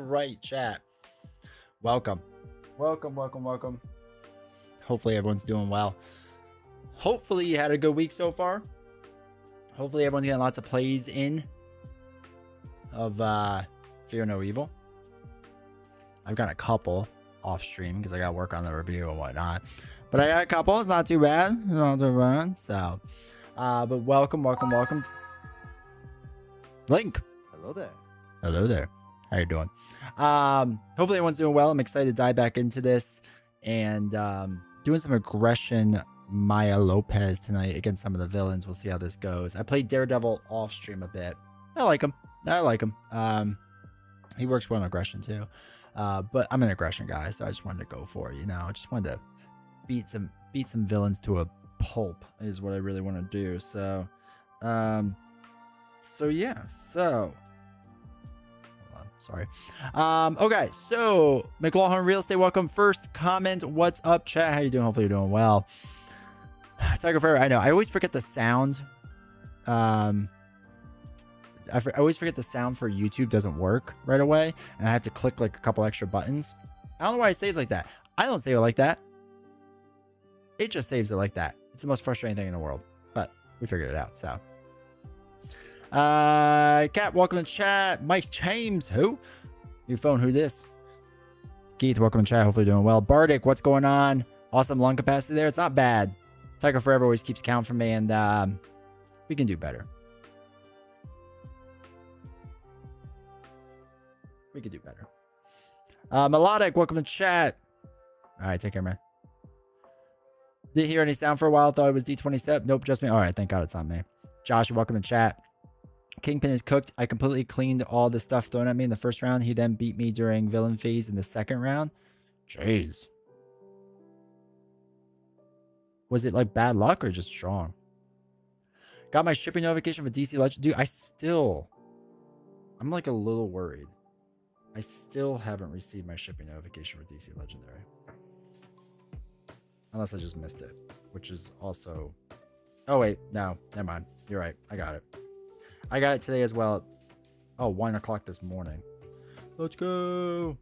Right, chat. Welcome. Hopefully everyone's doing well. Hopefully you had a good week so far. Hopefully everyone's getting lots of plays in of Fear No Evil. I've got a couple off stream because I got to work on the review and whatnot. But I got a couple. It's not too bad. So, but welcome. Link. Hello there. How you doing? Hopefully everyone's doing well. I'm excited to dive back into this and doing some aggression Maya Lopez tonight against some of the villains. We'll see how this goes. I played Daredevil off stream a bit. I like him. He works well in aggression too. But I'm an aggression guy, so I just wanted to go for it. I just wanted to beat some villains to a pulp is what I really want to do. So, yeah. Sorry. Okay, so McLaughlin Real Estate, welcome. First comment, what's up, chat? How you doing? Hopefully you're doing well. Tiger Forever, I know. I always forget the sound. I always forget the sound for YouTube doesn't work right away, and I have to click like a couple extra buttons. I don't know why it saves like that. I don't save it like that. It just saves it like that. It's the most frustrating thing in the world, but we figured it out, so. Cat, welcome to chat. Mike James, who? New phone, who this? Keith, welcome to chat. Hopefully doing well. Bardic, what's going on? Awesome lung capacity there. It's not bad. Tiger Forever always keeps count for me, and we can do better. We could do better. Melodic, welcome to chat. All right, take care, man. Didn't hear any sound for a while. Thought it was D27. Nope, just me. All right, thank God it's not me. Josh, welcome to chat. Kingpin is cooked. I completely cleaned all the stuff thrown at me in the first round. He then beat me during villain phase in the second round. Jeez. Was it like bad luck or just strong? Got my shipping notification for DC Legend. Dude, I'm like a little worried. I still haven't received my shipping notification for DC Legendary. Unless I just missed it, which is also... Oh, wait. No, never mind. You're right. I got it. I got it today as well. Oh, 1 o'clock this morning. Let's go.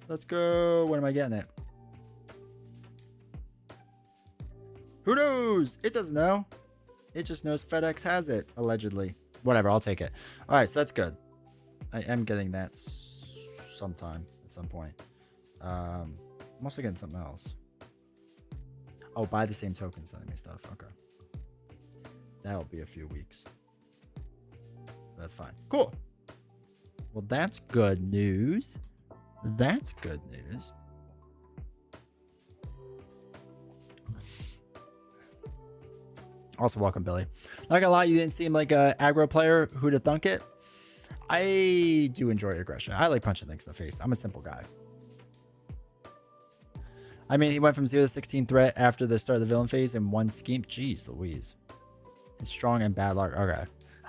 When am I getting it? Who knows? It doesn't know. It just knows FedEx has it, allegedly. Whatever, I'll take it. All right, so that's good. I am getting that sometime, at some point. I'm also getting something else. Oh, buy the same token sending me stuff. Okay. That'll be a few weeks. That's fine. Cool. Well, that's good news. Also, welcome, Billy. Not gonna lie, you didn't seem like a aggro player. Who'd have thunk it? I do enjoy aggression. I like punching things in the face. I'm a simple guy. I mean, he went from 0 to 16 threat after the start of the villain phase in one scheme. Jeez Louise. It's strong and bad luck. Okay.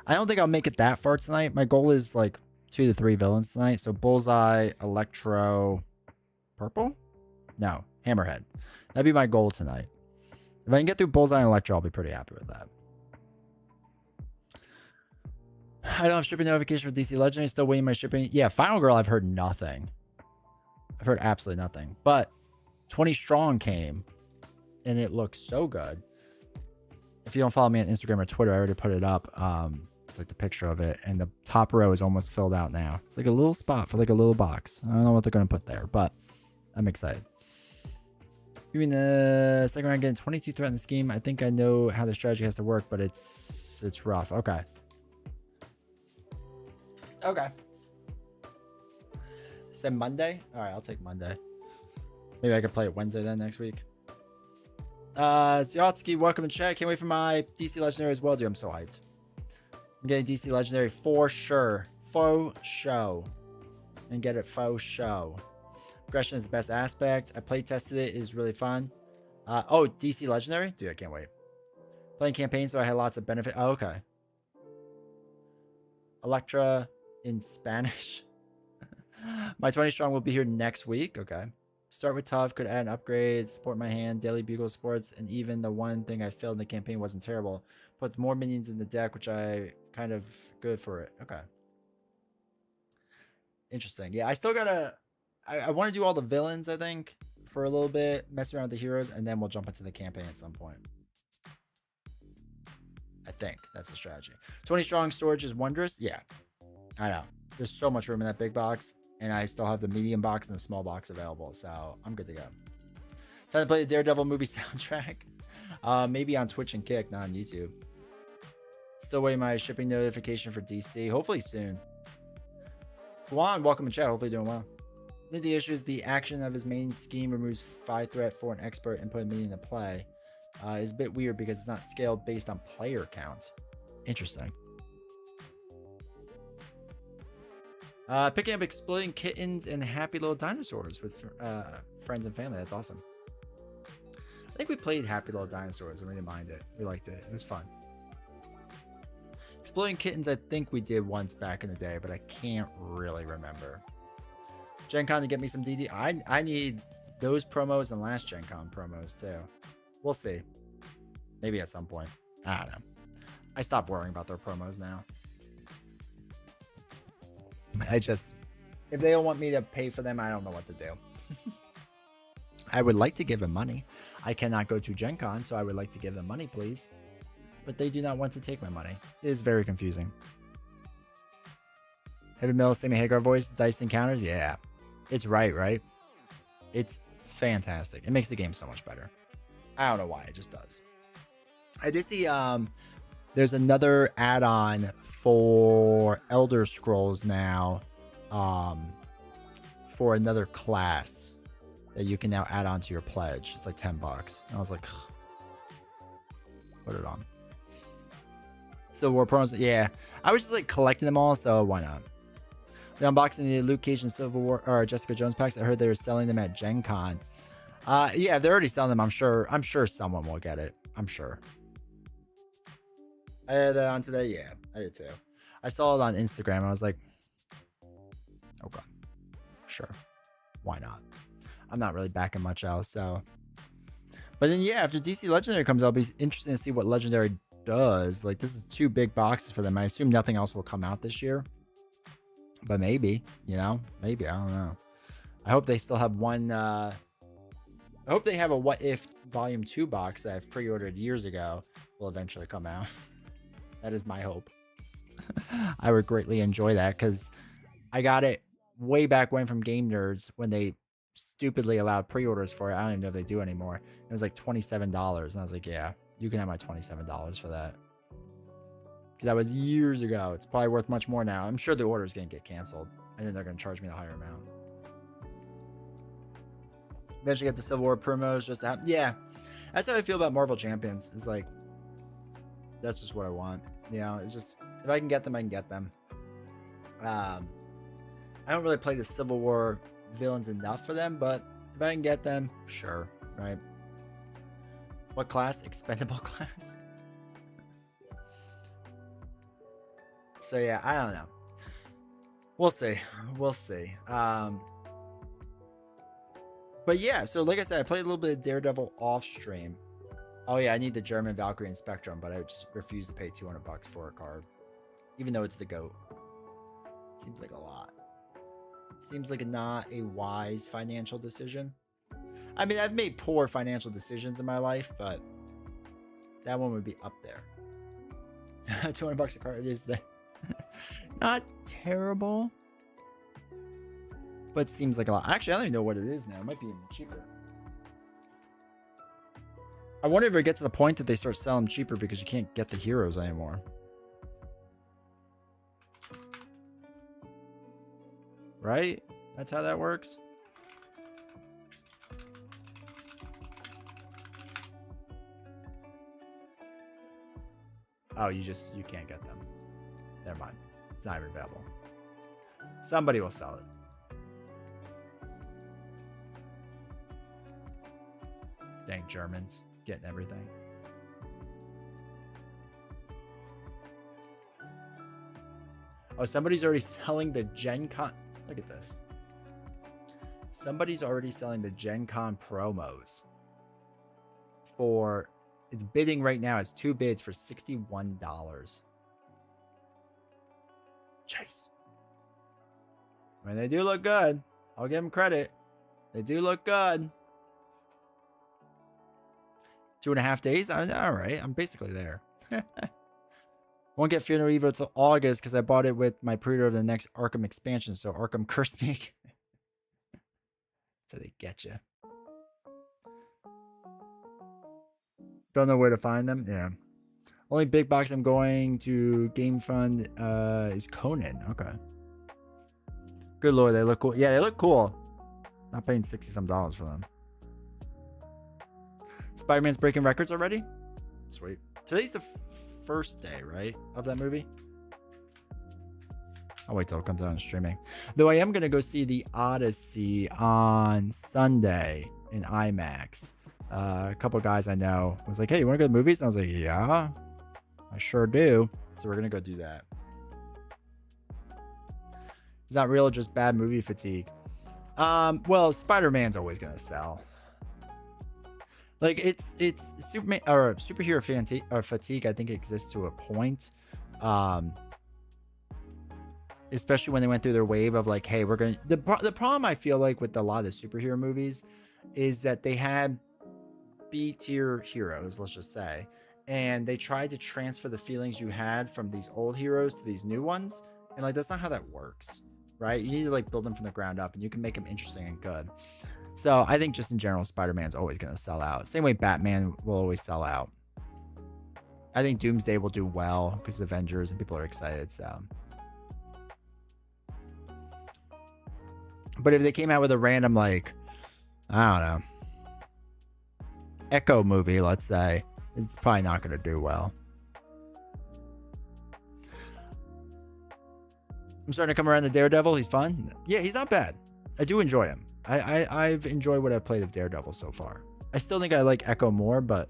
I don't think I'll make it that far tonight. My goal is like 2 to 3 villains tonight. So Bullseye, Electro, Purple? No, Hammerhead. That'd be my goal tonight. If I can get through Bullseye and Electro, I'll be pretty happy with that. I don't have shipping notification for DC Legendary. Still waiting my shipping. Yeah, Final Girl, I've heard nothing. I've heard absolutely nothing. But 20 Strong came, and it looks so good. If you don't follow me on Instagram or Twitter, I already put it up. It's like the picture of it, and the top row is almost filled out now. It's like a little spot for like a little box. I don't know what they're going to put there, but I'm excited. Even the second round getting 22 threat in the scheme. I think I know how the strategy has to work, but it's rough. Okay. Said Monday. All right, I'll take Monday. Maybe I could play it Wednesday then next week. Ziotsky, welcome to chat. Can't wait for my DC Legendary as well, dude. I'm so hyped. I'm getting DC Legendary for sure. Faux show. And get it faux show. Aggression is the best aspect. I play tested it. It is really fun. Oh, DC Legendary? Dude, I can't wait. Playing campaigns, so I had lots of benefit. Oh, okay. Electra in Spanish. My 20 strong will be here next week. Okay. Start with tough, could add an upgrade, support my hand, daily bugle sports, and even the one thing I failed in the campaign wasn't terrible. Put more minions in the deck, which I kind of good for it. Okay. Interesting. Yeah, I still gotta I want to do all the villains, I think, for a little bit, mess around with the heroes, and then we'll jump into the campaign at some point. I think that's the strategy. 20 strong storage is wondrous. Yeah, I know. There's so much room in that big box. And I still have the medium box and the small box available. So I'm good to go. Time to play the Daredevil movie soundtrack. Maybe on Twitch and Kick, not on YouTube. Still waiting my shipping notification for DC. Hopefully soon. Juan, welcome to chat. Hopefully doing well. I think the issue is the action of his main scheme removes 5 threat for an expert and put a minion into play. Is a bit weird because it's not scaled based on player count. Interesting. Picking up exploding kittens and happy little dinosaurs with friends and family. That's awesome. I think we played Happy Little Dinosaurs and we didn't mind it. We liked it. It was fun. Exploding kittens, I think we did once back in the day, but I can't really remember. Gen Con to get me some DD. I need those promos and last Gen Con promos too. We'll see. Maybe at some point. I don't know. I stopped worrying about their promos now. If they don't want me to pay for them, I don't know what to do. I would like to give them money. I cannot go to Gen Con, so I would like to give them money, please. But they do not want to take my money. It is very confusing. Heavy Metal, Sammy Hagar voice, Dice Encounters. Yeah, it's right? It's fantastic. It makes the game so much better. I don't know why, it just does. I did see there's another add-on for Elder Scrolls now, for another class that you can now add on to your pledge. It's like $10. And I was like, put it on. Civil War promos, yeah. I was just like collecting them all, so why not? The unboxing the Luke Cage and Civil War or Jessica Jones packs. I heard they were selling them at Gen Con. Yeah, they're already selling them. I'm sure someone will get it. I'm sure. I added that on today. Yeah, I did too. I saw it on Instagram. And I was like, okay, sure, why not? I'm not really backing much else. So, but then yeah, after DC Legendary comes out, it'll be interesting to see what Legendary does. Like this is 2 big boxes for them. I assume nothing else will come out this year, but maybe, maybe, I don't know. I hope they still have one. I hope they have a What If Volume 2 box that I've pre-ordered years ago will eventually come out. That is my hope. I would greatly enjoy that because I got it way back when from Game Nerds when they stupidly allowed pre-orders for it. I don't even know if they do anymore. It was like $27, and I was like, yeah, you can have my $27 for that. Because that was years ago. It's probably worth much more now. I'm sure the order is going to get canceled, and then they're going to charge me the higher amount. Eventually get the Civil War promos just to have, yeah, that's how I feel about Marvel Champions. It's like, that's just what I want. It's just, if I can get them, I can get them. I don't really play the Civil War villains enough for them, but if I can get them, sure, right? What class? Expendable class? So yeah, I don't know. We'll see. But yeah, so like I said, I played a little bit of Daredevil off stream. Oh yeah, I need the German Valkyrie and Spectrum, but I just refuse to pay $200 for a card, even though it's the GOAT. Seems like a lot. Seems like not a wise financial decision. I mean, I've made poor financial decisions in my life, but that one would be up there. $200 a card is not terrible, but seems like a lot. Actually, I don't even know what it is now. It might be even cheaper. I wonder if it gets to the point that they start selling cheaper because you can't get the heroes anymore. Right? That's how that works. Oh, you can't get them. Never mind. It's not even available. Somebody will sell it. Dang Germans getting everything. Oh, somebody's already selling the Gen Con. Look at this. Somebody's already selling the Gen Con promos for, it's bidding right now. It's 2 bids for $61. Chase. I mean, they do look good. I'll give them credit. They do look good. 2.5 days? All right. I'm basically there. Won't get Fear No Evil until August because I bought it with my pre-order of the next Arkham expansion. So Arkham cursed me. So they get you. Don't know where to find them. Yeah. Only big box I'm going to Game Fund is Conan. Okay. Good lord, they look cool. Yeah, they look cool. Not paying $60-some for them. Spider-Man's breaking records already? Sweet. Today's the first day, right, of that movie? I'll wait till it comes out on streaming. Though I am going to go see The Odyssey on Sunday in IMAX. A couple guys I know was like, hey, you want to go to the movies? And I was like, yeah, I sure do. So we're going to go do that. It's not real, just bad movie fatigue. Well, Spider-Man's always going to sell. Like, it's Superman or superhero fatigue, I think exists to a point. Especially when they went through their wave of like, hey, we're going to... The problem I feel like with a lot of the superhero movies is that they had B-tier heroes, let's just say, and they tried to transfer the feelings you had from these old heroes to these new ones, and like that's not how that works, right? You need to like build them from the ground up, and you can make them interesting and good. So I think just in general, Spider-Man's always going to sell out. Same way Batman will always sell out. I think Doomsday will do well because of Avengers and people are excited. So, but if they came out with a random like, I don't know, Echo movie, let's say, it's probably not going to do well. I'm starting to come around to Daredevil. He's fun. Yeah, he's not bad. I do enjoy him. I've enjoyed what I've played of Daredevil so far. I still think I like Echo more, but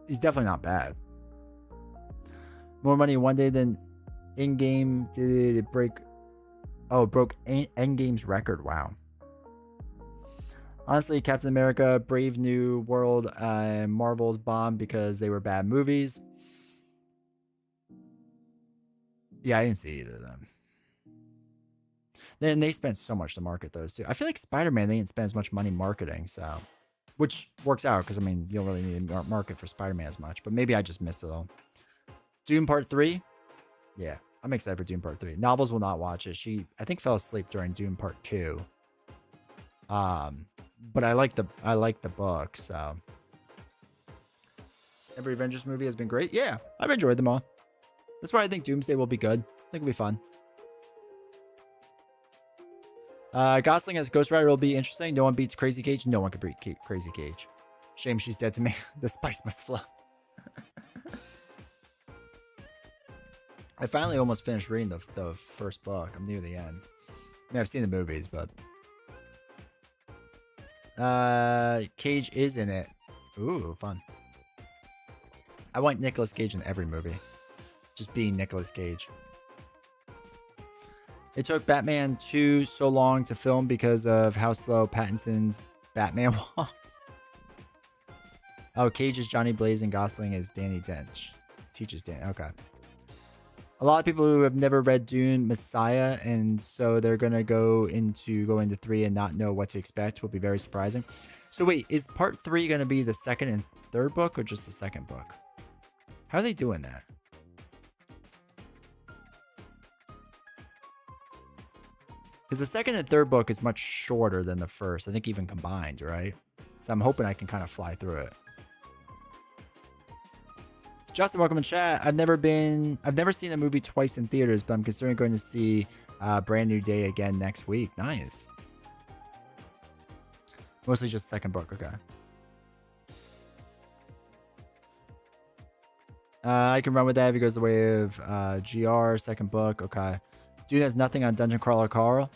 he's definitely not bad. More money in one day than in-game. Did it break? Oh, it broke Endgame's record. Wow. Honestly, Captain America, Brave New World, and Marvel's bombed because they were bad movies. Yeah, I didn't see either of them. Then they spent so much to market those too. I feel like Spider-Man, they didn't spend as much money marketing, so which works out because I mean you don't really need to market for Spider-Man as much. But maybe I just missed it all. Doom Part 3, yeah, I'm excited for Doom Part 3. Novels will not watch it. She I think fell asleep during Doom Part 2. But I like the book, so every Avengers movie has been great. Yeah, I've enjoyed them all. That's why I think Doomsday will be good. I think it'll be fun. Gosling as Ghost Rider will be interesting. No one beats Crazy Cage. No one can beat Crazy Cage. Shame she's dead to me. The spice must flow. I finally almost finished reading the first book. I'm near the end. I mean, I've seen the movies, but Cage is in it. Ooh, fun. I want Nicolas Cage in every movie. Just being Nicolas Cage. It took Batman 2 so long to film because of how slow Pattinson's Batman was. Oh, Cage is Johnny Blaze and Gosling is Danny Dench. Teaches Danny. Okay. A lot of people who have never read Dune Messiah, and so they're going to go into 3 and not know what to expect, will be very surprising. So wait, is part 3 going to be the second and third book or just the second book? How are they doing that? Because the second and third book is much shorter than the first. I think even combined, right? So I'm hoping I can kind of fly through it. Justin, welcome to chat. I've never seen a movie twice in theaters, but I'm considering going to see Brand New Day again next week. Nice. Mostly just second book, okay. I can run with that if he goes the way of GR, second book. Okay. Dude has nothing on Dungeon Crawler Carl.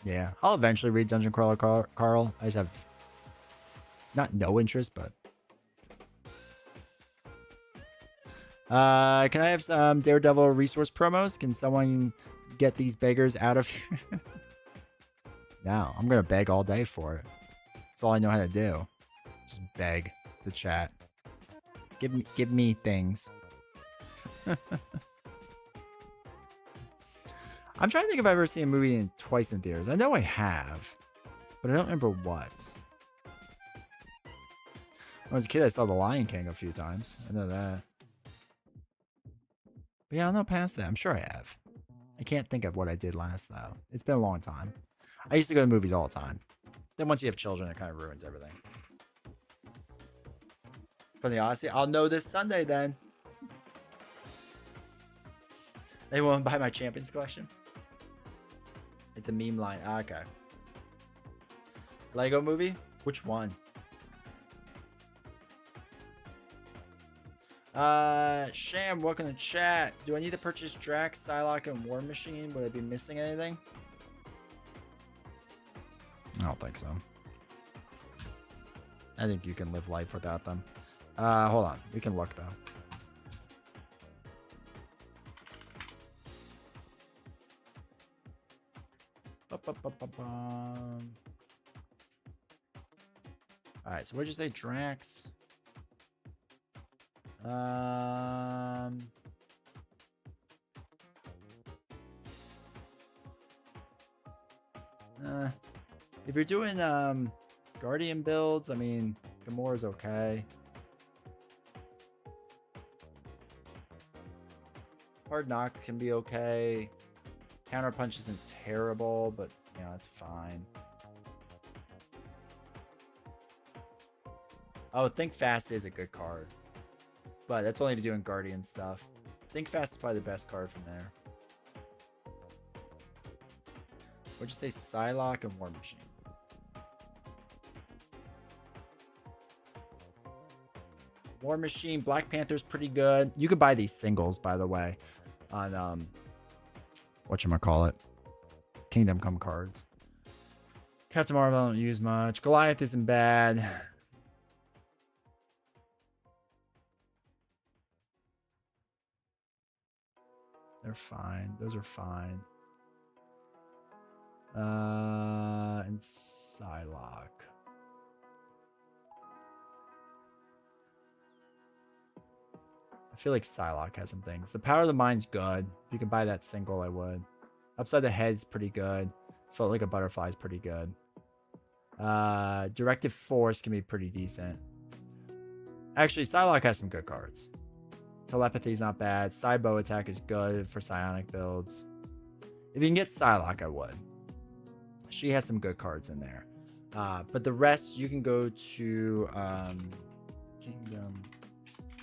Yeah, I'll eventually read Dungeon Crawler Carl. I just have not no interest, but can I have some Daredevil resource promos? Can someone get these beggars out of here? No, I'm gonna beg all day for it. That's all I know how to do. Just beg the chat. Give me things. I'm trying to think if I've ever seen a movie twice in theaters. I know I have, but I don't remember what. When I was a kid, I saw The Lion King a few times. I know that. But yeah, I don't know past that. I'm sure I have. I can't think of what I did last, though. It's been a long time. I used to go to movies all the time. Then once you have children, it kind of ruins everything. From the Odyssey, I'll know this Sunday then. Anyone buy my Champions collection? It's a meme line. Ah, okay. Lego movie? Which one? Sham, welcome to chat. Do I need to purchase Drax, Psylocke, and War Machine? Would I be missing anything? I don't think so. I think you can live life without them. Hold on. We can look, though. Alright, so what'd you say? Drax? If you're doing Guardian builds, I mean, Gamora's okay. Hard Knock can be okay. Counterpunch isn't terrible, but yeah, it's fine. Oh, Think Fast is a good card, but that's only if you're doing Guardian stuff. Think Fast is probably the best card from there. What'd you say? Psylocke and War Machine. War Machine, Black Panther's pretty good. You could buy these singles, by the way, on whatchamacallit, Kingdom Come cards. Captain Marvel I don't use much. Goliath isn't bad. They're fine. Those are fine. And Psylocke. I feel like Psylocke has some things. The Power of the Mind's good. If you can buy that single, I would. Upside the Head's pretty good. Felt Like a Butterfly's pretty good. Directive Force can be pretty decent. Actually, Psylocke has some good cards. Telepathy's not bad. Cybo Attack is good for psionic builds. If you can get Psylocke, I would. She has some good cards in there. But the rest, you can go to Kingdom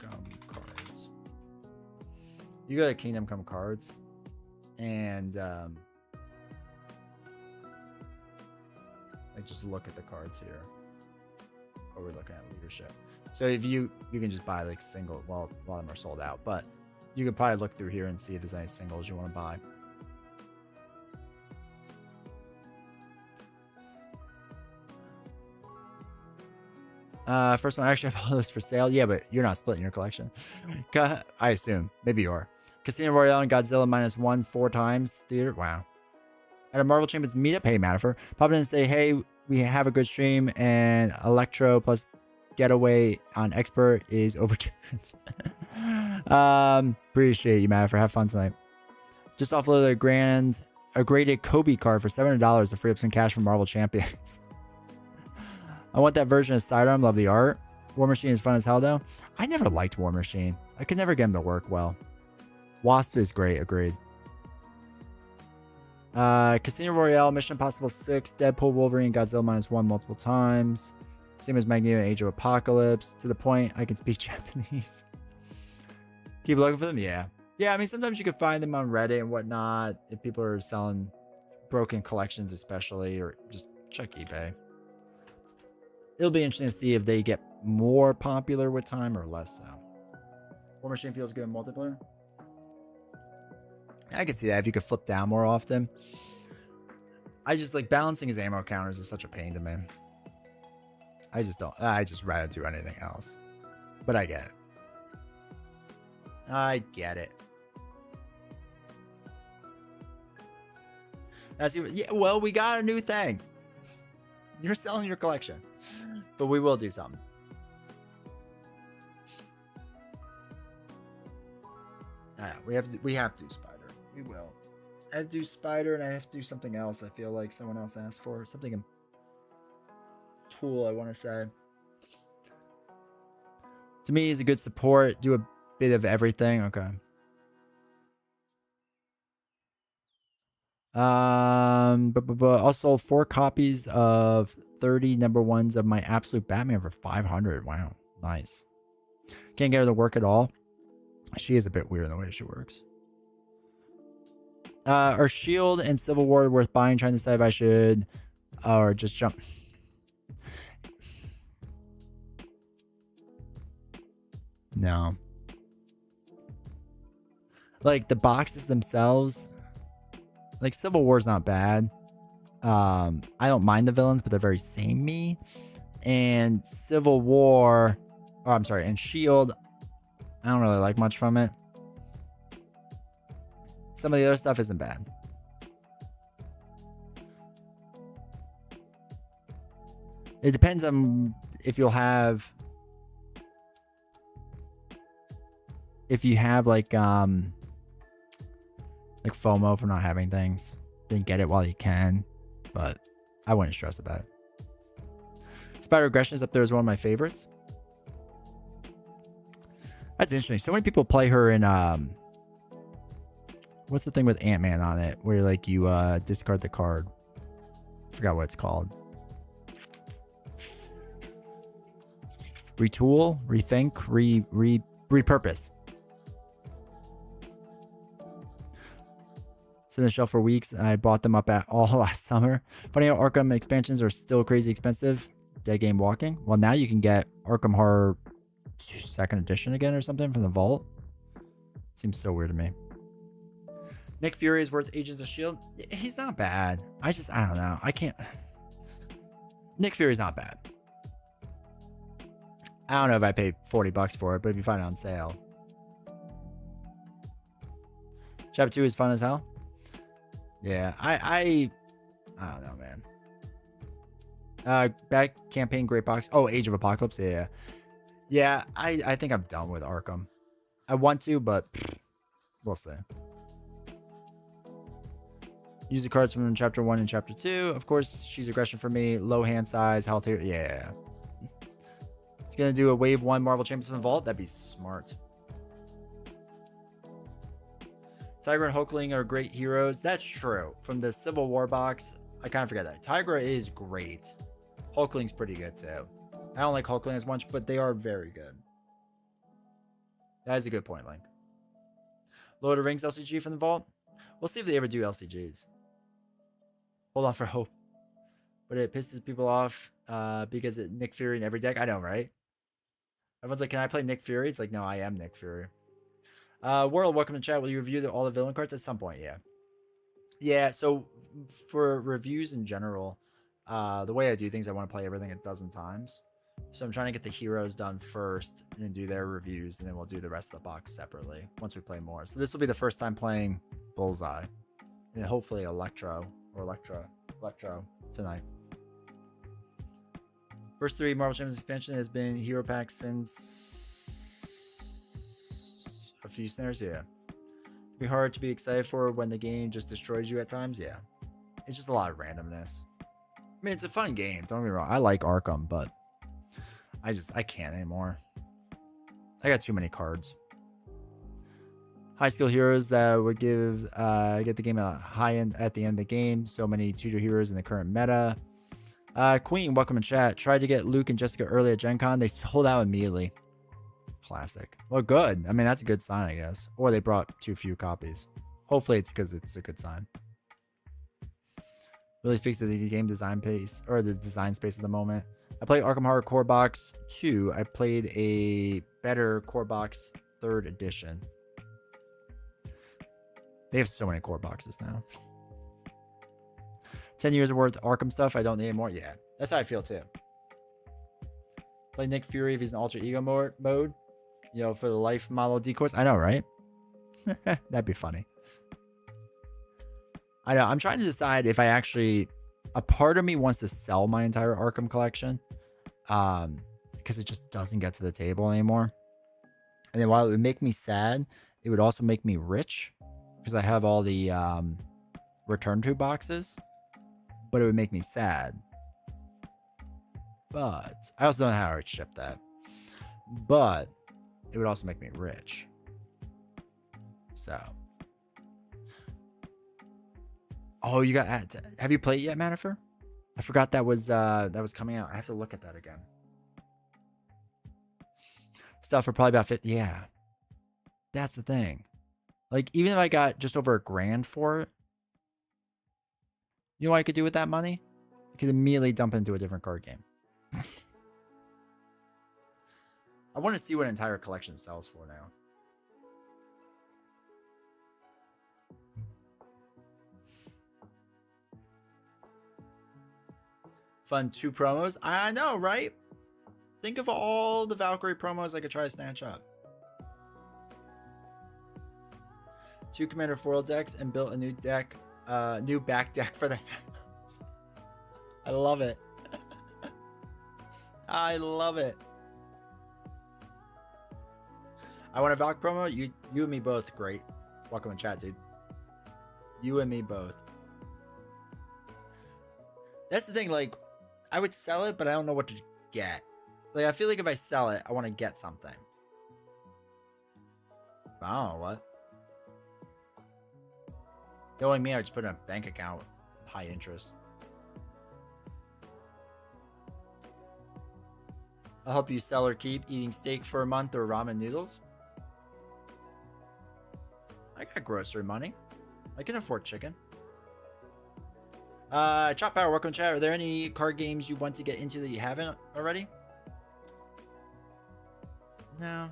Come Cards. You go to Kingdom Come Cards, and like just look at the cards here. Or we're looking at leadership. So if you can just buy like single. Well, a lot of them are sold out, but you could probably look through here and see if there's any singles you want to buy. First one, I actually have all those for sale. Yeah, but you're not splitting your collection. I assume. Maybe you are. Casino Royale and Godzilla -1 4 times. Theater. Wow. At a Marvel Champions meetup. Hey, Manifer. Pop in and say, hey, we have a good stream, and Electro plus Getaway on Expert is overturned. Appreciate you, Manifer. Have fun tonight. Just offloaded a graded Kobe card for $700 to free up some cash from Marvel Champions. I want that version of Sidearm. Love the art. War Machine is fun as hell, though. I never liked War Machine. I could never get him to work well. Wasp is great. Agreed. Casino Royale, Mission Impossible 6, Deadpool, Wolverine, Godzilla -1 multiple times. Same as Magneto, Age of Apocalypse. To the point, I can speak Japanese. Keep looking for them? Yeah. Yeah, I mean, sometimes you can find them on Reddit and whatnot. If people are selling broken collections especially, or just check eBay. It'll be interesting to see if they get more popular with time or less so. War Machine feels good in multiplayer. I can see that if you could flip down more often. I just like balancing his ammo counters is such a pain to me. I just don't. I just rather do anything else. But I get it. I get it. That's even, yeah, well, we got a new thing. You're selling your collection, but we will do something. We have to do Spider. We will. I have to do Spider, and I have to do something else. I feel like someone else asked for something. Tool, I want to say. To me, he's a good support. Do a bit of everything. Okay. Also 4 copies of 30 number ones of my Absolute Batman for 500. Wow, nice. Can't get her to work at all. She is a bit weird in the way she works. Are Shield and Civil War worth buying? Trying to decide if I should or just jump. No. Like the boxes themselves, like Civil War's not bad. I don't mind the villains, but they're very samey. And Civil War, oh, I'm sorry, and Shield, I don't really like much from it. Some of the other stuff isn't bad. It depends on if you'll have, if you have like FOMO for not having things, then get it while you can. But I wouldn't stress about it. Spider Aggression is up there as one of my favorites. That's interesting. So many people play her in what's the thing with Ant-Man on it, where like you discard the card. I forgot what it's called. Retool, rethink, repurpose. Sit on the shelf for weeks, and I bought them up at all last summer. Funny how Arkham expansions are still crazy expensive. Dead Game Walking. Well, now you can get Arkham Horror 2nd edition again or something from the vault. Seems so weird to me. Nick Fury is worth Agents of S.H.I.E.L.D. He's not bad. I don't know. I can't. Nick Fury's not bad. I don't know if I paid $40 for it, but if you find it on sale. Chapter 2 is fun as hell. Yeah, I don't know, man. Back campaign, great box. Oh, Age of Apocalypse. Yeah. I think I'm done with Arkham. I want to, but we'll see. Use the cards from chapter 1 and chapter 2. Of course, she's aggression for me. Low hand size, health here. Yeah. It's gonna do a wave 1 Marvel Champions from the vault. That'd be smart. Tigra and Hulkling are great heroes. That's true. From the Civil War box, I kind of forget that. Tigra is great. Hulkling's pretty good too. I don't like Hulkling as much, but they are very good. That is a good point, Link. Lord of the Rings LCG from the vault. We'll see if they ever do LCGs. Hold on for hope. But it pisses people off because it's Nick Fury in every deck. I know, right? Everyone's like, can I play Nick Fury? It's like, no, I am Nick Fury. World, welcome to chat. Will you review all the villain cards at some point? Yeah. Yeah, so for reviews in general, the way I do things, I want to play everything a dozen times. So I'm trying to get the heroes done first and then do their reviews, and then we'll do the rest of the box separately once we play more. So this will be the first time playing Bullseye, and hopefully Electro tonight. First 3 Marvel Champions expansion has been hero packs since a few snares. Yeah, it'd be hard to be excited for when the game just destroys you at times. Yeah, it's just a lot of randomness. I mean, it's a fun game. Don't get me wrong. I like Arkham, but I can't anymore. I got too many cards. High skill heroes that would get the game at a high end at the end of the game. So many tutor heroes in the current meta. Queen, welcome in chat. Tried to get Luke and Jessica early at Gen Con. They sold out immediately. Classic. Well, good. I mean, that's a good sign, I guess. Or they brought too few copies. Hopefully it's because it's a good sign. Really speaks to the game design pace, or the design space at the moment. I played Arkham Horror Core Box 2. I played a better Core Box 3rd edition. They have so many core boxes now. 10 years worth of Arkham stuff. I don't need more. Yeah, that's how I feel too. Play Nick Fury if he's in alter ego mode. You know, for the life model decoys. I know, right? That'd be funny. I know. I'm trying to decide if I actually... A part of me wants to sell my entire Arkham collection. Because it just doesn't get to the table anymore. And then while it would make me sad, it would also make me rich. Because I have all the return to boxes. But it would make me sad. But I also don't know how I would ship that. But it would also make me rich. So. Oh, you got... Have you played it yet, Manifer? I forgot that was coming out. I have to look at that again. Stuff for probably about 50. Yeah. That's the thing. Like, even if I got just over $1,000 for it, you know what I could do with that money? I could immediately dump into a different card game. I want to see what an entire collection sells for now. Fun 2 promos. I know, right? Think of all the Valkyrie promos I could try to snatch up. 2 Commander Foil decks and built a new deck, new back deck for the house. I love it. I love it. I want a Valk promo. You and me both. Great. Welcome in chat, dude. You and me both. That's the thing. Like, I would sell it, but I don't know what to get. Like, I feel like if I sell it, I want to get something. But I don't know what. Knowing me, I would just put it in a bank account with high interest. I'll help you sell or keep eating steak for a month or ramen noodles. I got grocery money. I can afford chicken. Chop Power, welcome chat. Are there any card games you want to get into that you haven't already? No.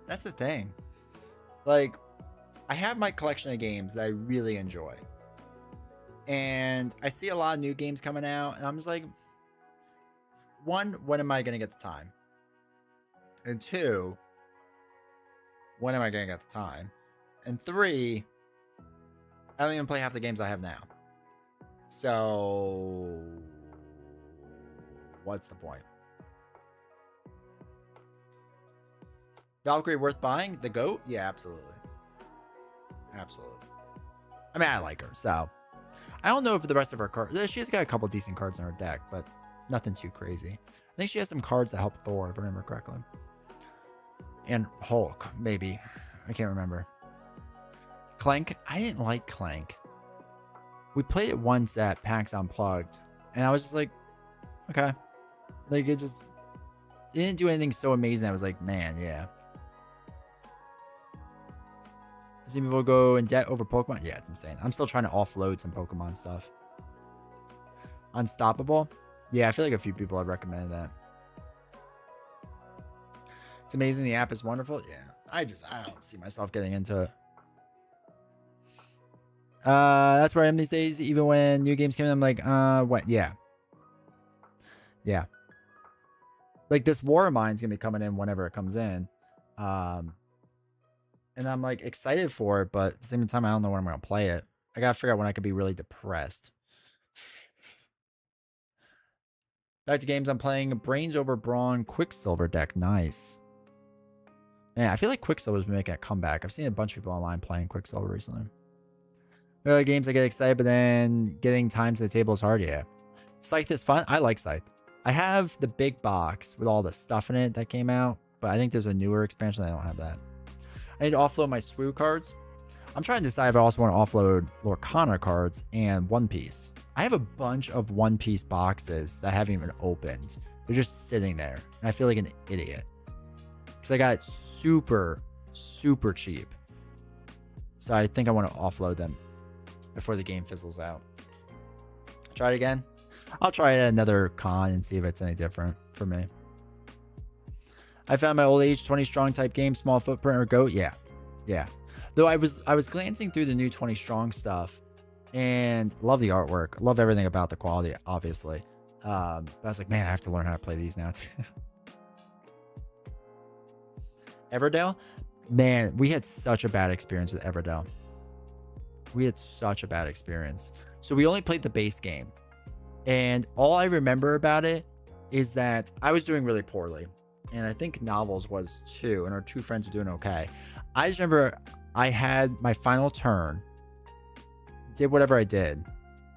That's the thing. Like, I have my collection of games that I really enjoy. And I see a lot of new games coming out, and I'm just like, 1, when am I going to get the time? And 2, when am I going to get the time? And 3, I don't even play half the games I have now. So, what's the point? Valkyrie worth buying? The GOAT? Yeah, absolutely. Absolutely. I mean, I like her, so. I don't know if the rest of her cards... She has got a couple decent cards in her deck, but nothing too crazy. I think she has some cards that help Thor, if I remember correctly. And Hulk, maybe. I can't remember. Clank? I didn't like Clank. We played it once at PAX Unplugged, and I was just like, okay. Like, it didn't do anything so amazing. I was like, man, yeah. I see people go in debt over Pokemon. Yeah, it's insane. I'm still trying to offload some Pokemon stuff. Unstoppable? Yeah, I feel like a few people have recommended that. It's amazing. The app is wonderful. Yeah, I don't see myself getting into it. That's where I am these days. Even when new games come in, I'm like, what? Yeah. Yeah. Like, this War of Mine's gonna be coming in whenever it comes in. And I'm like excited for it, but at the same time, I don't know when I'm gonna play it. I gotta figure out when I could be really depressed. Back to games I'm playing. Brains over Brawn Quicksilver deck. Nice. Man, I feel like Quicksilver's been making a comeback. I've seen a bunch of people online playing Quicksilver recently. Early games I get excited, but then getting time to the table is hard. Yeah. Scythe is fun. I like Scythe. I have the big box with all the stuff in it that came out, but I think there's a newer expansion. I don't have that. I need to offload my SWU cards. I'm trying to decide if I also want to offload Lorcana cards and One Piece. I have a bunch of One Piece boxes that I haven't even opened. They're just sitting there, and I feel like an idiot. Because I got it super, super cheap. So I think I want to offload them before the game fizzles out. Try it again. I'll try it at another con and see if it's any different for me. I found my old age 20 strong type game, small footprint or goat. Yeah. Yeah. Though I was glancing through the new 20 strong stuff and love the artwork. Love everything about the quality, obviously. But I was like, man, I have to learn how to play these now too. Everdell? Man, we had such a bad experience with Everdell. We had such a bad experience. So we only played the base game. And all I remember about it is that I was doing really poorly. And I think Novels was too. And our two friends were doing okay. I just remember I had my final turn, did whatever I did,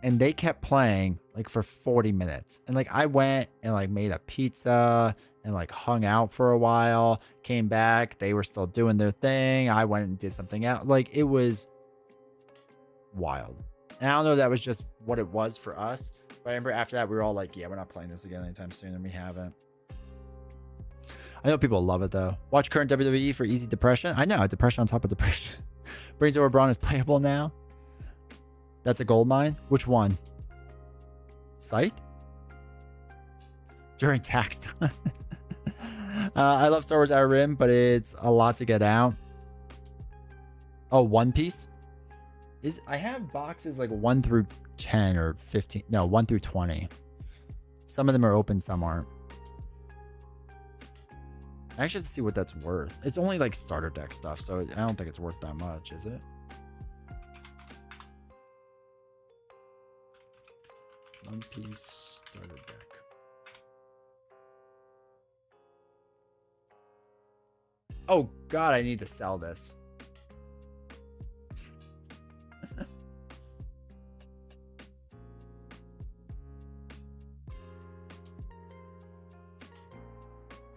and they kept playing like for 40 minutes. And like I went and like made a pizza and like hung out for a while, came back, they were still doing their thing. I went and did something else. Like it was wild. And I don't know if that was just what it was for us, but I remember after that we were all like, yeah, we're not playing this again anytime soon, and we haven't. I know people love it though. Watch current WWE for easy depression. I know, depression on top of depression. Brains Over Brawn is playable now. That's a gold mine. Which one? Scythe? During tax time. I love Star Wars Outer Rim, but it's a lot to get out. Oh, One Piece? I have boxes like 1 through 10 or 15. No, 1 through 20. Some of them are open, some aren't. I actually have to see what that's worth. It's only like starter deck stuff, so I don't think it's worth that much, is it? One Piece starter deck. Oh god, I need to sell this.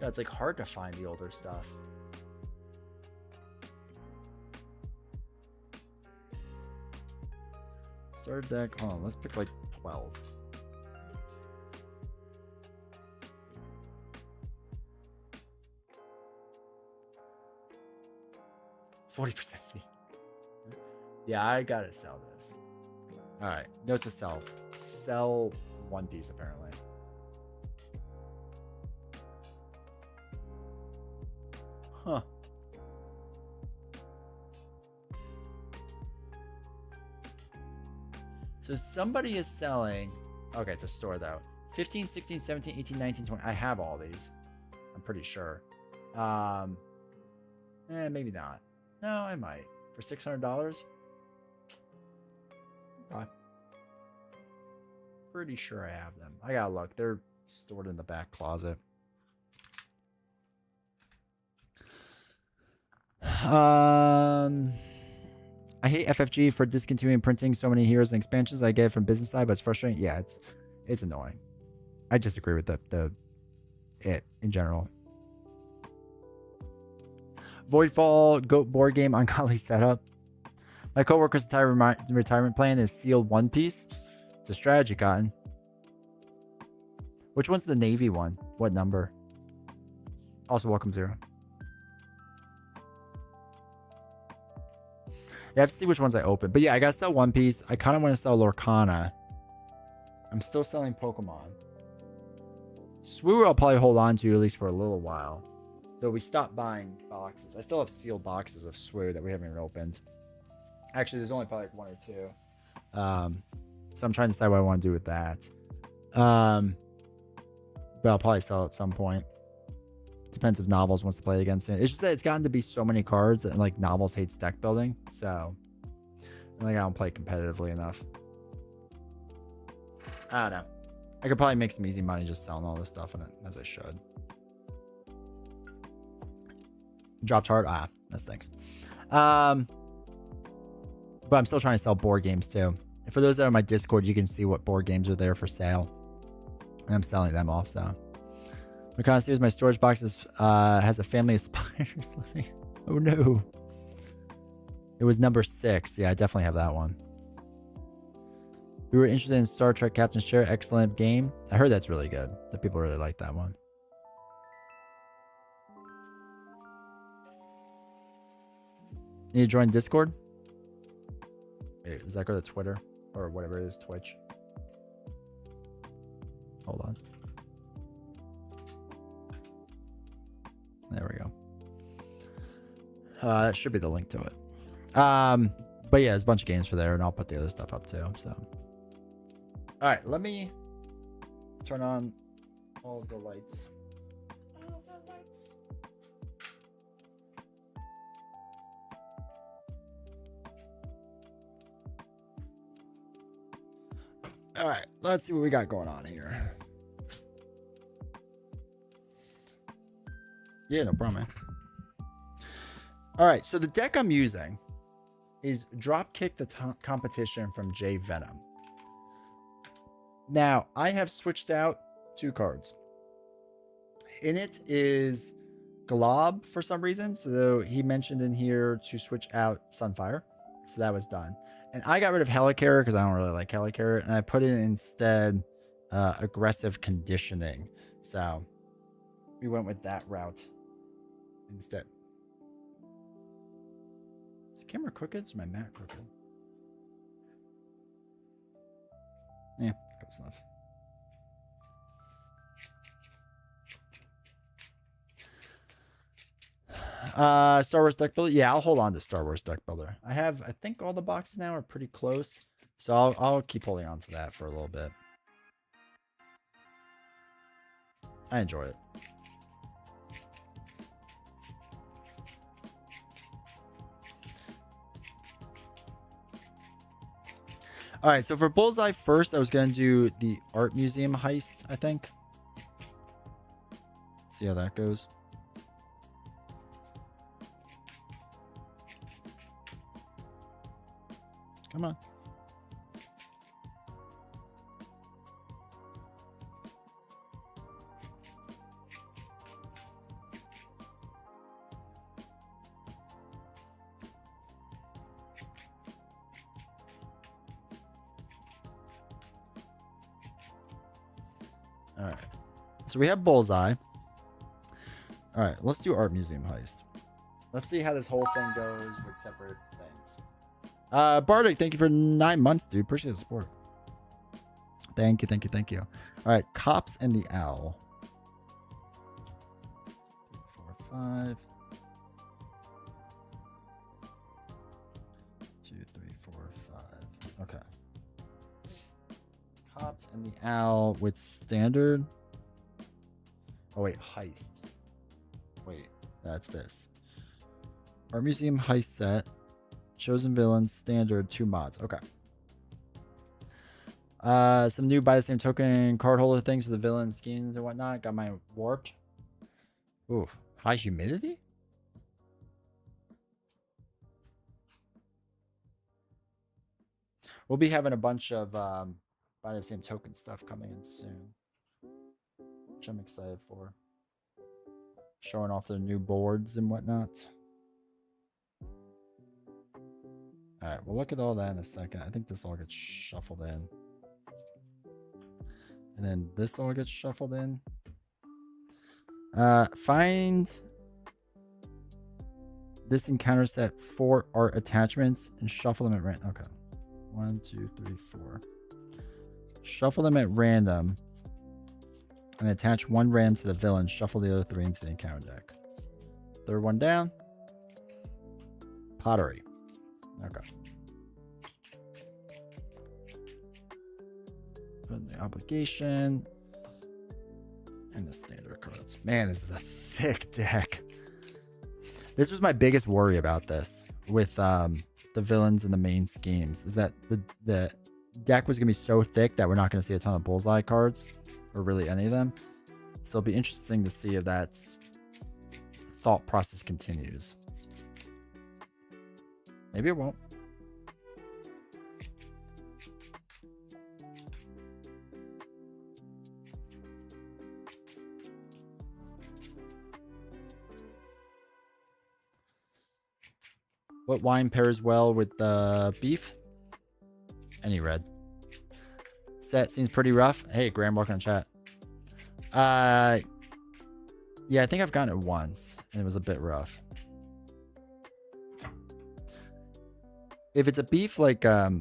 Yeah, it's like hard to find the older stuff. Starter deck. Oh, let's pick like 12. %40 fee. Yeah, I gotta sell this. All right, note to self: sell One Piece apparently. Huh. So somebody is selling. Okay, it's a store though. 15, 16, 17, 18, 19, 20. I have all these. I'm pretty sure. Maybe not. No, I might. For $600? Okay. Pretty sure I have them. I gotta look. They're stored in the back closet. I hate FFG for discontinuing printing so many heroes and expansions. I get it from business side, but it's frustrating. Yeah, it's annoying. I disagree with it in general. Voidfall Goat board game ungodly setup. My coworker's entire retirement plan is sealed One Piece. It's a strategy, Cotton. Which one's the Navy one? What number? Also, welcome Zero. Yeah, I have to see which ones I open. But yeah, I gotta sell One Piece. I kind of want to sell Lorcana. I'm still selling Pokemon. Swoo I'll probably hold on to at least for a little while. Though we stopped buying boxes. I still have sealed boxes of Swoo that we haven't even opened. Actually, there's only probably like 1 or 2. So I'm trying to decide what I want to do with that. But I'll probably sell at some point. Depends if Novels wants to play against it. It's just that it's gotten to be so many cards and like Novels hates deck building. So like I don't play competitively enough. I don't know. I could probably make some easy money just selling all this stuff in it, as I should. Dropped hard. That stinks. But I'm still trying to sell board games too. And for those that are on my Discord, you can see what board games are there for sale. And I'm selling them off, so. Recon series, my storage box has a family of spiders living. Oh no. It was number 6. Yeah, I definitely have that one. We were interested in Star Trek Captain's Chair. Excellent game. I heard that's really good. That people really like that one. Need to join Discord? Wait, does that go to Twitter? Or whatever it is, Twitch? Hold on. There we go. That should be the link to it. But yeah, there's a bunch of games for there, and I'll put the other stuff up too. So, all right, let me turn on all of the lights. All right, let's see what we got going on here. Yeah, no problem, man. All right, so the deck I'm using is Dropkick the Competition from J Venom. Now, I have switched out 2 cards. In it is Glob for some reason. So he mentioned in here to switch out Sunfire. So that was done. And I got rid of Helicarrier because I don't really like Helicarrier. And I put in instead Aggressive Conditioning. So we went with that route instead. Is the camera crooked? Is my mat crooked? Yeah, close enough. Star Wars deck builder. Yeah, I'll hold on to Star Wars deck builder. I think all the boxes now are pretty close, so I'll keep holding on to that for a little bit. I enjoy it. All right, so for Bullseye first, I was going to do the Art Museum heist, I think. See how that goes. Come on. All right. So we have Bullseye. All right, let's do Art Museum heist. Let's see how this whole thing goes with separate things. Bardic, thank you for 9 months, dude. Appreciate the support. Thank you. All right, Cops and the Owl. 4, 5. 2, 3, 4, 5. Okay. Cops and the Owl with standard. Oh wait, heist. Wait, that's this. Art Museum heist set. Chosen villains, standard, 2 mods. Okay. Some new buy the same token card holder things for the villain skins and whatnot. Got mine warped. Ooh, high humidity? We'll be having a bunch of buy the same token stuff coming in soon, which I'm excited for. Showing off their new boards and whatnot. All right, we'll look at all that in a second. I think this all gets shuffled in. And then this all gets shuffled in. Find this encounter set 4 art attachments and shuffle them at random. Okay. 1, 2, 3, 4. Shuffle them at random. And attach 1 random to the villain. Shuffle the other 3 into the encounter deck. Third one down. Pottery. Okay. Put in the obligation. And the standard cards. Man, this is a thick deck. This was my biggest worry about this with the villains and the main schemes, is that the deck was going to be so thick that we're not going to see a ton of Bullseye cards, or really any of them. So it'll be interesting to see if that thought process continues. Maybe it won't. What wine pairs well with the beef? Any red. Set seems pretty rough. Hey, Graham, welcome to chat. Yeah, I think I've gotten it once, and it was a bit rough. If it's a beef like a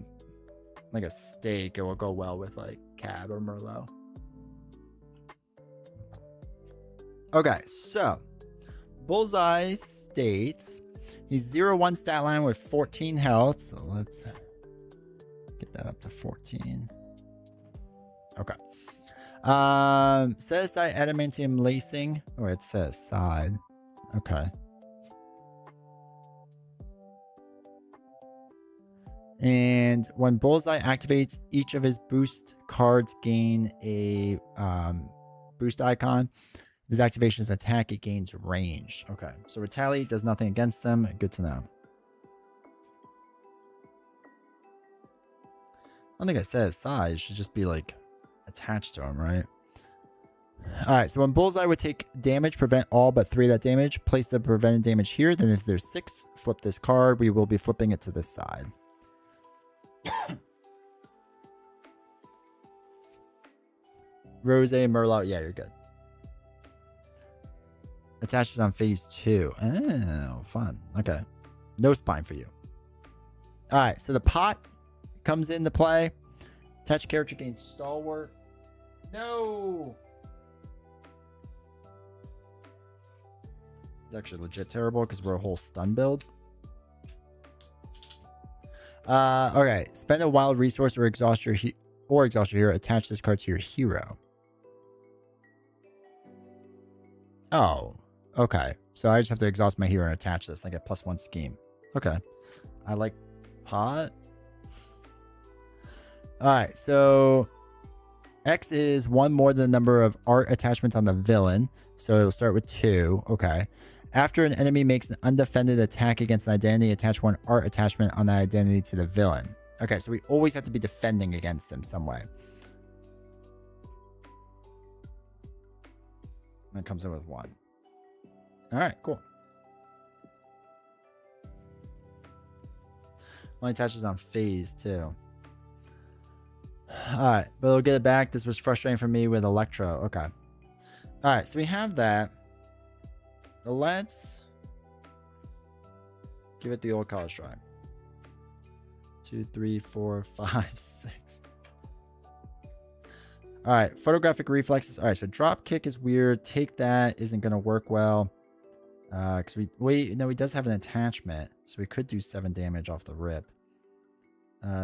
steak, it will go well with like Cab or Merlot. Okay, so Bullseye states he's 0-1 stat line with 14 health. So let's get that up to 14. Okay. Set aside adamantium lacing. Oh, it says side. Okay. And when Bullseye activates, each of his boost cards gain a boost icon. His activation is attack, it gains range. Okay, so Retaliate does nothing against them. Good to know. I don't think I said size. It should just be like attached to him, right? Alright, so when Bullseye would take damage, prevent all but 3 of that damage, place the prevented damage here. Then if there's 6, flip this card. We will be flipping it to this side. Rose, Murloc, yeah, you're good. Attaches on phase 2. Oh, fun. Okay. No spine for you. Alright, so the pot comes into play. Attached character gains stalwart. No! It's actually legit terrible because we're a whole stun build. Okay. Spend a wild resource or exhaust your hero. Attach this card to your hero. Oh, okay. So I just have to exhaust my hero and attach this. I get +1 scheme. Okay. I like pot. Alright, so X is 1 more than the number of art attachments on the villain. So it'll start with 2. Okay. After an enemy makes an undefended attack against an identity, attach 1 art attachment on that identity to the villain. Okay, so we always have to be defending against him some way. And it comes in with 1. Alright, cool. Only attaches on phase too. Alright, but we'll get it back. This was frustrating for me with Electro. Okay. Alright, so we have that. Let's give it the old college try. 2, 3, 4, 5, 6. Alright, photographic reflexes. Alright, so drop kick is weird. Take that isn't going to work well. Because no, he does have an attachment. So we could do 7 damage off the rip.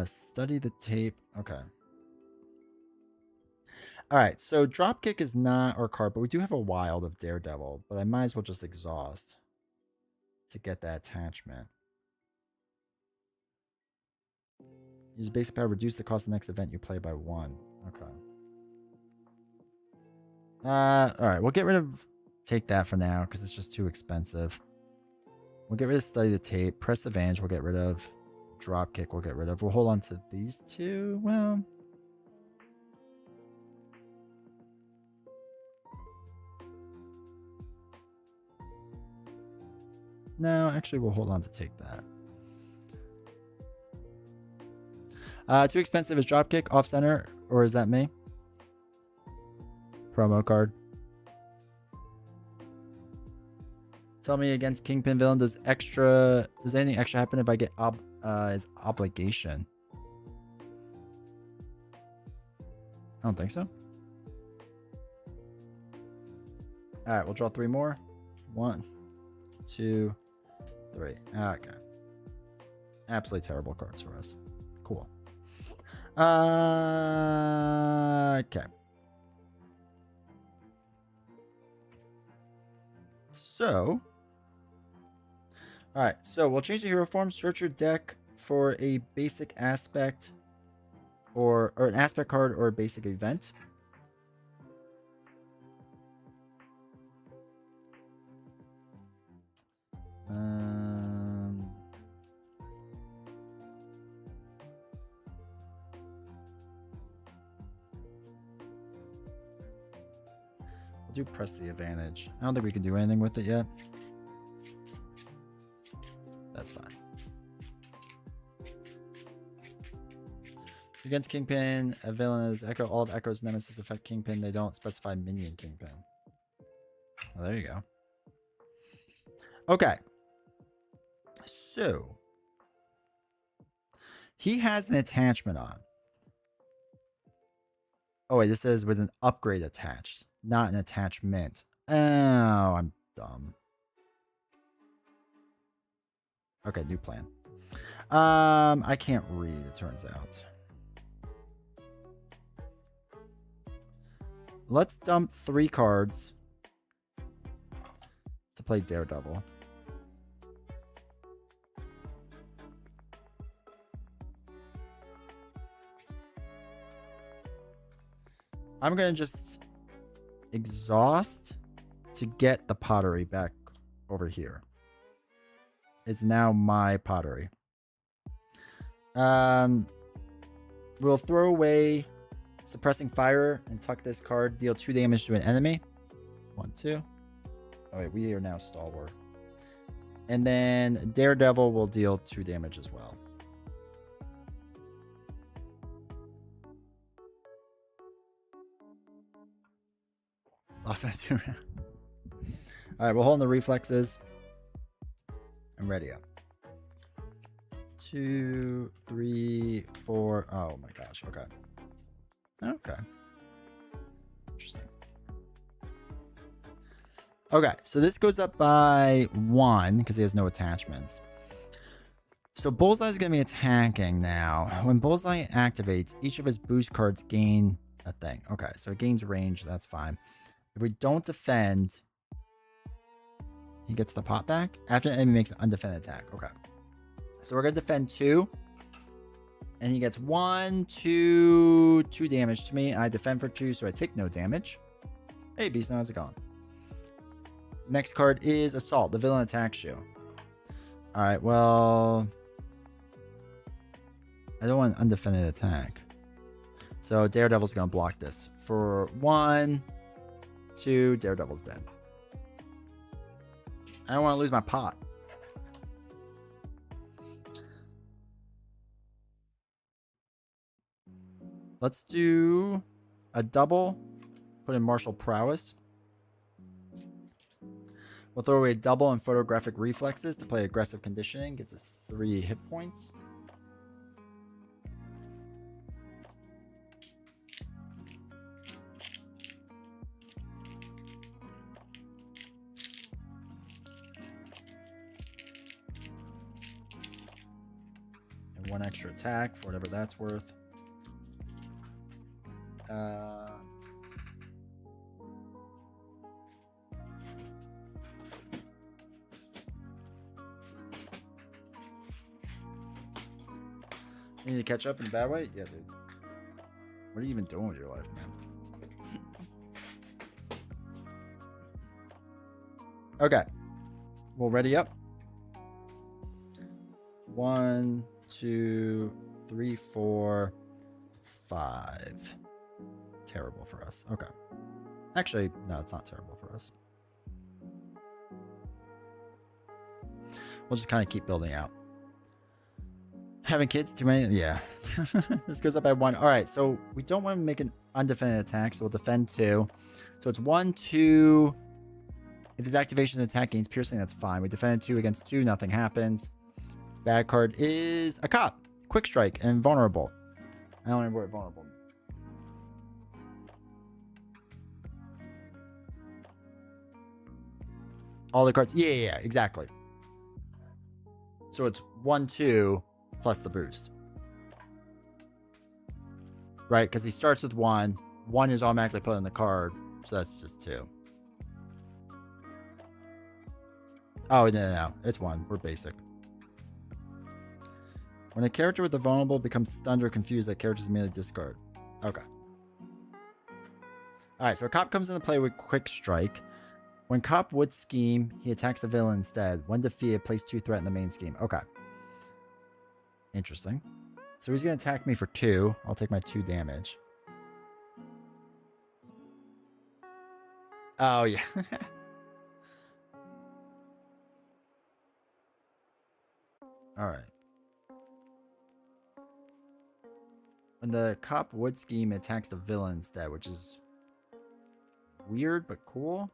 Study the tape. Okay. Alright, so dropkick is not our card, but we do have a wild of Daredevil, but I might as well just exhaust to get that attachment. Use basic power, reduce the cost of the next event you play by 1. Okay. Alright, we'll get rid of take that for now, because it's just too expensive. We'll get rid of study the tape, press advantage we'll get rid of. Dropkick we'll get rid of. We'll hold on to these 2. Well, no, actually, we'll hold on to take that. Too expensive is dropkick off center, or is that me? Promo card. Tell me against Kingpin villain. Does anything extra happen if I get his obligation? I don't think so. All right, we'll draw 3 more. 1, 2, 3. Okay. Absolutely terrible cards for us. Cool. Okay. So, all right. So we'll change the hero form. Search your deck for a basic aspect, or an aspect card, or a basic event. Do press the advantage. I don't think we can do anything with it yet. That's fine. Against Kingpin, a villain is Echo. All of Echo's nemesis affect Kingpin. They don't specify minion Kingpin. Well, there you go. Okay. So he has an attachment on. Oh wait, this says with an upgrade attached. Not an attachment. Oh, I'm dumb. Okay, new plan. I can't read, it turns out. Let's dump 3 cards to play Daredevil. I'm going to just exhaust to get the pottery back over here. It's now my pottery. We'll throw away suppressing fire and tuck this card. Deal 2 damage to an enemy. 1, 2. Oh wait, we are now stalwart. And then Daredevil will deal 2 damage as well. Lost that 2 round. All right, we'll hold the reflexes. I'm ready up. 2, 3, 4. Oh my gosh. Okay. Okay. Interesting. Okay, so this goes up by 1 because he has no attachments. So Bullseye is going to be attacking now. When Bullseye activates, each of his boost cards gain a thing. Okay, so it gains range. That's fine. If we don't defend, he gets the pot back after the enemy makes an undefended attack. Okay. So we're going to defend 2. And he gets 1, 2 damage to me. I defend for 2, so I take no damage. Hey, Beast, how's it going? Next card is Assault. The villain attacks you. Alright, well, I don't want an undefended attack. So Daredevil's going to block this. For 1, 2, Daredevil's dead. I don't want to lose my pot. Let's do a double. Put in Martial Prowess. We'll throw away a double and Photographic Reflexes to play Aggressive Conditioning. Gets us 3 hit points. And 1 extra attack for whatever that's worth. You need to catch up in a bad way? Yeah, dude. What are you even doing with your life, man? Okay. We'll ready up. 1, 2, 3, 4, 5. Terrible for us. Okay. Actually, no, it's not terrible for us. We'll just kind of keep building out. Having kids, too many? Yeah. This goes up by 1. All right, so we don't want to make an undefended attack, so we'll defend 2. So it's 1, 2. If his activation attack gains piercing, that's fine. We defended 2 against 2. Nothing happens. Bad card is a cop. Quick strike and vulnerable. I don't remember what vulnerable means. All the cards. Yeah, exactly. So it's 1, 2 plus the boost. Right? Because he starts with 1. 1 is automatically put in the card. So that's just 2. Oh, no. It's 1. We're basic. When a character with the vulnerable becomes stunned or confused, that character is immediately discard. Okay. Alright, so a cop comes into play with Quick Strike. When Cop would scheme, he attacks the villain instead. When defeated, place 2 threat in the main scheme. Okay. Interesting. So he's going to attack me for 2. I'll take my 2 damage. Oh, yeah. Alright. When the cop would scheme, it attacks the villain instead, which is weird but cool.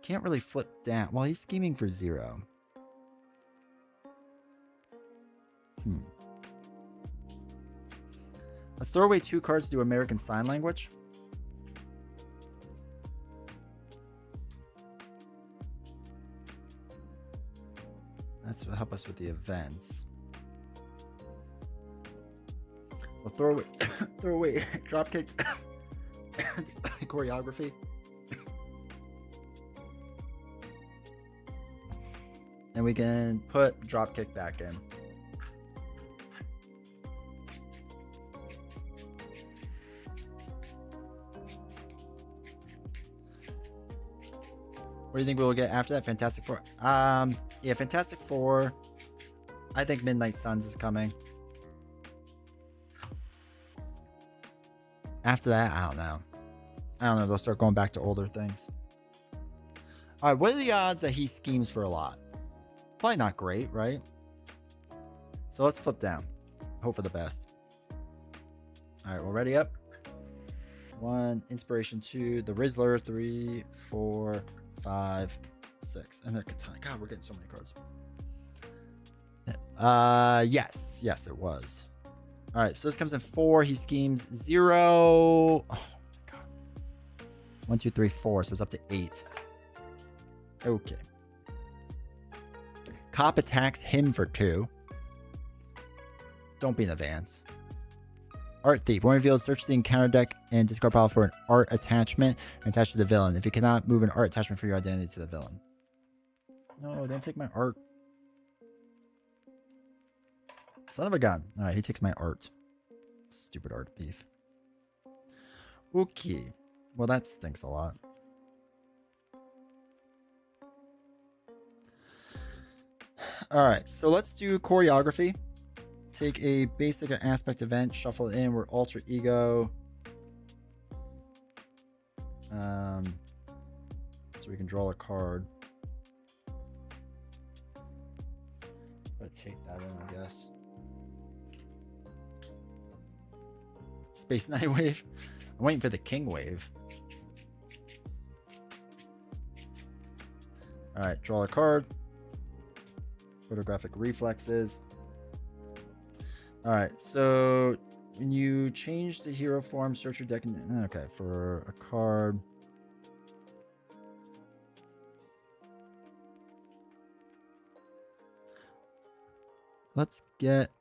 Can't really flip down. Well, he's scheming for 0. Let's throw away 2 cards to do American Sign Language. That's what help us with the events. We'll throw away, throw away dropkick choreography. And we can put dropkick back in. What do you think we'll get after that? Fantastic Four. Yeah, Fantastic Four. I think Midnight Suns is coming. After that, I don't know. I don't know. They'll start going back to older things. All right, what are the odds that he schemes for a lot? Probably not great, right? So let's flip down. Hope for the best. All right, we're ready up. 1, Inspiration 2, the Rizzler, 3, 4, 5, 6. And the Katana. God, we're getting so many cards. Yes, it was. All right, so this comes in 4. He schemes 0. Oh my god. 1, 2, 3, 4. So it's up to 8. Okay. Cop attacks him for 2. Don't be an advance. Art Thief. When revealed, search the encounter deck and discard pile for an art attachment and attach to the villain. If you cannot, move an art attachment for your identity to the villain. No, don't take my art. Son of a gun. Alright, he takes my art. Stupid Art Thief. Okay. Well, that stinks a lot. Alright, so let's do choreography. Take a basic aspect event, shuffle it in. We're alter ego. So we can draw a card. But take that in, I guess. Space Knight Wave. I'm waiting for the King Wave. Alright, draw a card. Photographic reflexes. Alright, so when you change the hero form, search your deck. Okay, for a card. Let's get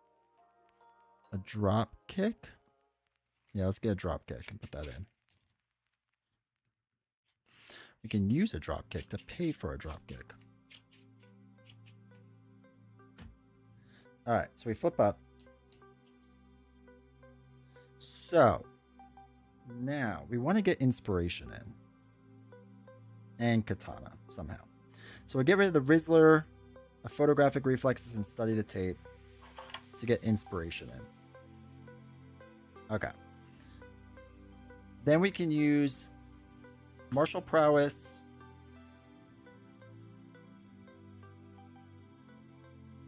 a drop kick. Yeah, let's get a drop kick and put that in. We can use a drop kick to pay for a drop kick. Alright, so we flip up. So, now we want to get inspiration in. And Katana, somehow. So we get rid of the Rizzler, a photographic reflexes, and study the tape to get inspiration in. Okay. Then we can use martial prowess,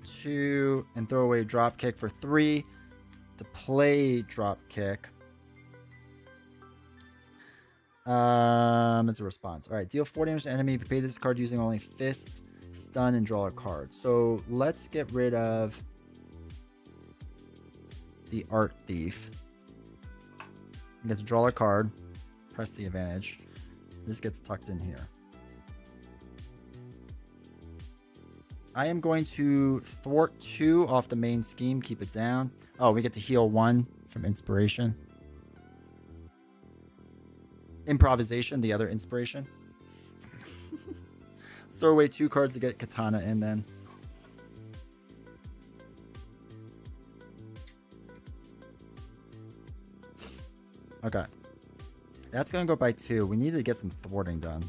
2, and throw away drop kick for 3 to play drop kick. It's a response. All right, deal 4 damage to enemy if you pay this card using only fist, stun, and draw a card. So let's get rid of the Art Thief. You get to draw a card, press the advantage. This gets tucked in here. I am going to thwart 2 off the main scheme, keep it down. Oh, we get to heal 1 from inspiration. Improvisation, the other inspiration. Let's throw away 2 cards to get Katana in then. Okay. That's going to go by 2. We need to get some thwarting done.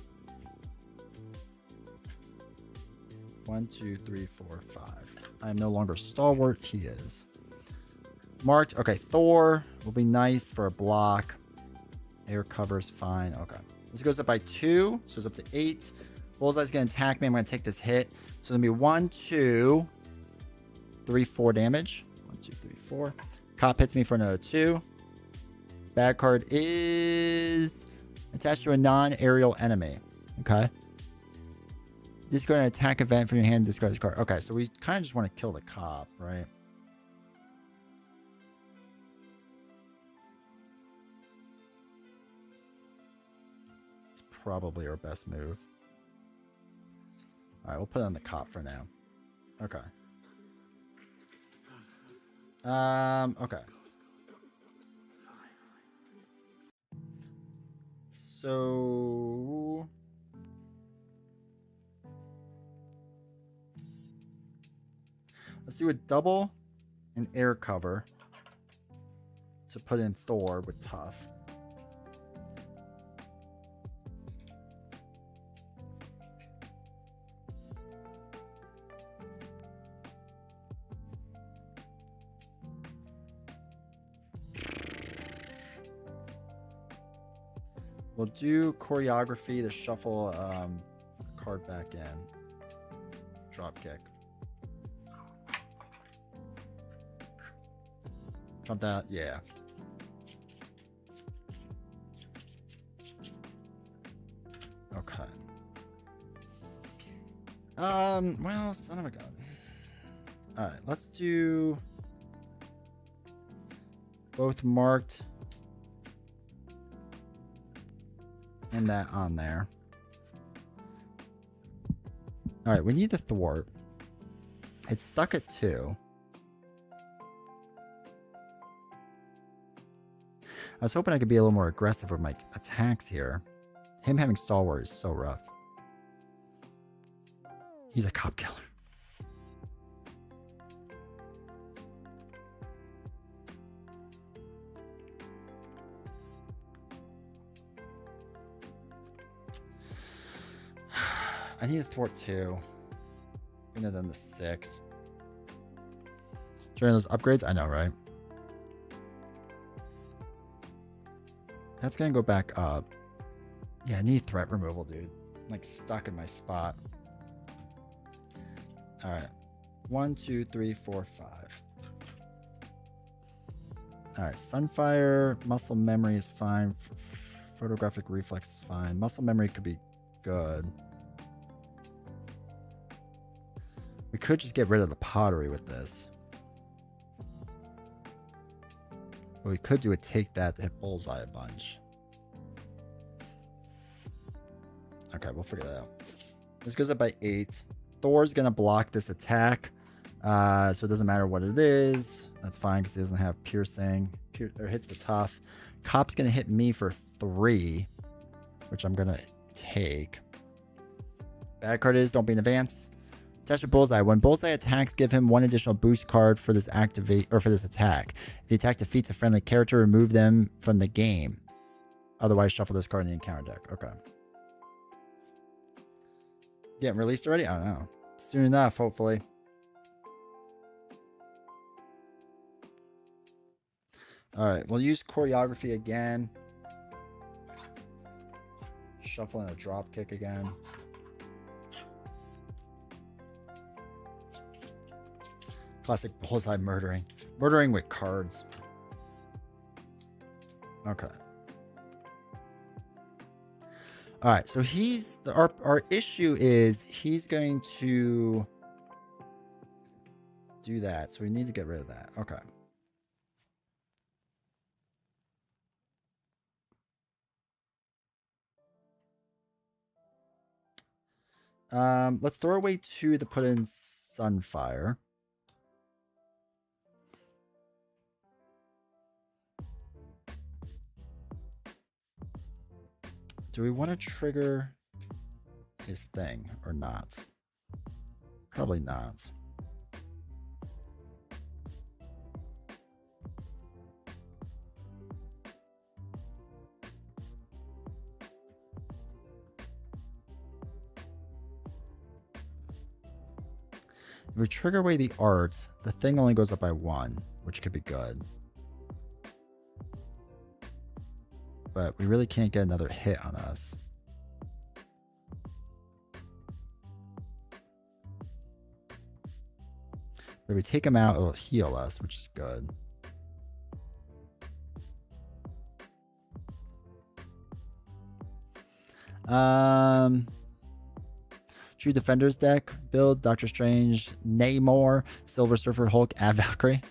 1, 2, 3, 4, 5. I am no longer stalwart. He is. Marked. Okay, Thor will be nice for a block. Air cover's fine. Okay. This goes up by 2. So it's up to 8. Bullseye's going to attack me. I'm going to take this hit. So it's going to be 1, 2, 3, 4 damage. 1, 2, 3, 4. Cop hits me for another 2. Bad card is attached to a non-aerial enemy. Okay. Discard an attack event from your hand. Discard this card. Okay, so we kind of just want to kill the cop, right? It's probably our best move. All right, we'll put on the cop for now. Okay. Okay. So let's do a double and air cover to put in Thor with tough. We'll do choreography to shuffle a card back in. Drop kick. Trump that, yeah. Okay. Well, son of a gun. Alright, let's do both marked and that on there. Alright, we need the thwart. It's stuck at 2. I was hoping I could be a little more aggressive with my attacks here. Him having stalwart is so rough. He's a cop killer. I need a thwart 2. Couldn't have done the 6. During those upgrades? I know, right? That's gonna go back up. Yeah, I need threat removal, dude. I'm like stuck in my spot. Alright. 1, 2, 3, 4, 5. Alright, Sunfire, muscle memory is fine. Photographic reflex is fine. Muscle memory could be good. We could just get rid of the pottery with this. But we could do a take that to hit bullseye a bunch. Okay, we'll figure that out. This goes up by 8. Thor's going to block this attack. So it doesn't matter what it is. That's fine because he doesn't have piercing. Or hits the tough. Cop's going to hit me for 3. Which I'm going to take. Bad card is don't be in advance. Attach to Bullseye. When Bullseye attacks, give him 1 additional boost card for this attack. If the attack defeats a friendly character, remove them from the game. Otherwise, shuffle this card in the encounter deck. Okay. Getting released already? I don't know. Soon enough, hopefully. Alright, we'll use choreography again. Shuffling a drop kick again. Classic bullseye murdering. Murdering with cards. Okay. Alright, so our issue is he's going to do that. So we need to get rid of that. Okay. Let's throw away 2 to put in Sunfire. Do we want to trigger his thing or not? Probably not. If we trigger away the art, the thing only goes up by 1, which could be good. But we really can't get another hit on us. But if we take him out, it'll heal us, which is good. True Defenders deck. Build Doctor Strange, Namor, Silver Surfer, Hulk, and Valkyrie.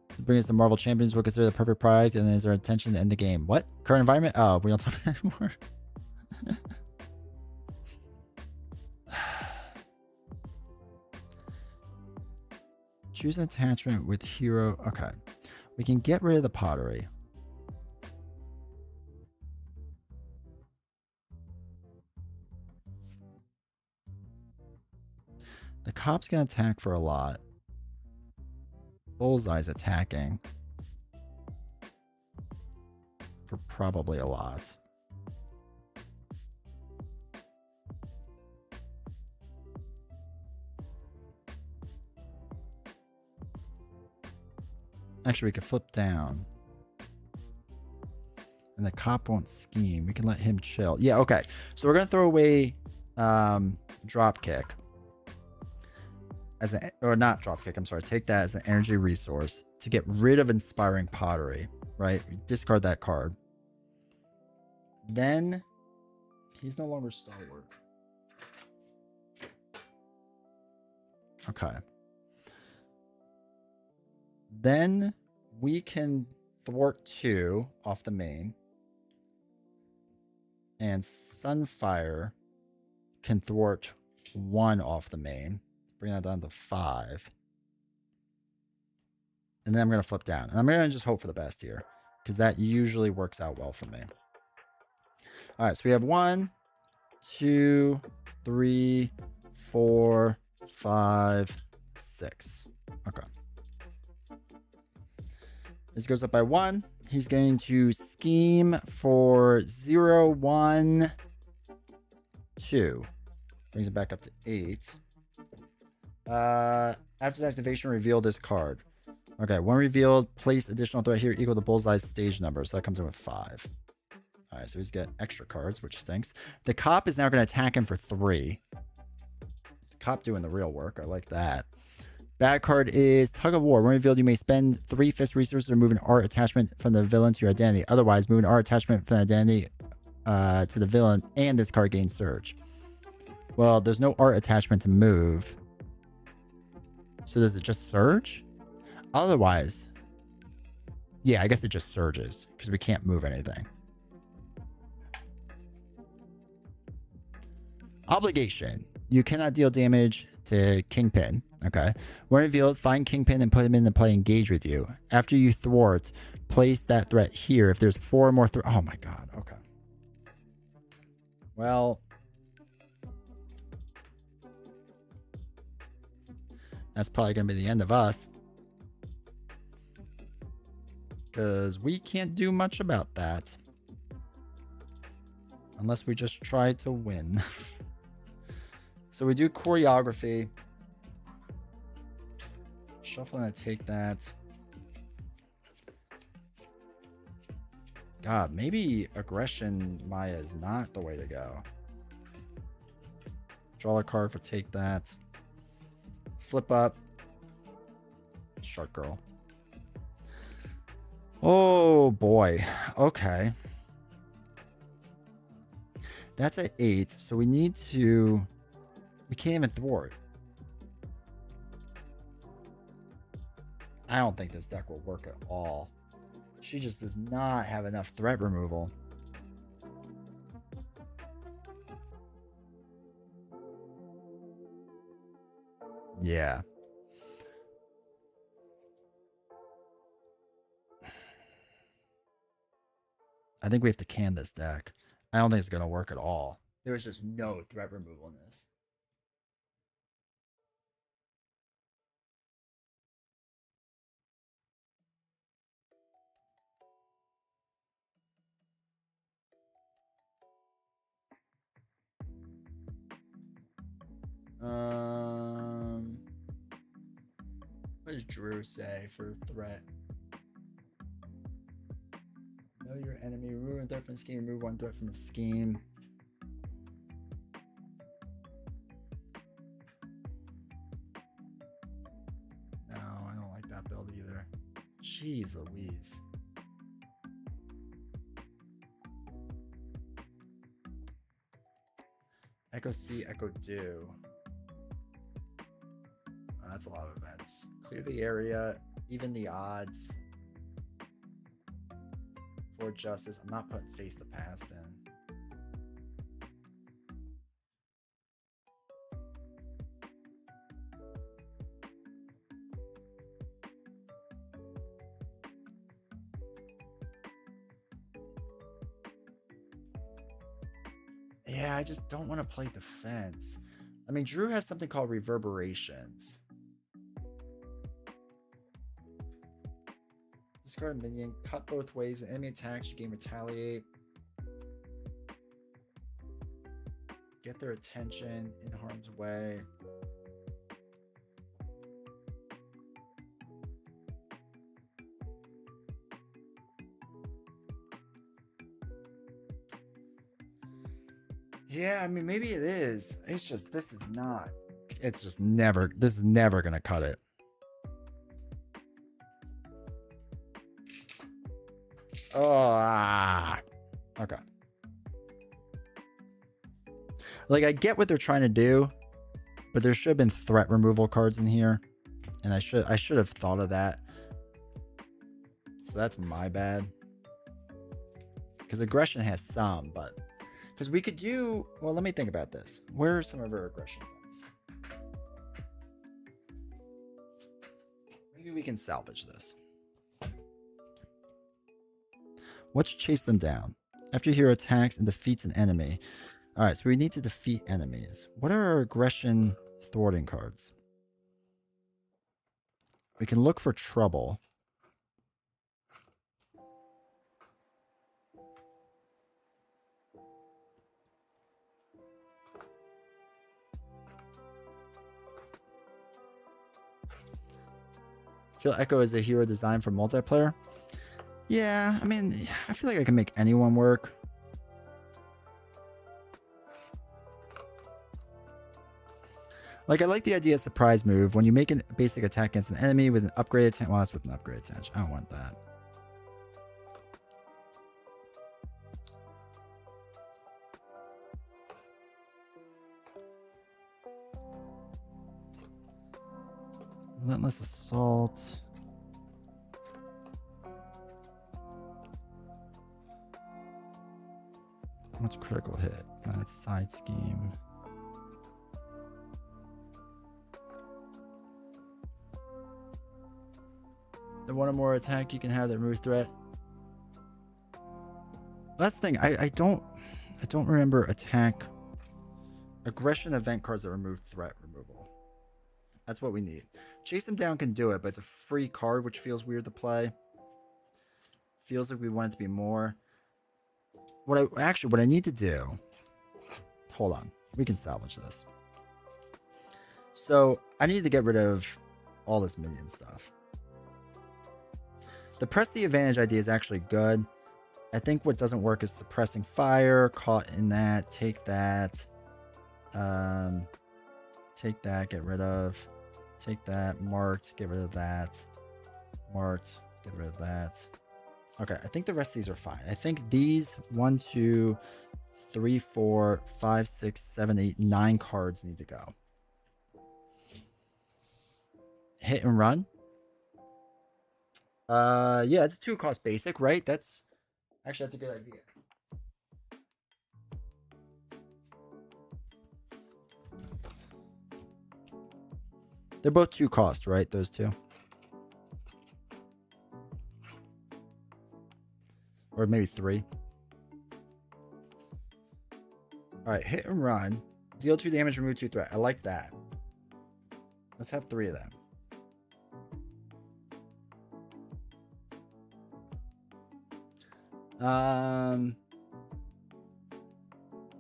To bring us the Marvel Champions, we'll consider the perfect product, and is our intention to end the game. What? Current environment? Oh, we don't talk about that anymore. Choose an attachment with hero. Okay. We can get rid of the pottery. The cop's going to attack for a lot. Bullseye's attacking for probably a lot. Actually, we could flip down. And the cop won't scheme. We can let him chill. Yeah, okay. So we're going to throw away drop kick. Or not drop kick, I'm sorry. Take that as an energy resource to get rid of inspiring pottery, right? Discard that card. Then he's no longer stalwart. Okay. Then we can thwart 2 off the main. And Sunfire can thwart 1 off the main. Bring that down to 5. And then I'm going to flip down. And I'm going to just hope for the best here, because that usually works out well for me. All right, so we have 1, 2, 3, 4, 5, 6. Okay. This goes up by 1. He's going to scheme for 0, 1, 2. Brings it back up to 8. After the activation, reveal this card. Okay, when revealed, place additional threat here equal to Bullseye's stage number. So that comes in with 5. All right, so he's got extra cards, which stinks. The cop is now going to attack him for 3. The cop doing the real work. I like that. Bad card is Tug of War. When revealed, you may spend 3 fist resources to remove an art attachment from the villain to your identity. Otherwise, move an art attachment from the identity to the villain, and this card gains Surge. Well, there's no art attachment to move. So does it just Surge? Otherwise, yeah, I guess it just surges because we can't move anything. Obligation. You cannot deal damage to Kingpin. Okay. When revealed, find Kingpin and put him into play. Engage with you. After you thwart, place that threat here. If there's 4 more oh my god. Okay. Well, that's probably gonna be the end of us, because we can't do much about that unless we just try to win. So we do choreography. Shuffle and take that. God, maybe aggression Maya is not the way to go. Draw a card for take that. Flip up. Shark Girl. Oh boy. Okay. That's at 8. So we need to... We can't even thwart. I don't think this deck will work at all. She just does not have enough threat removal. Yeah. I think we have to can this deck. I don't think it's going to work at all. There was just no threat removal in this. What does Drew say for threat? Know your enemy. Remove 1 threat from the scheme. Remove 1 threat from the scheme. No, I don't like that build either. Jeez Louise. Echo C, Echo Do. That's a lot of events. Clear the area, even the odds. For justice. I'm not putting Face the Past in. Yeah, I just don't want to play defense. I mean, Drew has something called reverberations. Discard a minion, cut both ways. An enemy attacks, you gain retaliate. Get their attention in harm's way. Yeah, I mean, maybe it is. It's just, this is not. It's just never, this is never going to cut it. Oh, okay. Like, I get what they're trying to do, but there should have been threat removal cards in here, and I should have thought of that. So that's my bad. Because aggression has some, but because we could do, well, let me think about this. Where are some of our aggression ones? Maybe we can salvage this. Let's chase them down. After your hero attacks and defeats an enemy. All right, so we need to defeat enemies. What are our aggression thwarting cards? We can look for trouble. Feel Echo is a hero designed for multiplayer. Yeah, I mean, I feel like I can make anyone work. Like, I like the idea of surprise move. When you make a basic attack against an enemy with an upgraded attack. Well, that's with an upgraded attack. I don't want that. Relentless Assault. What's critical hit? That's side scheme. The one or more attack you can have that remove threat. That's the thing. I don't remember aggression event cards that remove threat removal. That's what we need. Chase them down can do it, but it's a free card, which feels weird to play. Feels like we want it to be more. What I need to do. Hold on. We can salvage this. So I need to get rid of all this minion stuff. The press the advantage idea is actually good. I think what doesn't work is suppressing fire. Caught in that. Take that. Take that. Get rid of. Take that. Marked. Get rid of that. Marked. Get rid of that. Okay, I think the rest of these are fine. I think these 1, 2, 3, 4, 5, 6, 7, 8, 9 cards need to go. Hit and run. Yeah, it's a 2-cost basic, right? That's a good idea. They're both 2-cost, right? Those two. Or maybe 3. Alright, hit and run. Deal 2 damage, remove 2 threat. I like that. Let's have 3 of them.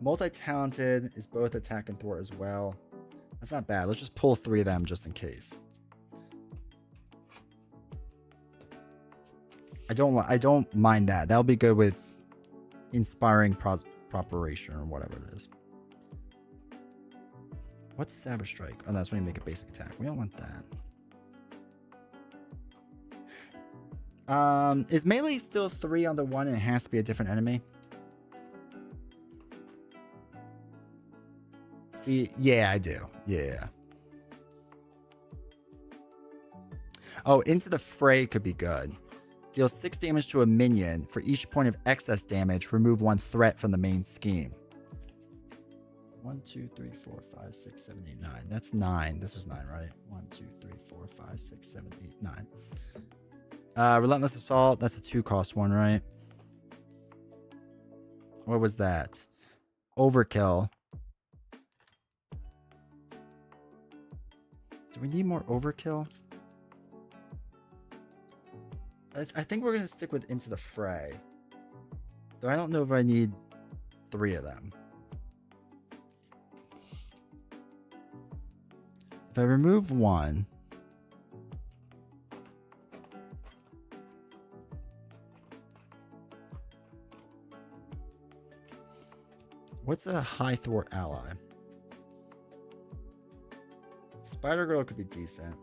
Multi-talented is both attack and thwart as well. That's not bad. Let's just pull 3 of them just in case. I don't mind that. That'll be good with inspiring preparation or whatever it is. What's Savage Strike? Oh, that's when you make a basic attack. We don't want that. Is melee still 3 on the 1 and it has to be a different enemy? See, yeah, I do. Yeah. Oh, Into the Fray could be good. Deal 6 damage to a minion. For each point of excess damage, remove 1 threat from the main scheme. 1, 2, 3, 4, 5, 6, 7, 8, 9. That's 9. This was 9, right? 1, 2, 3, 4, 5, 6, 7, 8, 9. Relentless Assault. That's a 2-cost one, right? What was that? overkill. Do we need more overkill? I think we're going to stick with Into the Fray. Though I don't know if I need 3 of them. If I remove 1... What's a high thwart ally? Spider Girl could be decent.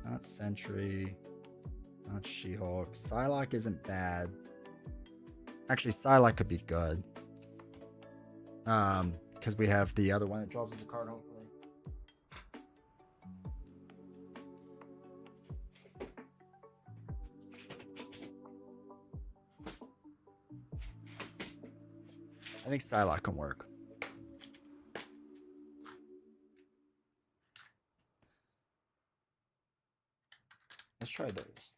Not Sentry. Not She-Hulk. Psylocke isn't bad. Actually, Psylocke could be good. Because we have the other one that draws us a card, hopefully. I think Psylocke can work. Let's try those.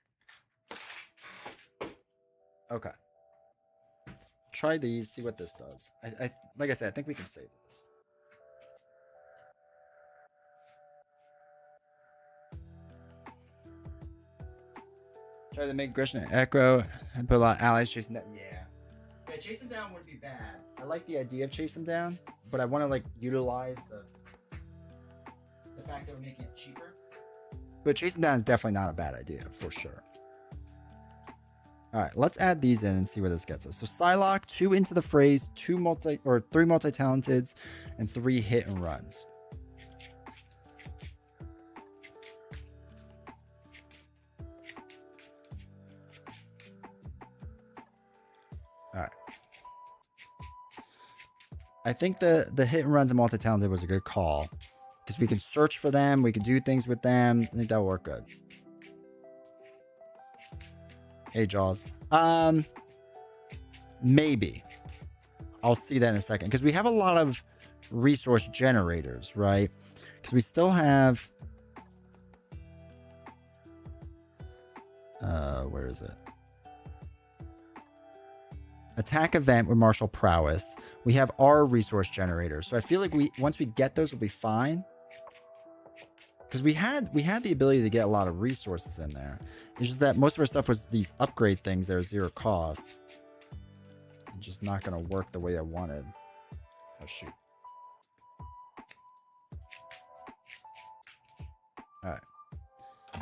Okay. Try these, see what this does. I like I said, I think we can save this. Try to make Gresham and Echo and put a lot of allies chasing that. Yeah, chase him down wouldn't be bad. I like the idea of chase him down, but I want to like utilize the fact that we're making it cheaper. But chase him down is definitely not a bad idea for sure. All right, let's add these in and see where this gets us. So Psylocke, 2 Into the Frays, 3 multi-talenteds, and 3 hit and runs. All right. I think the hit and runs and multi-talented was a good call because we can search for them. We can do things with them. I think that'll work good. Hey, Jaws. Maybe. I'll see that in a second because we have a lot of resource generators, right? Because we still have... where is it? Attack event with martial prowess. We have our resource generators. So I feel like once we get those, we'll be fine. Because we had the ability to get a lot of resources in there. It's just that most of our stuff was these upgrade things that are 0 cost. It's just not going to work the way I wanted. Oh, shoot. Alright.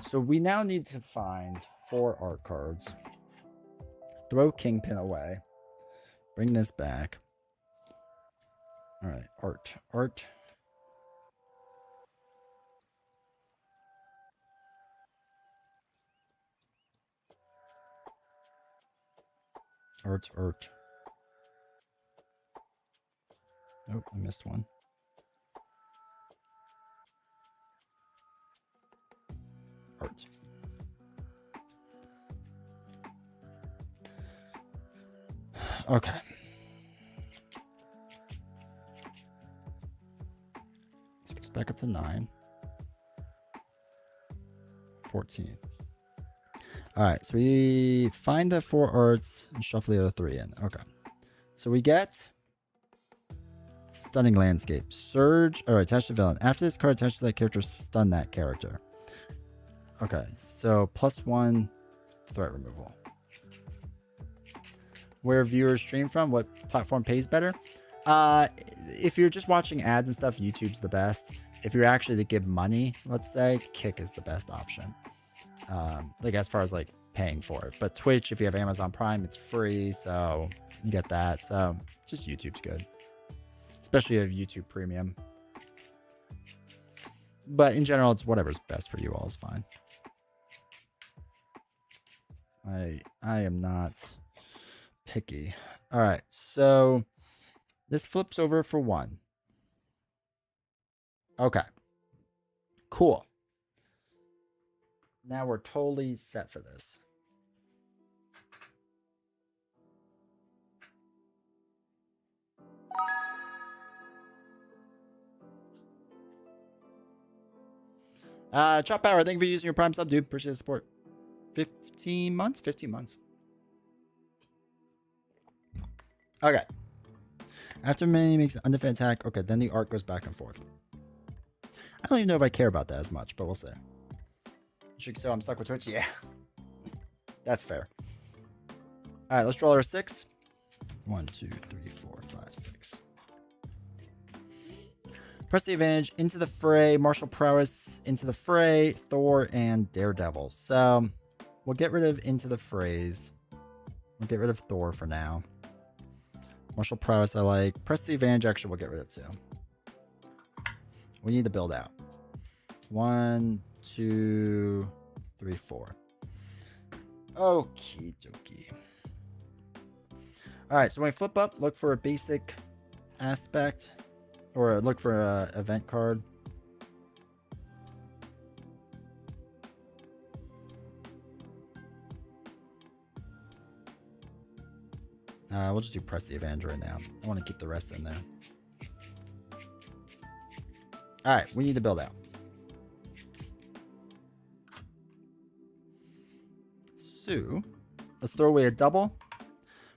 So we now need to find 4 art cards. Throw Kingpin away. Bring this back. Alright, art. Art. Art. Oh, I missed one. Art. Okay. This goes back up to 9. 14. All right, so we find the 4 arts and shuffle the other 3 in. Okay. So we get Stunning Landscape. Surge, or attach to villain. After this card attaches to that character, stun that character. Okay, so +1 threat removal. Where viewers stream from, what platform pays better? If you're just watching ads and stuff, YouTube's the best. If you're actually to give money, let's say, Kick is the best option. Like as far as like paying for it. But Twitch, if you have Amazon Prime, it's free, so you get that. So just YouTube's good. Especially if you have YouTube Premium. But in general, it's whatever's best for you all is fine. I am not picky. All right, so this flips over for 1. Okay. Cool. Now we're totally set for this. Chop Power, thank you for using your Prime sub, dude. Appreciate the support. 15 months? 15 months. Okay. After many makes an undefeated attack, okay, then the arc goes back and forth. I don't even know if I care about that as much, but we'll see. So I'm stuck with Twitch? Yeah. That's fair. Alright, let's draw our 6. 1, 2, 3, 4, 5, 6. Press the advantage, into the fray, martial prowess, into the fray, Thor, and Daredevil. So we'll get rid of into the frays. We'll get rid of Thor for now. Martial prowess I like. Press the advantage, actually we'll get rid of 2. We need to build out. 1, 2, 3, 4. Okie dokie. Alright, so when we flip up, look for a basic aspect. Or look for an event card. We'll just do press the advantage right now. I want to keep the rest in there. Alright, we need to build out. So, let's throw away a double.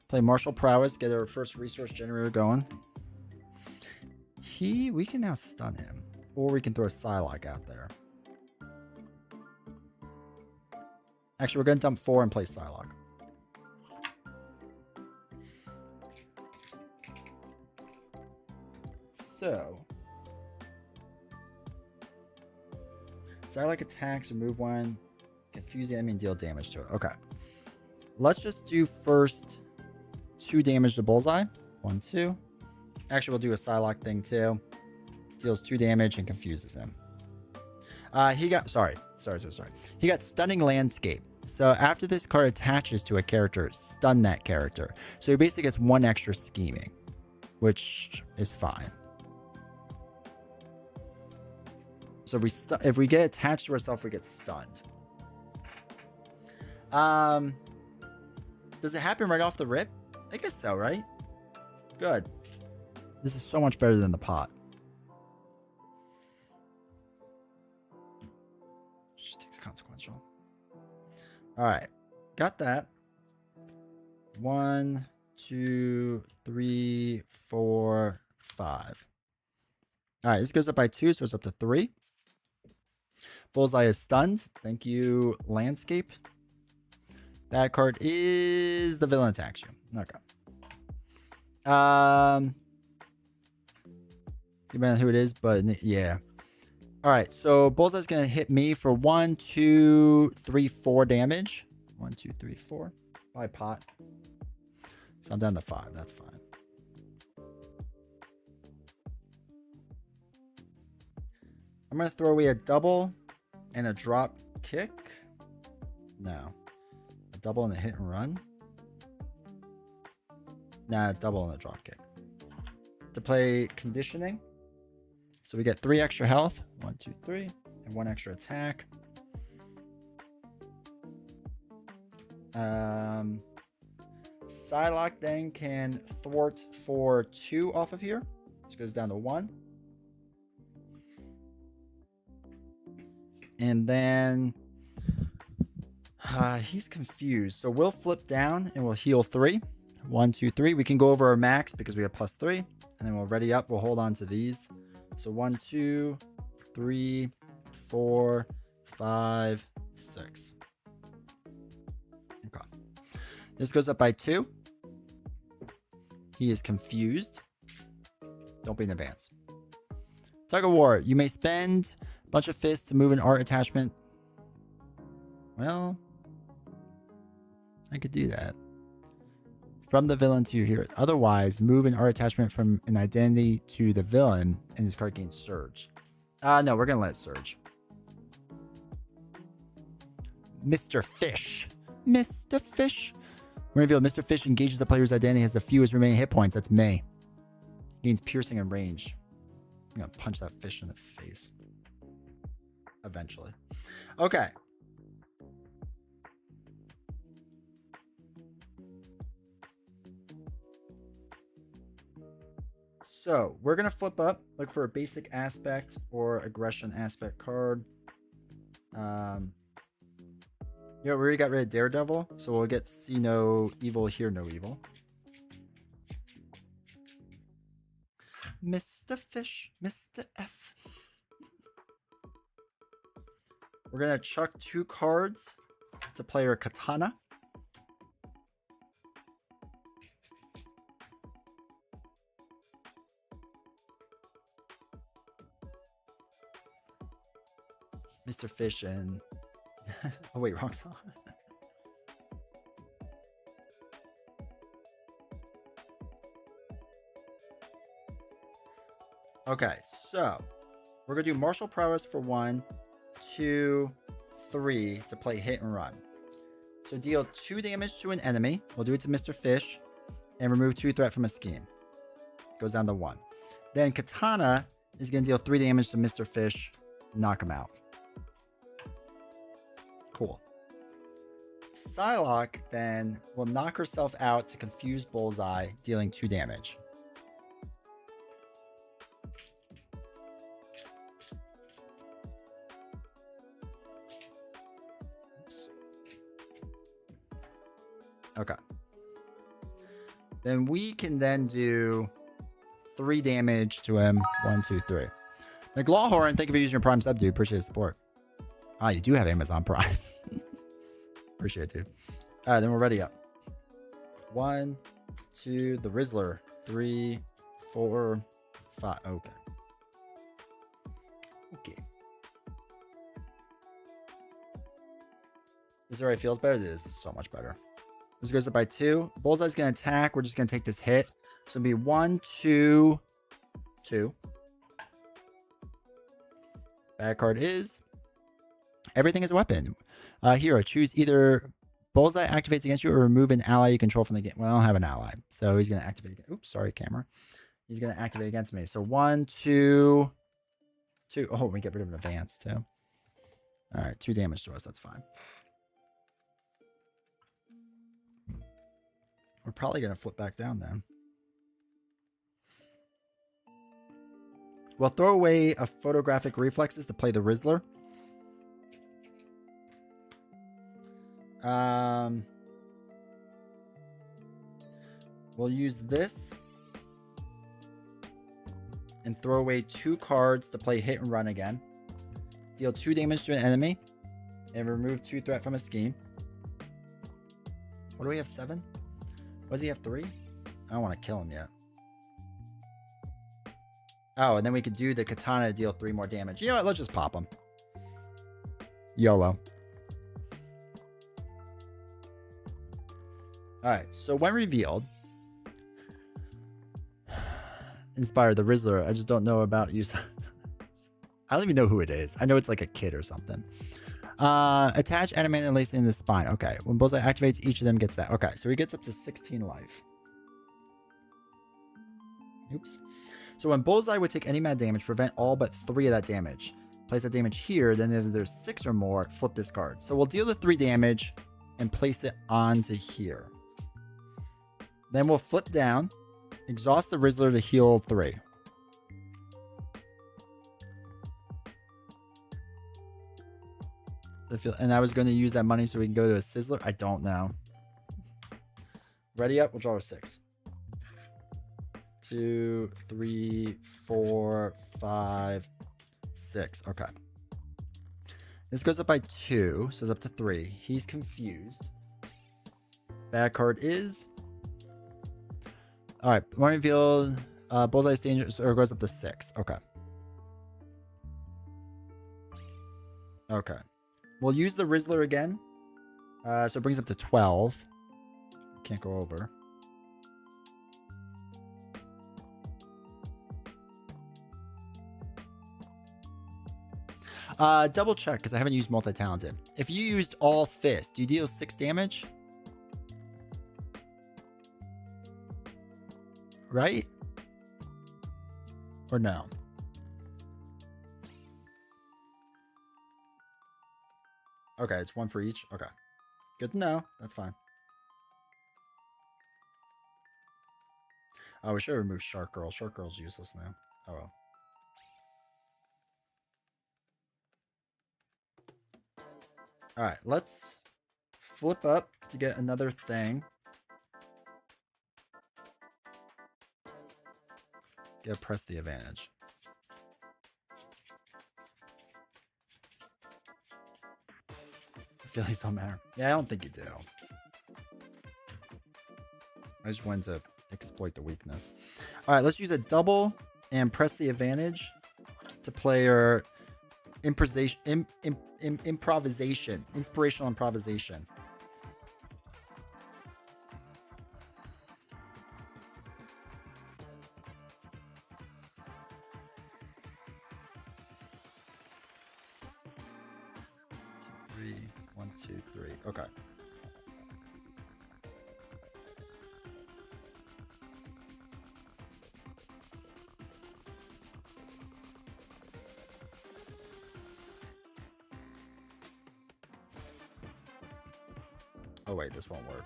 Play martial prowess, get our first resource generator going. We can now stun him. Or we can throw a Psylocke out there. Actually, we're going to dump 4 and play Psylocke. So. Psylocke attacks, remove 1. Confuse the enemy and deal damage to it. Okay. Let's just do first 2 damage to Bullseye. 1, 2. Actually, we'll do a Psylocke thing too. Deals 2 damage and confuses him. He got... Sorry. He got Stunning Landscape. So after this card attaches to a character, stun that character. So he basically gets 1 extra scheming. Which is fine. So if we get attached to ourselves, we get stunned. Does it happen right off the rip? I guess so, right? Good. This is so much better than the pot. Just takes consequential. Alright. Got that. 1, 2, 3, 4, 5. Alright, this goes up by 2, so it's up to 3. Bullseye is stunned. Thank you, Landscape. That card is the villain attacks you. Okay. Depending on who it is, but yeah. Alright, so Bullseye's gonna hit me for 1, 2, 3, 4 damage. 1, 2, 3, 4. By pot. So I'm down to 5. That's fine. I'm gonna throw away a double and a drop kick. No. A double and a hit and run. Nah, a double and a drop kick. To play conditioning. So we get 3 extra health. 1, 2, 3. And 1 extra attack. Psylocke then can thwart for 2 off of here. This goes down to 1. And then he's confused. So we'll flip down and we'll heal 3. 1, 2, 3. We can go over our max because we have +3. And then we'll ready up. We'll hold on to these. So 1, 2, 3, 4, 5, 6. Okay. This goes up by 2. He is confused. Don't be in advance. Tug of War. You may spend a bunch of fists to move an art attachment. Well, I could do that. From the villain to your hero. Otherwise, move an art attachment from an identity to the villain, and this card gains Surge. No, we're going to let it Surge. Mr. Fish. Mr. Fish. When revealed, Mr. Fish engages the player's identity, has the fewest remaining hit points. That's May. Gains piercing and range. I'm going to punch that fish in the face. Eventually. Okay. So we're going to flip up, look for a basic aspect or aggression aspect card. We already got rid of Daredevil, so we'll get see no evil, hear no evil. Mr. Fish, Mr. F. We're gonna chuck 2 cards to player Katana. Mr. Fish and oh wait, wrong song. Okay, so we're gonna do martial prowess for 1, 2, 3 to play hit and run. So deal 2 damage to an enemy. We'll do it to Mr. Fish and remove 2 threat from a scheme. Goes down to 1. Then Katana is gonna deal 3 damage to Mr. Fish, knock him out. Cool. Psylocke then will knock herself out to confuse Bullseye, dealing 2 damage. Oops. Okay. Then we can then do 3 damage to him. 1, 2, 3. McLawhorn, thank you for using your Prime sub, dude. Appreciate the support. Ah, you do have Amazon Prime. Appreciate it, dude. All right, then we're ready up. 1, 2, the Rizzler. 3, 4, 5. Okay. Okay. This already feels better. This is so much better. This goes up by 2. Bullseye's gonna attack. We're just gonna take this hit. So it'll be 1, 2, 2. Bad card is everything is a weapon. Hero, choose either Bullseye activates against you or remove an ally you control from the game. Well, I don't have an ally, so he's going to activate. Oops, sorry, camera. He's going to activate against me. So 1, 2, 2. Oh, we get rid of an advance too. All right, 2 damage to us. That's fine. We're probably going to flip back down then. We'll throw away a photographic reflexes to play the Rizzler. We'll use this and throw away 2 cards to play hit and run again. Deal 2 damage to an enemy and remove 2 threat from a scheme. What do we have? 7? What does he have? 3? I don't want to kill him yet. Oh, and then we could do the Katana to deal 3 more damage. You know what? Let's just pop him. YOLO. Alright, so when revealed, inspired the Rizzler. I just don't know about you. I don't even know who it is. I know it's like a kid or something. Attach enemy and lace in the spine. Okay, when Bullseye activates, each of them gets that. Okay, so he gets up to 16 life. Oops. So when Bullseye would take any mad damage, prevent all but 3 of that damage. Place that damage here, then if there's 6 or more, flip this card. So we'll deal the 3 damage and place it onto here. Then we'll flip down, exhaust the Rizzler to heal 3. And I was going to use that money so we can go to a Sizzler. I don't know. Ready up? We'll draw a 6. 2, 3, 4, 5, 6. Okay. This goes up by 2, so it's up to 3. He's confused. Bad card is... Alright, Morning Field, Bullseye's dangerous, or goes up to 6. Okay. Okay. We'll use the Rizzler again. So it brings up to 12. Can't go over. Double check, because I haven't used multi-talented. If you used all fist, do you deal 6 damage? Right? Or no? Okay, it's 1 for each. Okay. Good to know. That's fine. Oh, we should remove Shark Girl. Shark Girl's useless now. Oh well. All right, let's flip up to get another thing. Gotta press the advantage. Feelings don't matter. Yeah, I don't think you do. I just wanted to exploit the weakness. All right, let's use a double and press the advantage to play your improvisation, inspirational improvisation. One, two, three. Okay. Oh wait, this won't work.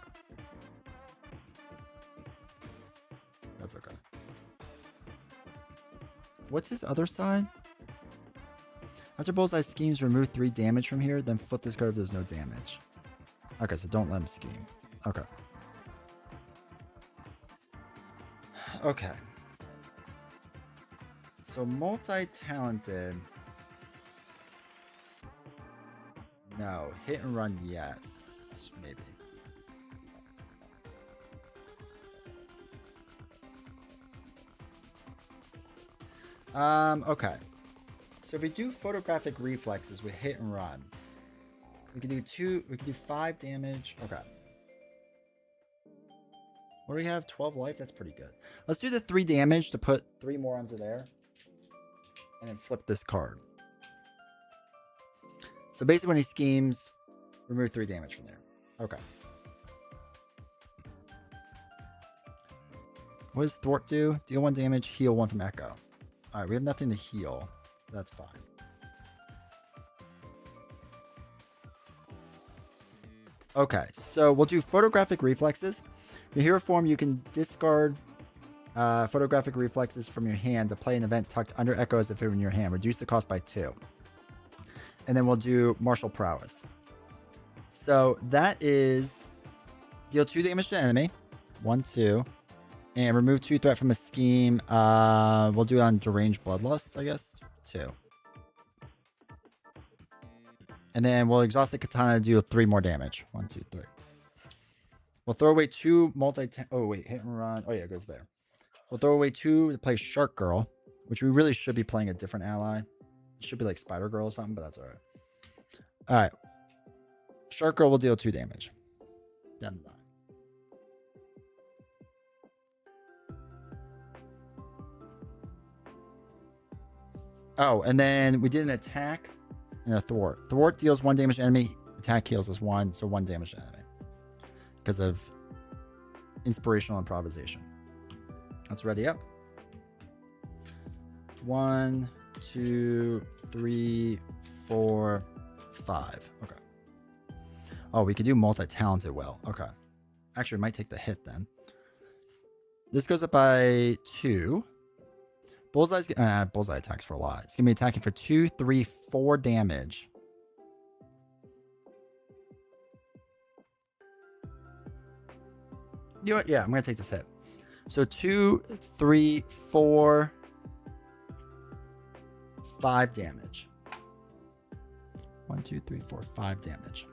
That's okay. What's his other side? After Bullseye schemes, remove 3 damage from here, then flip this card if there's no damage. Okay, so don't let him scheme. Okay. Okay. So multi-talented. No. Hit and run, yes. Maybe. Okay. So if we do photographic reflexes with hit and run, we can do 5 damage. Okay. What do we have? 12 life? That's pretty good. Let's do the 3 damage to put 3 more onto there. And then flip this card. So basically when he schemes, remove 3 damage from there. Okay. What does Thwart do? Deal 1 damage, heal 1 from Echo. Alright, we have nothing to heal. That's fine. Okay, so we'll do photographic reflexes. In hero form, you can discard photographic reflexes from your hand to play an event tucked under Echo as if it were in your hand. Reduce the cost by 2. And then we'll do martial prowess. So that is deal 2 damage to the enemy. 1, 2. And remove 2 threat from a scheme. We'll do it on deranged bloodlust, I guess. 2. And then we'll exhaust the katana to do 3 more damage. 1, 2, 3. We'll throw away 2 oh wait, hit and run. Oh yeah, it goes there. We'll throw away 2 to play Shark Girl, which we really should be playing a different ally. It should be like Spider Girl or something, but that's alright. Alright. Shark Girl will deal 2 damage. Down the line. Oh, and then we did an attack and a thwart. Thwart deals 1 damage to enemy. Attack heals us 1, so 1 damage to enemy. Because of inspirational improvisation. Let's ready up. 1, 2, 3, 4, 5. Okay. Oh, we could do multi-talented well. Okay. Actually, we might take the hit then. This goes up by 2. Bullseye attacks for a lot. It's going to be attacking for 2, 3, 4 damage. You know what? Yeah, I'm going to take this hit. So 2, 3, 4, 5 damage. 1, 2, 3, 4, 5 damage.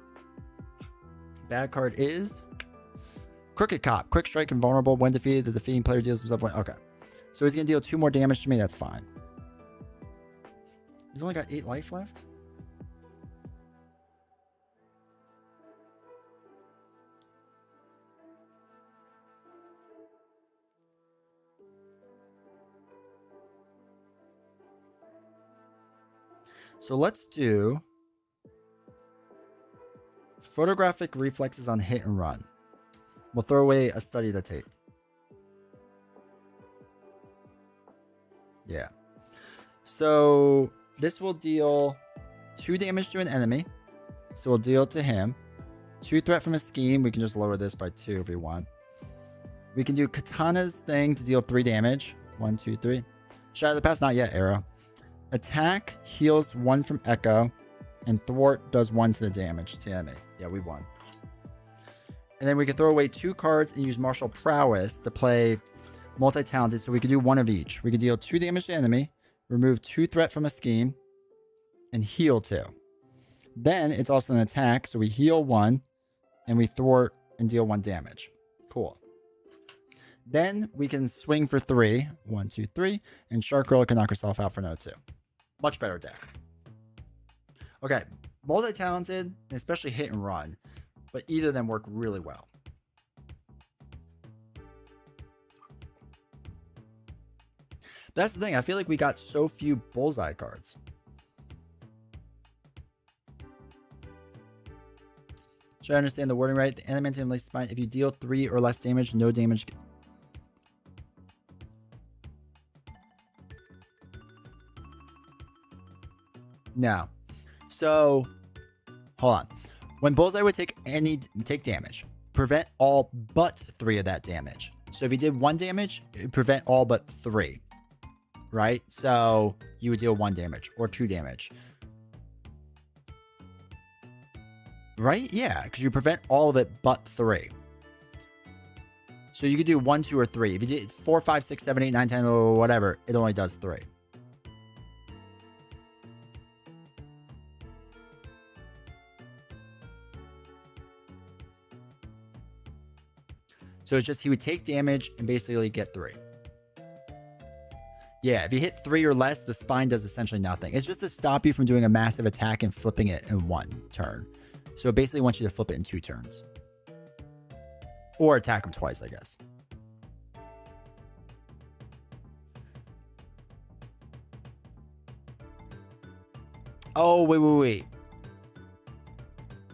Bad card is Crooked Cop. Quick strike and vulnerable. When defeated, the defeating player deals himself 1. Okay. So he's going to deal 2 more damage to me. That's fine. He's only got 8 life left. So let's do photographic reflexes on hit and run. We'll throw away a study the tape. Yeah. So this will deal 2 damage to an enemy. So we'll deal it to him. 2 threat from a scheme. We can just lower this by 2 if we want. We can do Katana's thing to deal 3 damage. 1, 2, 3. Shadow of the Past, not yet, arrow. Attack heals 1 from Echo. And thwart does 1 to the damage to the enemy. Yeah, we won. And then we can throw away 2 cards and use martial prowess to play multi-talented. So we could do 1 of each. We could deal 2 damage to the enemy, remove 2 threat from a scheme, and heal 2. Then it's also an attack. So we heal 1 and we thwart and deal 1 damage. Cool. Then we can swing for 3. 1, 2, 3. And Shark Girl can knock herself out for no 2. Much better deck. Okay. Multi-talented, especially hit and run. But either of them work really well. That's the thing. I feel like we got so few bullseye cards. Should I understand the wording right? The animated laces spine. If you deal 3 or less damage, no damage. No. So, hold on. When bullseye would take damage, prevent all but 3 of that damage. So if you did 1 damage, it would prevent all but 3. Right? So you would deal 1 damage or 2 damage. Right? Yeah, because you prevent all of it but 3. So you could do 1, 2, or 3. If you did 4, 5, 6, 7, 8, 9, 10, or whatever, it only does 3. So it's just he would take damage and basically get 3. Yeah, if you hit 3 or less, the spine does essentially nothing. It's just to stop you from doing a massive attack and flipping it in 1 turn. So it basically wants you to flip it in 2 turns. Or attack him twice, I guess. Oh, wait.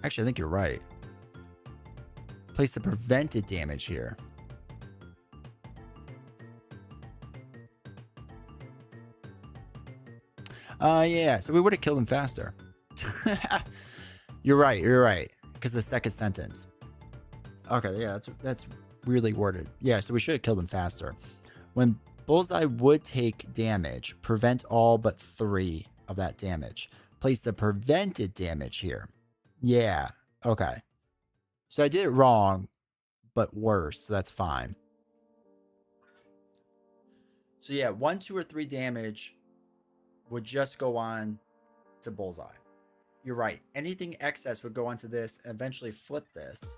Actually, I think you're right. Place the prevented damage here. Yeah, so we would have killed him faster. You're right. Because the second sentence. Okay, yeah, that's weirdly worded. Yeah, so we should have killed him faster. When bullseye would take damage, prevent all but 3 of that damage. Place the prevented damage here. Yeah, okay. So I did it wrong, but worse, so that's fine. So yeah, 1, 2, or 3 damage would just go on to bullseye. You're right. Anything excess would go onto this, eventually flip this.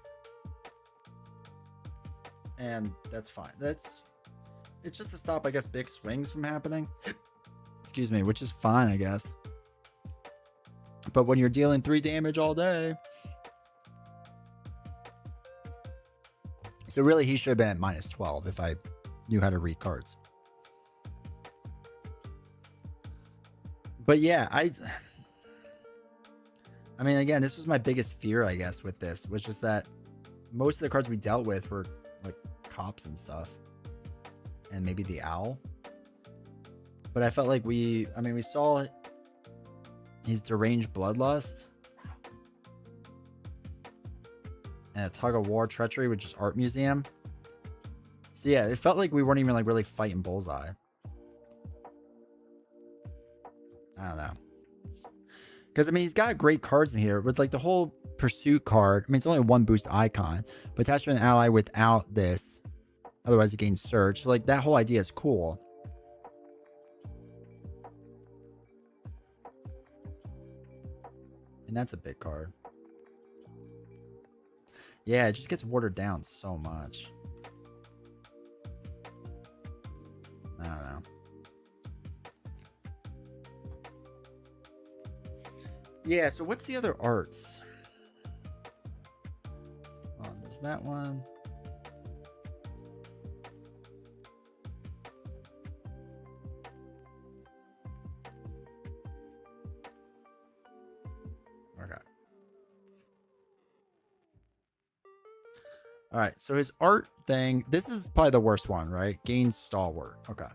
And that's fine. It's just to stop, I guess, big swings from happening. Excuse me, which is fine, I guess. But when you're dealing 3 damage all day. So really, he should have been at minus 12 if I knew how to read cards. But yeah, I mean, again, this was my biggest fear, I guess, with this, was just that most of the cards we dealt with were like cops and stuff. And maybe the owl. But I felt like we saw his deranged bloodlust. And a tug of war treachery, which is art museum. So yeah, it felt like we weren't even like really fighting bullseye. I don't know. Because, I mean, he's got great cards in here with, like, the whole pursuit card. I mean, it's only 1 boost icon. But attached to an ally without this. Otherwise, it gains surge. So, like, that whole idea is cool. And that's a big card. Yeah, it just gets watered down so much. I don't know. Yeah, so what's the other arts? Oh, there's that one. Okay. All right, so his art thing, this is probably the worst one, right? Gains stalwart. Okay.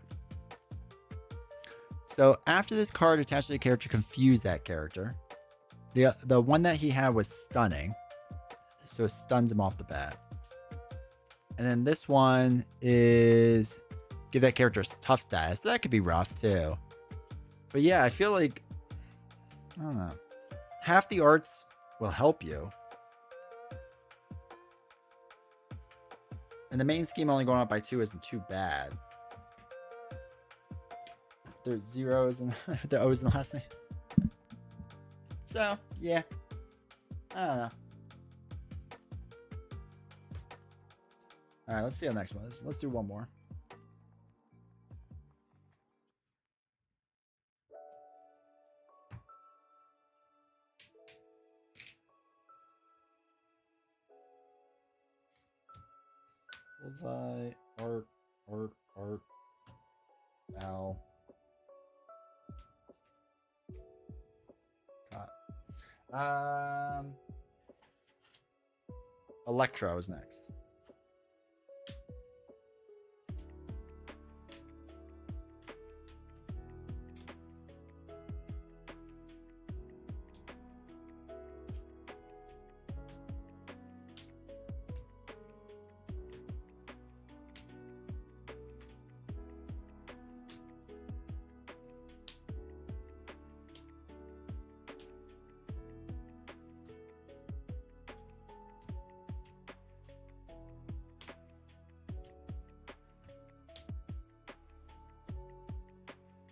So after this card attached to the character, confuse that character. The one that he had was stunning. So it stuns him off the bat. And then this one is give that character tough status. So that could be rough too. But yeah, I feel like, I don't know. half the arts will help you. And the main scheme only going up by 2 isn't too bad. There's zeros and the O's in the last name. So, yeah. I don't know. Alright, let's see how the next one is. Let's do one more. Bullseye, art, L. Electro is next.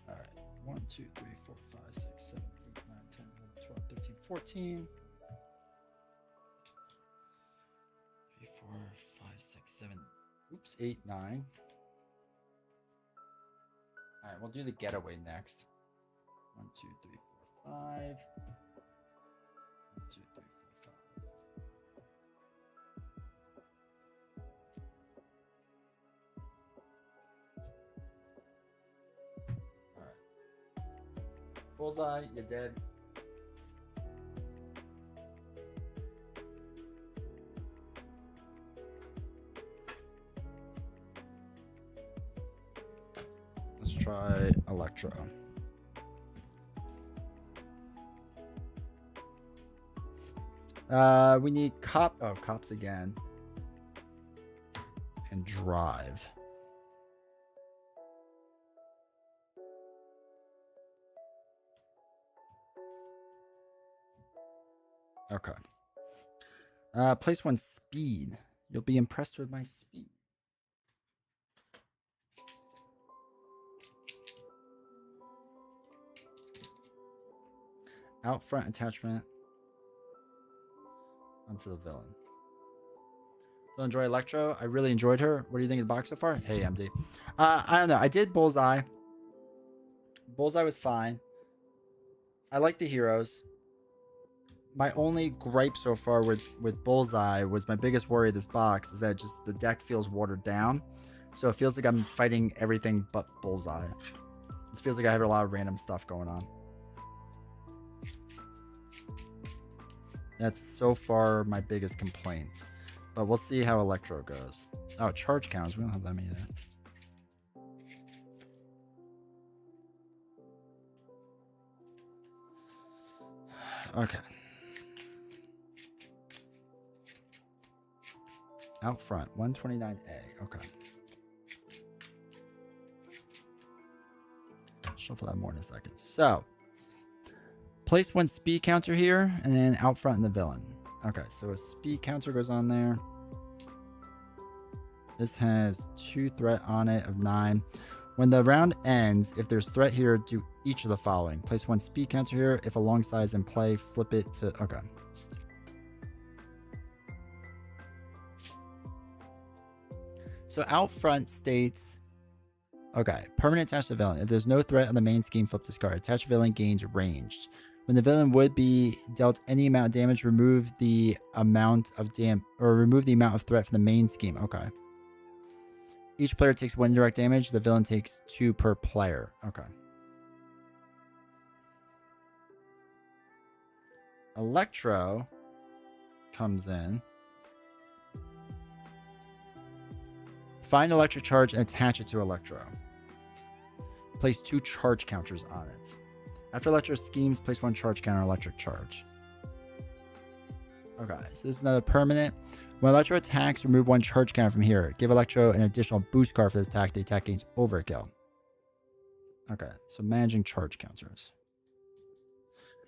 All right. 1, 2, 3, 4, 5, 6, 7, 8, 9, 10, 11, 12, 13, 14. 3, 4, 5, 6, 7. Oops, 8, 9. All right, we'll do the getaway next. 1, 2, 3, 4, 5. 1, 2, 3, 4, 5. All right. Bullseye, you're dead. Let's try Electro. We need cop. Oh, cops again. And drive. Okay. Place 1 speed. You'll be impressed with my speed. Out front attachment onto the villain. Still enjoy Electro. I really enjoyed her. What do you think of the box so far? Hey, MD. I don't know. I did Bullseye. Bullseye was fine. I like the heroes. My only gripe so far with Bullseye was my biggest worry of this box is that just the deck feels watered down. So it feels like I'm fighting everything but Bullseye. It feels like I have a lot of random stuff going on. That's so far my biggest complaint. But we'll see how Electro goes. Oh, charge counters. We don't have them either. Okay. Out front, 129A. Okay. Shuffle that more in a second. So, place 1 speed counter here, and then out front in the villain. Okay, so a speed counter goes on there. This has 2 threat on it of 9. When the round ends, if there's threat here, do each of the following. Place 1 speed counter here. If alongside is in play, flip it to... Okay. So out front states... Okay, permanent attached to villain. If there's no threat on the main scheme, flip this card. Attached villain gains ranged. When the villain would be dealt any amount of damage, remove the amount of remove the amount of threat from the main scheme. Okay. Each player takes 1 direct damage. The villain takes 2 per player. Okay. Electro comes in. Find electric charge and attach it to Electro. Place 2 charge counters on it. After Electro schemes, place 1 charge counter electric charge. Okay, so this is another permanent. When Electro attacks, remove 1 charge counter from here. Give Electro an additional boost card for this attack. The attack gains overkill. Okay, so managing charge counters.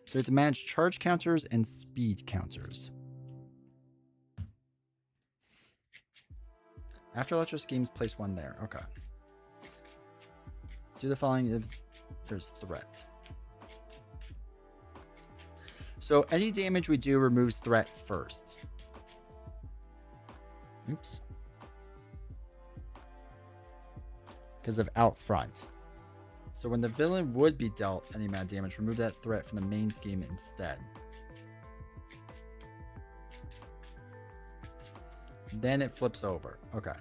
So we have to manage charge counters and speed counters. After Electro schemes, place one there. Okay. Do the following if there's threat. So any damage we do removes threat first. Oops. Because of out front. So when the villain would be dealt any amount of damage, remove that threat from the main scheme instead. Then it flips over. Okay.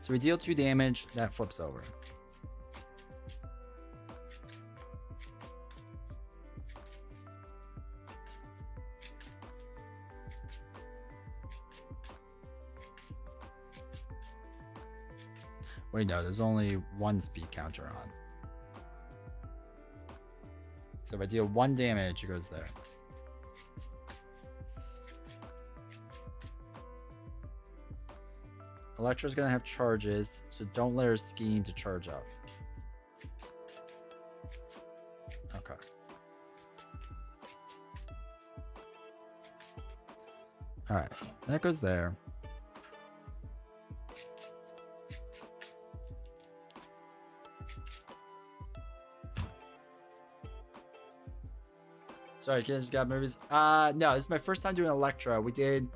So we deal 2 damage, that flips over. Wait, no, there's only 1 speed counter on. So if I deal 1 damage, it goes there. Electra's gonna have charges, so don't let her scheme to charge up. Okay. Alright, that goes there. Sorry, kids, got movies. No, this is my first time doing Electra. We did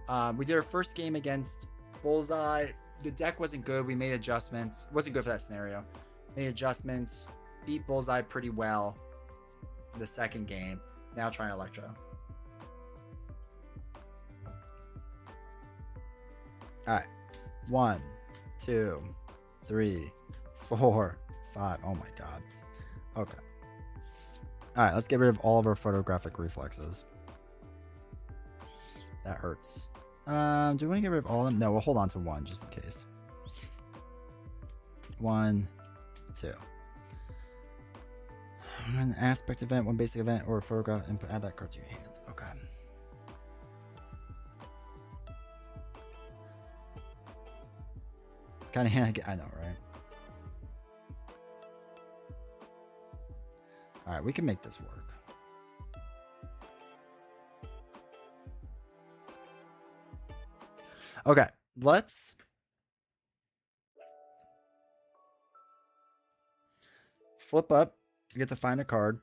our first game against Bullseye. The deck wasn't good. We made adjustments. It wasn't good for that scenario. Made adjustments. Beat Bullseye pretty well. The second game. Now trying Electra. Alright. 1, 2, 3, 4, 5. Oh my god. Okay. Alright, let's get rid of all of our photographic reflexes. That hurts. Do we want to get rid of all of them? No, we'll hold on to 1 just in case. 1, 2. An aspect event, 1 basic event, or a photograph input. Add that card to your hand. Okay. Kind of hand. I know, right? Alright, we can make this work. Okay, let's flip up. You get to find a card.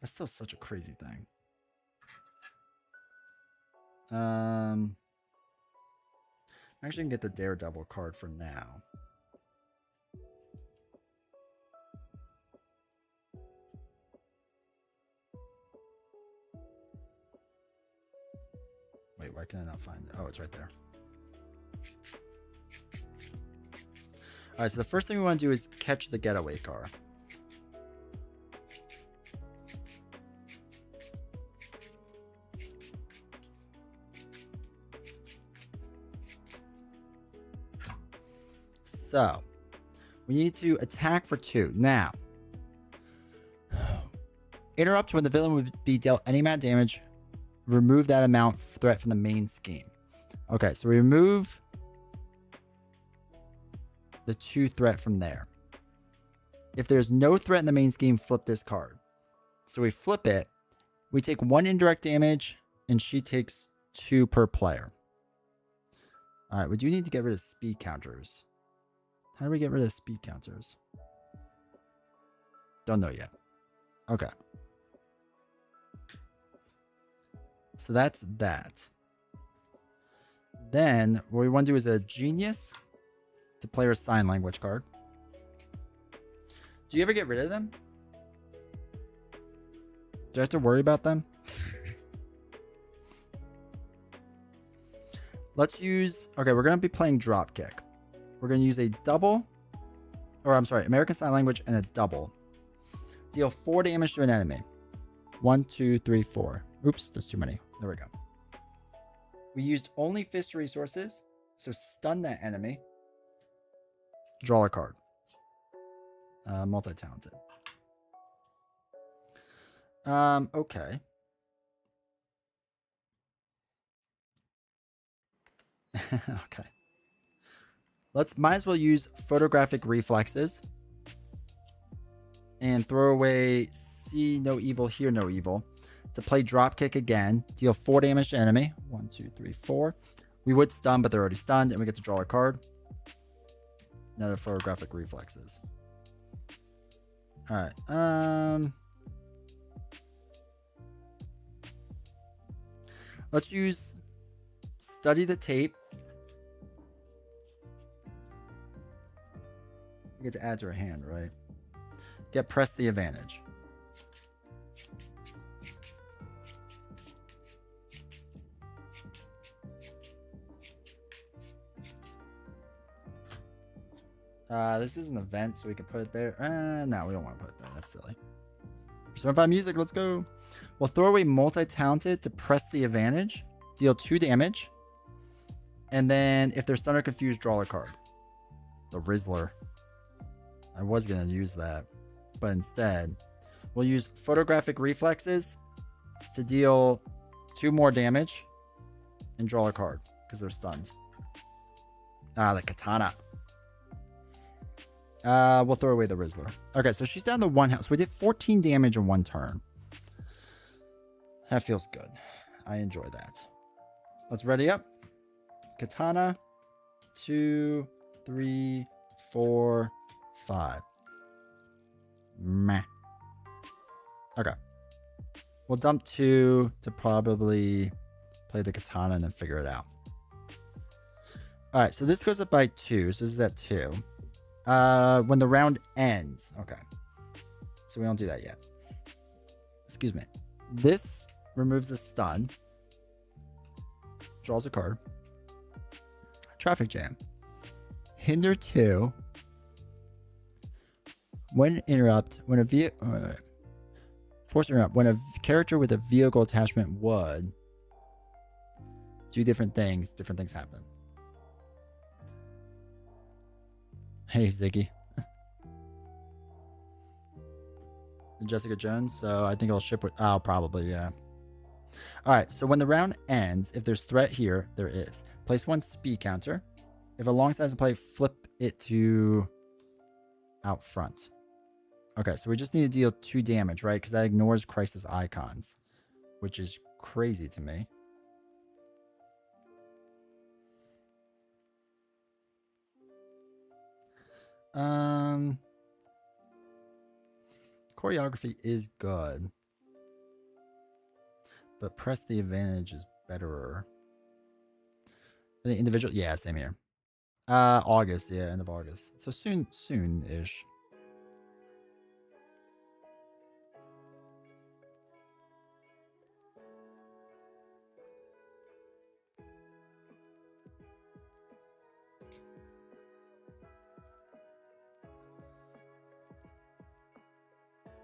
That's still such a crazy thing. I'm actually gonna get the Daredevil card for now. Wait, why can I not find it? Oh, it's right there. Alright, so the first thing we want to do is catch the getaway car. So, we need to attack for 2. Now, interrupt when the villain would be dealt any amount of damage. Remove that amount threat from the main scheme. Okay, so we remove the 2 threat from there. If there's no threat in the main scheme, flip this card. So we flip it. We take 1 indirect damage, and she takes 2 per player. All right, we do need to get rid of speed counters. How do we get rid of speed counters? Don't know yet. Okay. So that's that. Then what we want to do is a genius to play our sign language card. Do you ever get rid of them? Do I have to worry about them? Let's use... Okay, we're going to be playing Dropkick. We're going to use a double... Or, I'm sorry, American Sign Language and a double. Deal 4 damage to an enemy. 1, 2, 3, 4. Oops, there's too many. There we go. We used only fist resources, so stun that enemy. Draw a card. Multi-talented. Okay. Okay. Might as well use photographic reflexes. And throw away see no evil, hear no evil. to play dropkick again. Deal 4 damage to enemy. 1, 2, 3, 4. We would stun, but they're already stunned, and we get to draw a card. Another photographic reflexes. All right. Let's use study the tape. We get to add to our hand, right? Get press the advantage. This is an event, so we can put it there. No, we don't want to put it there. That's silly. 75 music, let's go. We'll throw away multi-talented to press the advantage. Deal 2 damage. And then if they're stunned or confused, draw a card. The Rizzler. I was going to use that. But instead, we'll use photographic reflexes to deal 2 more damage and draw a card because they're stunned. The katana. We'll throw away the Rizzler. Okay, so she's down to 1 health. So we did 14 damage in 1 turn. That feels good. I enjoy that. Let's ready up. Katana. 2, 3, 4, 5. Meh. Okay. We'll dump 2 to probably play the katana and then figure it out. Alright, so this goes up by 2. So this is at 2. When the round ends. Okay. So we don't do that yet. Excuse me. This removes the stun. Draws a card. Traffic jam. Hinder 2. When interrupt, when a vehicle... force interrupt. When a character with a vehicle attachment would do different things happen. Hey, Ziggy. Jessica Jones, so I think I'll ship with... Oh, probably, yeah. Alright, so when the round ends, if there's threat here, there is. Place 1 speed counter. If alongside the play, flip it to out front. Okay, so we just need to deal 2 damage, right? Because that ignores crisis icons, which is crazy to me. Choreography is good, but press the advantage is better. The individual, yeah, same here. August, yeah, end of August. So soon-ish.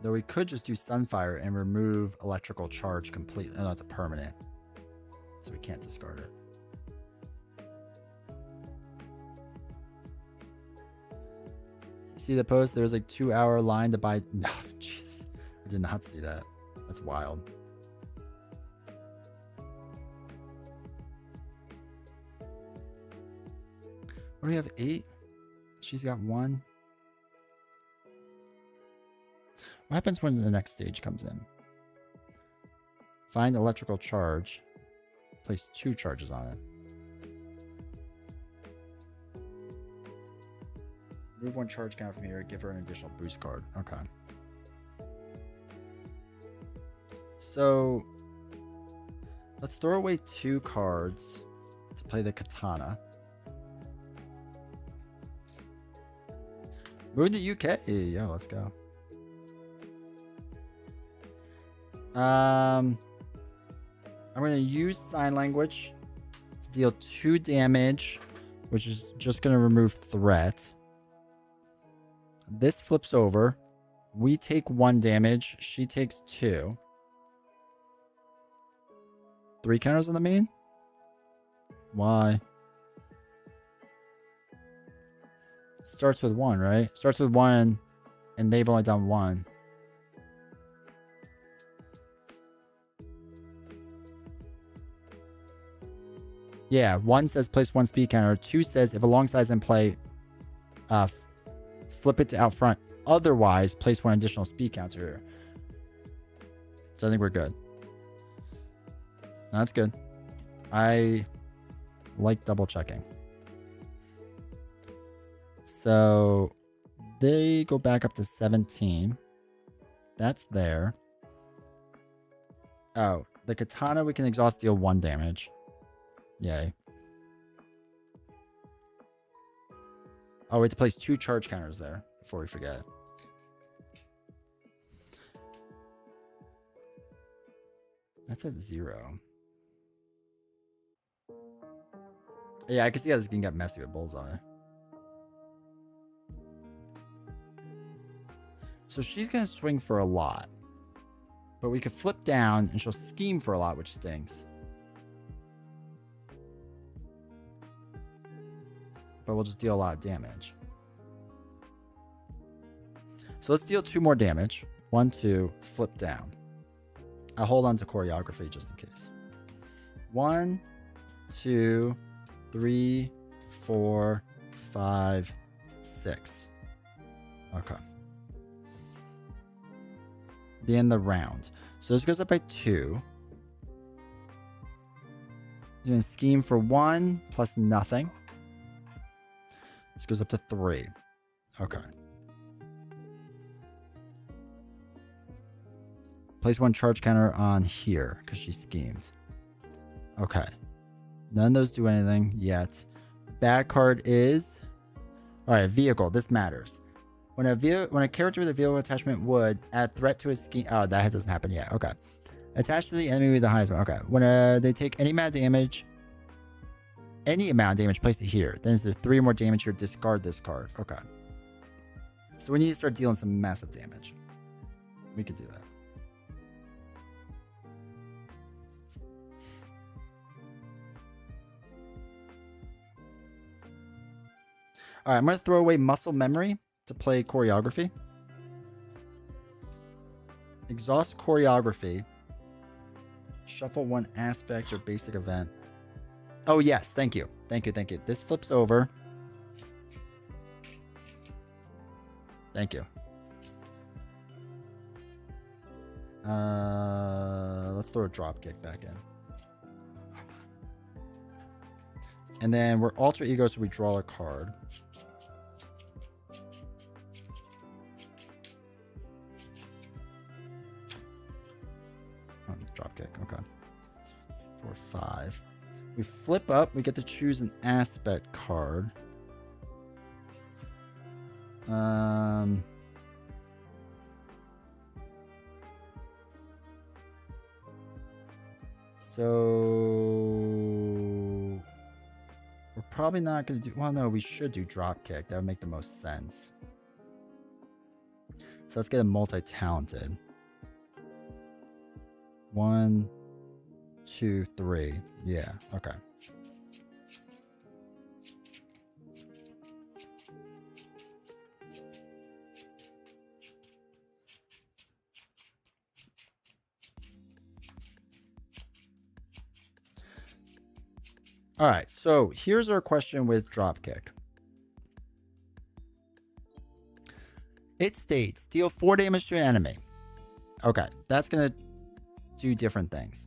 Though we could just do Sunfire and remove electrical charge completely. Oh, no, it's a permanent. So we can't discard it. See the post? There's like 2-hour line to buy. No, Jesus. I did not see that. That's wild. What do we have? 8? She's got 1. What happens when the next stage comes in? Find electrical charge. Place 2 charges on it. Move 1 charge count from here. Give her an additional boost card. Okay. So let's throw away 2 cards to play the katana. Move to UK. Yeah, let's go. I'm going to use sign language to deal 2 damage, which is just going to remove threat. This flips over. We take 1 damage. She takes 2. 3 counters on the main? Why? It starts with 1, right? Starts with 1, and they've only done 1. Yeah, 1 says place 1 speed counter. 2 says if alongside in play, flip it to out front. Otherwise, place 1 additional speed counter. So I think we're good. That's good. I like double checking. So they go back up to 17. That's there. Oh, the katana we can exhaust, deal 1 damage. Yay. Oh, we have to place 2 charge counters there before we forget. That's at 0. Yeah, I can see how this can get messy with Bullseye. So she's going to swing for a lot. But we could flip down and she'll scheme for a lot, which stinks. But we'll just deal a lot of damage. So let's deal 2 more damage. 1, 2, flip down. I'll hold on to choreography just in case. 1, 2, 3, 4, 5, 6. Okay. The end of the round. So this goes up by 2. Doing scheme for 1 plus nothing. This goes up to 3. Okay. Place 1 charge counter on here because she schemed. Okay. None of those do anything yet. Bad card is... Alright, vehicle. This matters. When a character with a vehicle attachment would add threat to his scheme... Oh, that doesn't happen yet. Okay. Attached to the enemy with the highest one. Okay. When they take any amount of damage... Any amount of damage, place it here. Then there's 3 more damage here. Discard this card. Okay. So we need to start dealing some massive damage. We could do that. Alright, I'm going to throw away muscle memory to play choreography. Exhaust choreography. Shuffle 1 aspect or basic event. Oh, yes. Thank you. Thank you. Thank you. This flips over. Thank you. Let's throw a drop kick back in. And then we're alter ego, so we draw a card. Oh, drop kick. Okay. 4, 5. We flip up. We get to choose an aspect card. So we're probably not going to do... Well, no, we should do drop kick. That would make the most sense. So let's get a multi-talented. 1, 2, 3. Yeah, okay. All right, so here's our question with dropkick. It states, deal 4 damage to an enemy. Okay, that's going to do different things.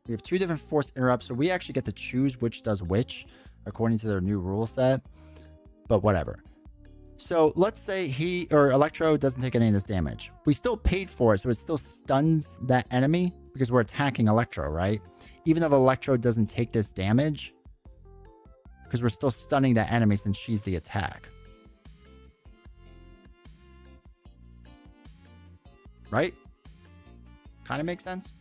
We have 2 different force interrupts, so we actually get to choose which does which, according to their new rule set. But whatever. So let's say Electro doesn't take any of this damage. We still paid for it, so it still stuns that enemy because we're attacking Electro, right? Even if Electro doesn't take this damage, because we're still stunning that enemy since she's the attack. Right? Kind of makes sense.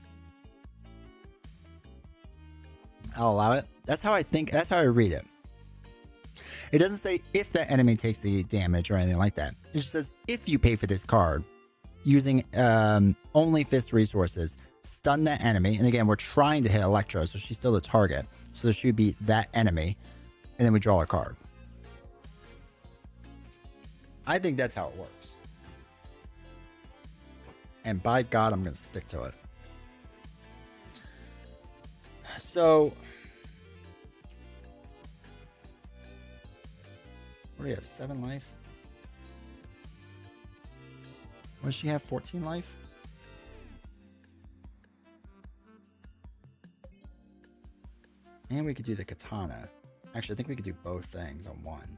I'll allow it. That's how I think. That's how I read it. It doesn't say if that enemy takes the damage or anything like that. It just says if you pay for this card using only fist resources, stun that enemy. And again, we're trying to hit Electro, so she's still the target. So there should be that enemy. And then we draw a card. I think that's how it works. And by God, I'm going to stick to it. So, what do you have? 7 life? What does she have? 14 life? And we could do the katana. Actually, I think we could do both things on one.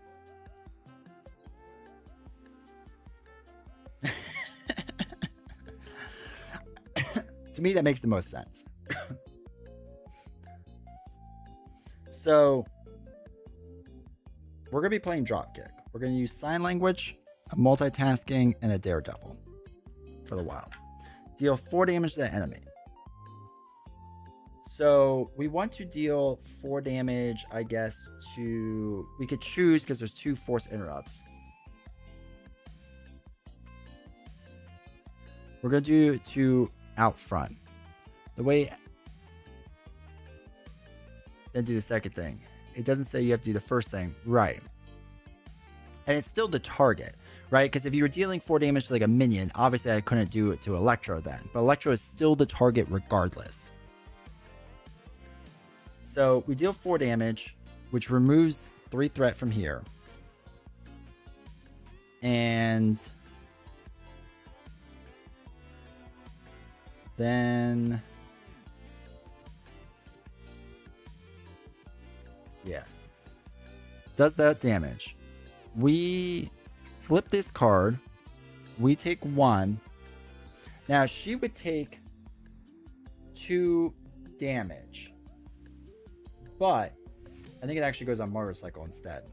To me, that makes the most sense. So, we're going to be playing dropkick. We're going to use sign language, a multitasking, and a daredevil for the wild. Deal 4 damage to the enemy. So we want to deal 4 damage, I guess, to... We could choose because there's 2 force interrupts. We're going to do 2 out front. The way... Then do the second thing. It doesn't say you have to do the first thing. Right. And it's still the target, right? Because if you were dealing 4 damage to like a minion, obviously I couldn't do it to Electro then. But Electro is still the target regardless. So we deal 4 damage, which removes 3 threat from here. And then... Yeah. Does that damage. We flip this card. We take 1. Now she would take 2 damage. But I think it actually goes on motorcycle instead.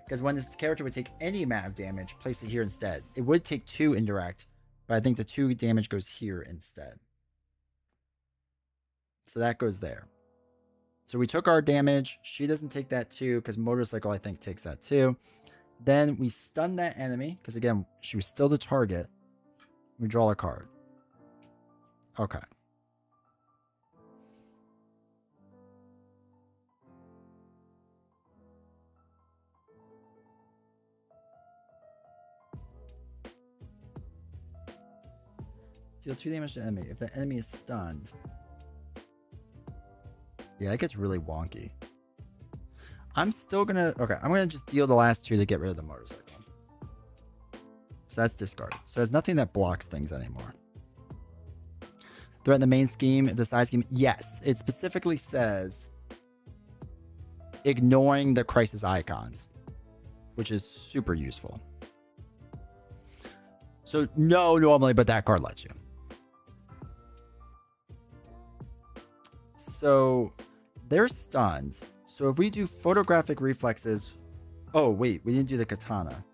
Because when this character would take any amount of damage, place it here instead. It would take 2 indirect, but I think the 2 damage goes here instead. So that goes there. So we took our damage. She doesn't take that too, because motorcycle I think takes that too. Then we stun that enemy, because again, she was still the target. We draw a card. Okay. Deal 2 damage to the enemy. If the enemy is stunned. Yeah, it gets really wonky. I'm still gonna... Okay, I'm gonna just deal the last 2 to get rid of the motorcycle. So that's discard. So there's nothing that blocks things anymore. Threaten the main scheme, the side scheme. Yes, it specifically says ignoring the crisis icons, which is super useful. So no, normally, but that card lets you. So they're stunned. So if we do photographic reflexes... Oh, wait. We didn't do the katana.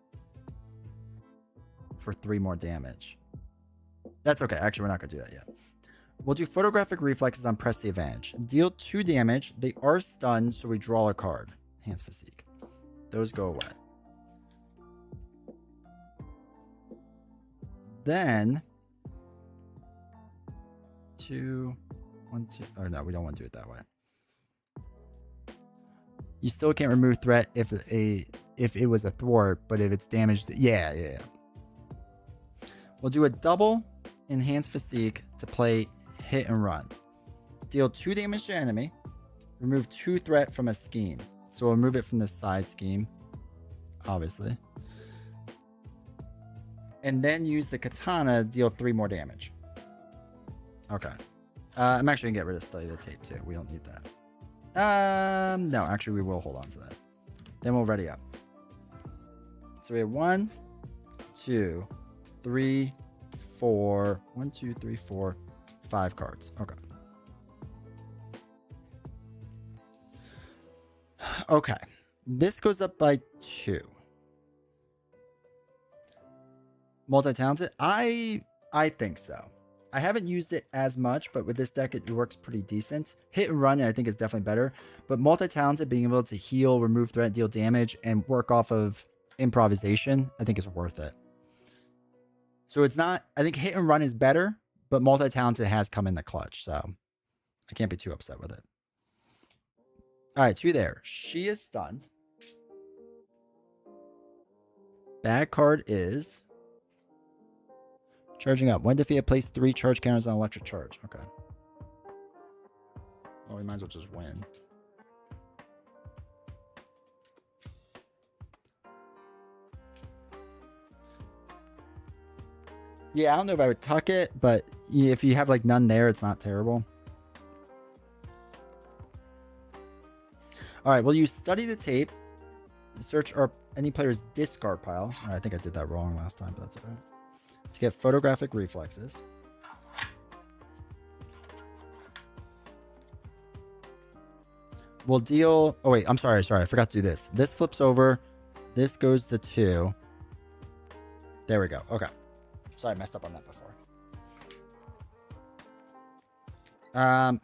For 3 more damage. That's okay. Actually, we're not going to do that yet. We'll do photographic reflexes on press the advantage. Deal 2 damage. They are stunned, so we draw a card. Enhanced physique. Those go away. Then... 2... 1, 2... Oh, no. We don't want to do it that way. You still can't remove threat if it was a thwart, but if it's damaged, yeah. We'll do a double enhanced physique to play hit and run. Deal 2 damage to enemy. Remove 2 threat from a scheme. So we'll remove it from the side scheme, obviously. And then use the katana to deal 3 more damage. Okay. I'm actually gonna get rid of Study the Tape too. We don't need that. No, actually we will hold on to that. Then we'll ready up. So we have 1, 2, 3, 4. 1, 2, 3, 4, 5 cards. Okay. Okay. This goes up by 2. Multi-talented? I think so. I haven't used it as much, but with this deck, it works pretty decent. Hit and run, I think, is definitely better. But multi-talented, being able to heal, remove threat, deal damage, and work off of improvisation, I think is worth it. So it's not... I think hit and run is better, but multi-talented has come in the clutch, so I can't be too upset with it. All right, 2 there. She is stunned. Bad card is... Charging up. When defeated, place 3 charge counters on electric charge. Okay. Well, we might as well just win. Yeah, I don't know if I would tuck it, but if you have like none there, it's not terrible. All right, well, you study the tape, search any player's discard pile. I think I did that wrong last time, but that's all right. To get photographic reflexes. We'll deal... Oh, wait. I'm sorry. I forgot to do this. This flips over. This goes to 2. There we go. Okay. Sorry, I messed up on that before.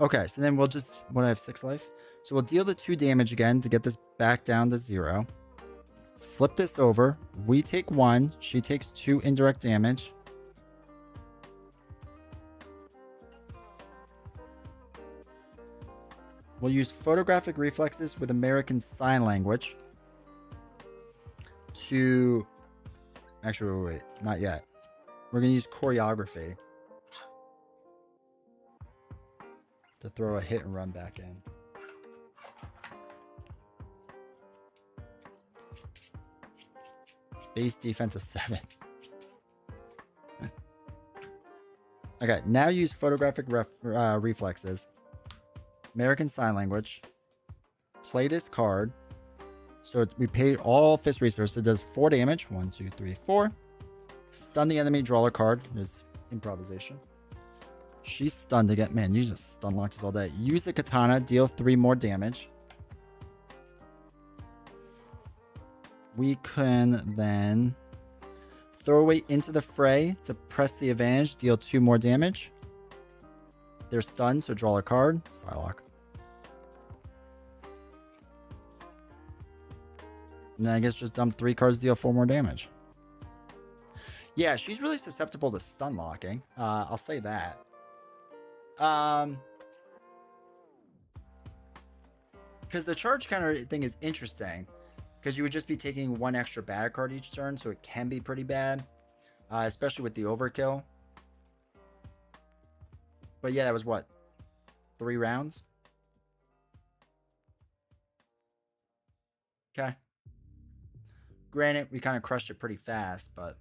Okay, so then we'll just... What, I have 6 life? So we'll deal the 2 damage again to get this back down to 0. Flip this over. We take 1. She takes 2 indirect damage. We'll use photographic reflexes with American Sign Language to... Actually, wait. Not yet. We're going to use choreography to throw a hit and run back in. Base defense of 7. Okay, now use photographic reflexes. American Sign Language. Play this card. So we paid all fist resources. It does 4 damage. 1, 2, 3, 4. Stun the enemy. Draw a card. There's improvisation. She's stunned again. Man, you just stun locked us all day. Use the katana. Deal 3 more damage. We can then throw away into the fray to press the advantage. Deal 2 more damage. They're stunned, so draw a card. Psylocke. And then I guess just dump 3 cards, deal 4 more damage. Yeah, she's really susceptible to stun locking. I'll say that. Because the charge counter thing is interesting. Because you would just be taking 1 extra bad card each turn, so it can be pretty bad. Especially with the overkill. But yeah, that was what? 3 rounds? Okay. Granted, we kind of crushed it pretty fast, but...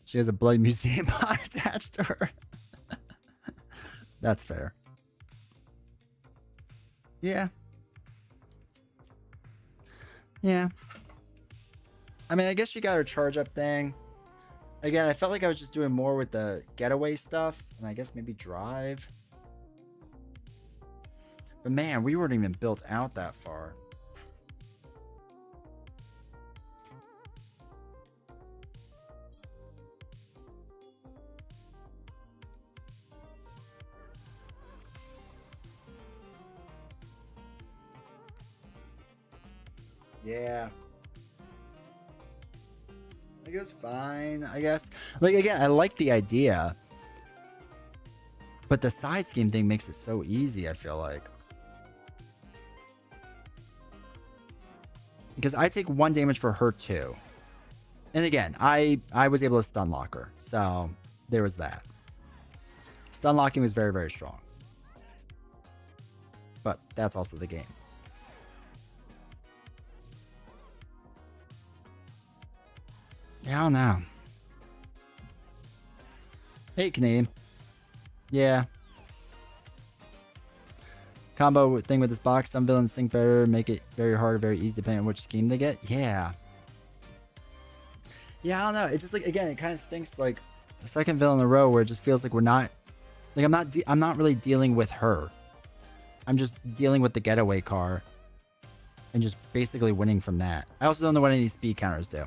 She has a bloody museum attached to her. That's fair. Yeah. Yeah. I mean, I guess she got her charge up thing. Again, I felt like I was just doing more with the getaway stuff. And I guess maybe drive. But man, we weren't even built out that far. Yeah. It goes fine, I guess. Like, again, I like the idea. But the side scheme thing makes it so easy, I feel like. Because I take 1 damage for her too. And again, I was able to stun lock her. So, there was that. Stun locking was very, very strong. But that's also the game. Yeah, I don't know. Hey, Canadian. Yeah. Combo thing with this box. Some villains think better, make it very hard or very easy depending on which scheme they get. Yeah. Yeah, I don't know. It just, like, again, it kind of stinks, like, the second villain in a row where it just feels like we're not... Like, I'm not really dealing with her. I'm just dealing with the getaway car. And just basically winning from that. I also don't know what any of these speed counters do.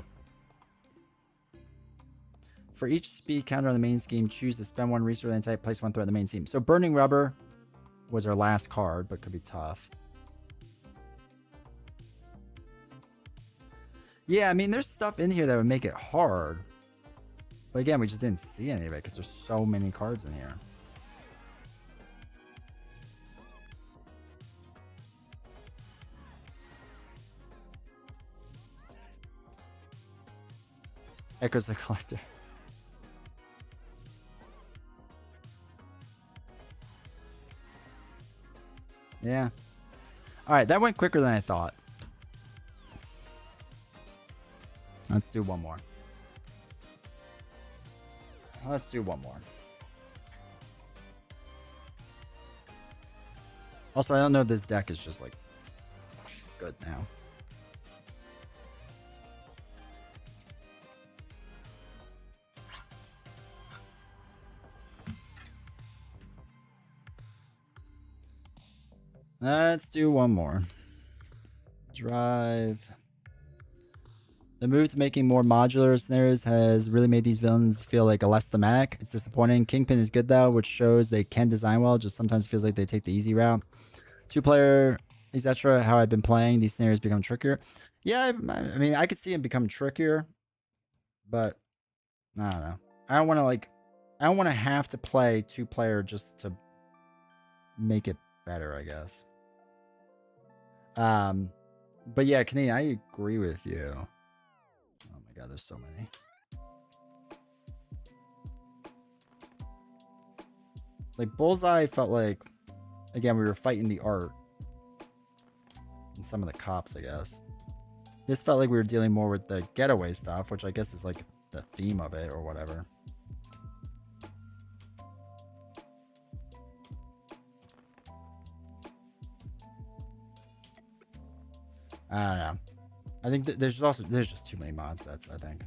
For each speed counter on the main scheme, choose to spend 1 resource and type, place 1 threat on the main scheme. So Burning Rubber was our last card, but could be tough. Yeah, I mean, there's stuff in here that would make it hard. But again, we just didn't see any of it because there's so many cards in here. Echoes the Collector. Yeah. Alright, that went quicker than I thought. Let's do one more. Let's do one more. Also, I don't know if this deck is just like good now. Let's do one more. Drive. The move to making more modular scenarios has really made these villains feel like a less thematic. It's disappointing. Kingpin is good though, which shows they can design well. Just sometimes feels like they take the easy route. 2-player, etc. How I've been playing, these scenarios become trickier. Yeah, I mean, I could see them become trickier, but I don't know. I don't want to I don't want to have to play 2-player just to make it better, I guess. But yeah, Canadian, I agree with you. Oh my god, there's so many. Like Bullseye felt like, again, we were fighting the art and some of the cops, I guess. This felt like we were dealing more with the getaway stuff, which I guess is like the theme of it or whatever. I don't know. I think there's just too many mod sets, I think.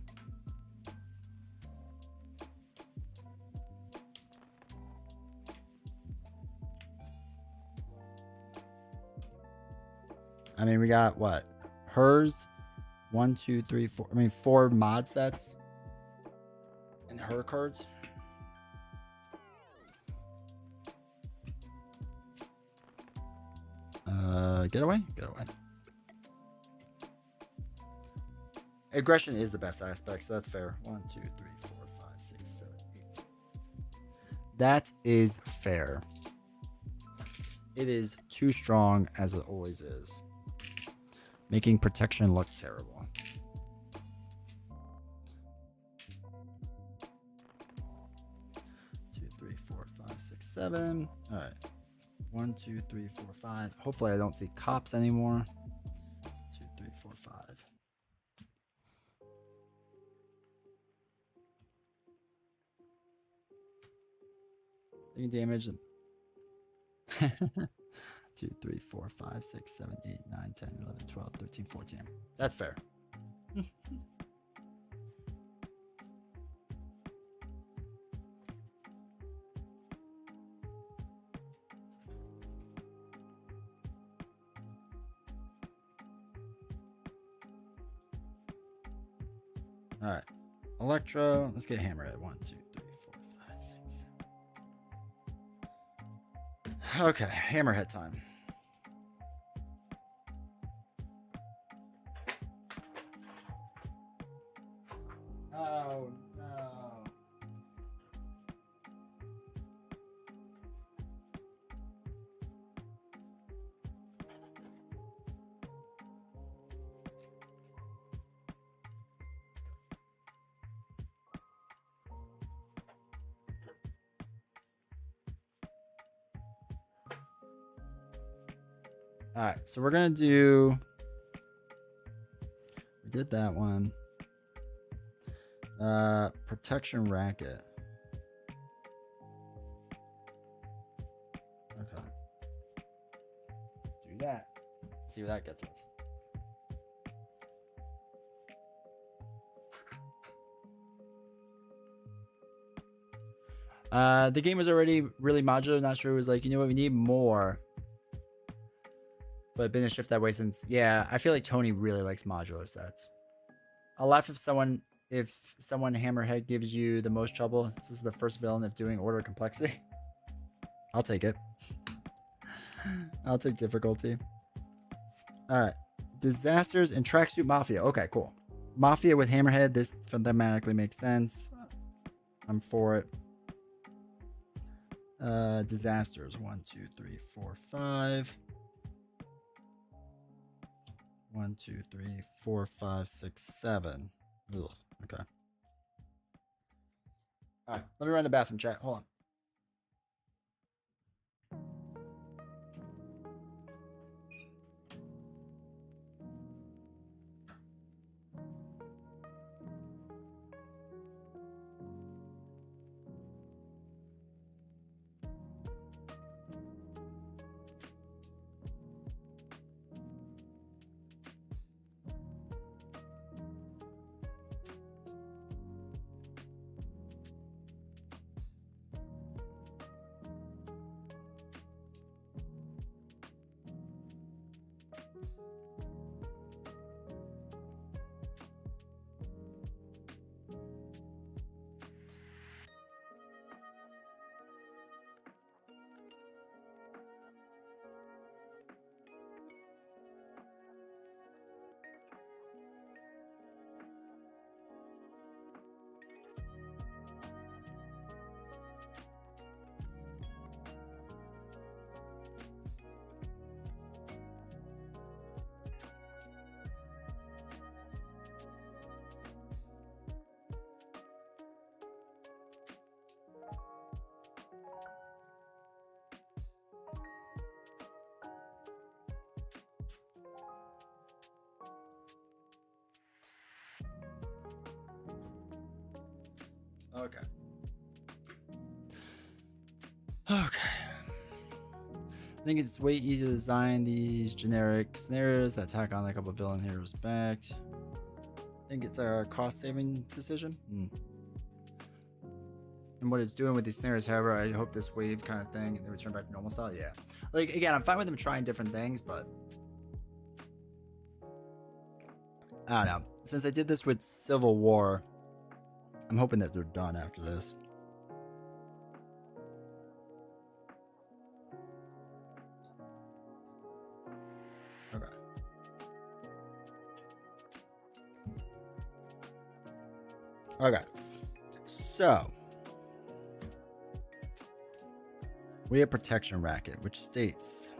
I mean, we got what? Hers, 1, 2, 3, 4. I mean, 4 mod sets and her cards. Get away. Aggression is the best aspect, so that's fair. 1, 2, 3, 4, 5, 6, 7, 8. That is fair. It is too strong, as it always is, making protection look terrible. Two, 3, 4, 5, 6, 7. All right. 1, 2, 3, 4, 5. Hopefully, I don't see cops anymore. 2, 3, 4, 5. Taking damage. 2, 3, 4, 5, 6, 7, 8, 9, 10, 11, 12, 13, 14. That's fair. All right. Electro. Let's get Hammerhead. 1, 2, 3, 4, 5, 6, 7. Okay. Hammerhead time. Oh, no. All right, so we're gonna do. We did that one. Protection racket. Okay. Do that. See where that gets us. The game was already really modular. Not sure it was like, you know what, we need more. But been a shift that way since. Yeah, I feel like Tony really likes modular sets. I'll laugh if someone Hammerhead gives you the most trouble. This is the first villain of doing order complexity. I'll take it. I'll take difficulty. All right. Disasters and Tracksuit Mafia. Okay, cool. Mafia with Hammerhead. This thematically makes sense. I'm for it. Disasters. 1, 2, 3, 4, 5. 1, 2, 3, 4, 5, 6, 7. Ugh, okay. All right, let me run the bathroom chat. Hold on. Okay. Okay. I think it's way easier to design these generic scenarios that tack on a couple of villain heroes back. I think it's a cost-saving decision. And what it's doing with these scenarios, however, I hope this wave kind of thing and they return back to normal style. Yeah. Like, again, I'm fine with them trying different things, but I don't know. Since I did this with Civil War, I'm hoping that they're done after this. Okay. Okay. So we have Protection Racket, which states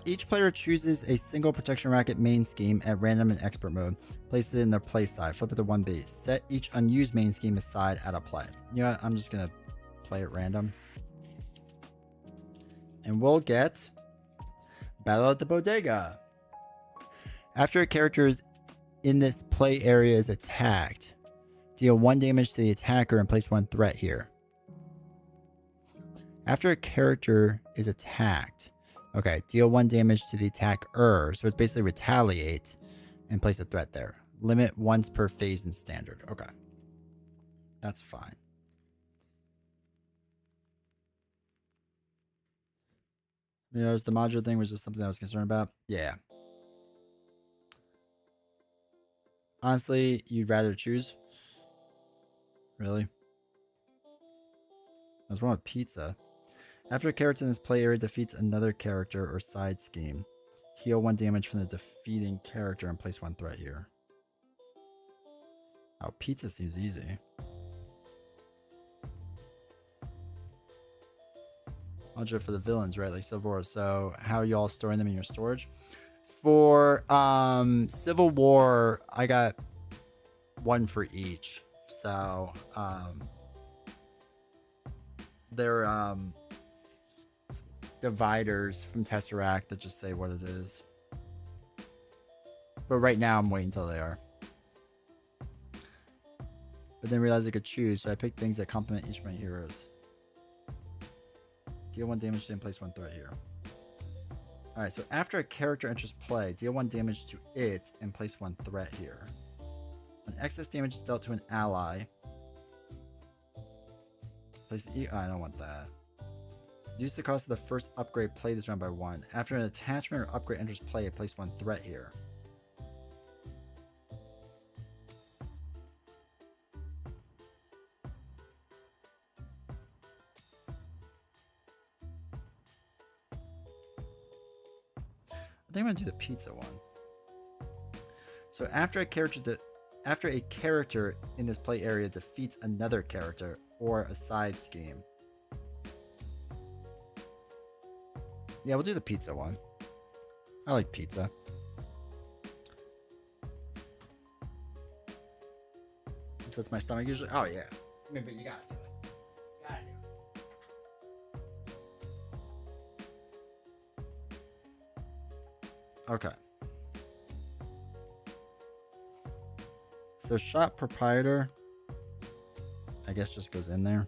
each player chooses a single Protection Racket main scheme at random in expert mode, place it in their play side, flip it to 1B, set each unused main scheme aside at a play. You know what? I'm just going to play at random. And we'll get Battle at the Bodega. After a character is in this play area is attacked, deal 1 damage to the attacker and place 1 threat here. After a character is attacked, okay, deal 1 damage to the attacker. So it's basically retaliate and place a threat there. Limit once per phase in standard. Okay. That's fine. You know, the modular thing was just something I was concerned about. Yeah. Honestly, you'd rather choose? Really? I was wrong with pizza. After a character in this play area defeats another character or side scheme, heal 1 damage from the defeating character and place 1 threat here. Oh, pizza seems easy. Module for the villains, right? Like Civil War. So how are y'all storing them in your storage? For Civil War, I got 1 for each. So they're dividers from Tesseract that just say what it is. But right now I'm waiting until they are. But then realized I could choose, so I picked things that complement each of my heroes. Deal 1 damage to and place 1 threat here. Alright, so after a character enters play, deal 1 damage to it and place 1 threat here. When excess damage is dealt to an ally, place the I don't want that. Reduce the cost of the first upgrade play this round by 1. After an attachment or upgrade enters play, place 1 threat here. I think I'm gonna do the pizza one. So after a character in this play area defeats another character or a side scheme. Yeah, we'll do the pizza one. I like pizza. Upsets my stomach usually. Oh yeah. I mean, but you gotta do it. You gotta do it. Okay. So shop proprietor, I guess, just goes in there.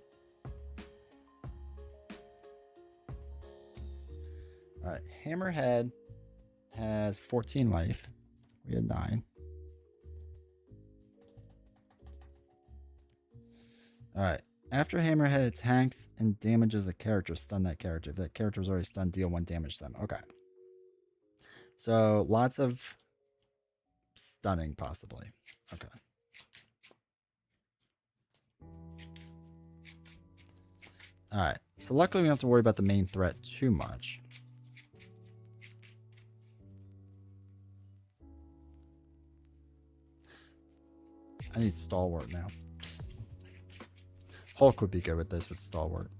All right, Hammerhead has 14 life. We had 9. All right. After Hammerhead attacks and damages a character, stun that character. If that character was already stunned, deal 1 damage to them. Okay. So lots of stunning, possibly. Okay. All right. So luckily, we don't have to worry about the main threat too much. I need Stalwart now. Hulk would be good with this with Stalwart.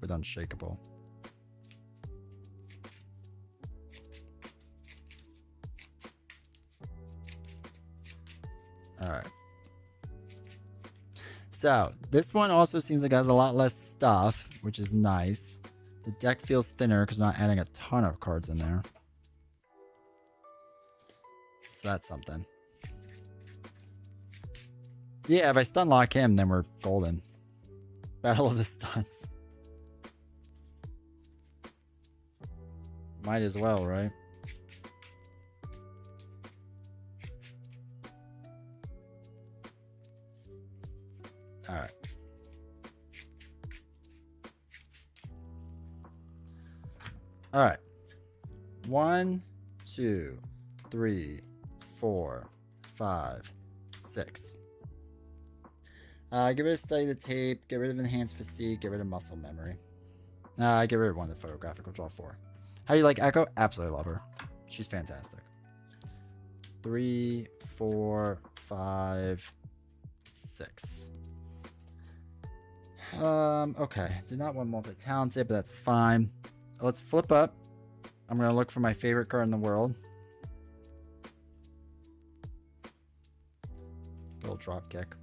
With Unshakable. Alright. So, this one also seems like it has a lot less stuff, which is nice. The deck feels thinner because we're not adding a ton of cards in there. So that's something. Yeah, if I stun lock him, then we're golden. Battle of the stuns. Might as well, right? All right. All right. 1, 2, 3, 4, 5, 6. Get rid of study the tape. Get rid of enhanced physique. Get rid of muscle memory. Get rid of one of the photographic. We'll draw 4. How do you like Echo? Absolutely love her. She's fantastic. 3, 4, 5, 6. Okay. Did not want multi-talented, but that's fine. Let's flip up. I'm going to look for my favorite card in the world. Gold drop kick.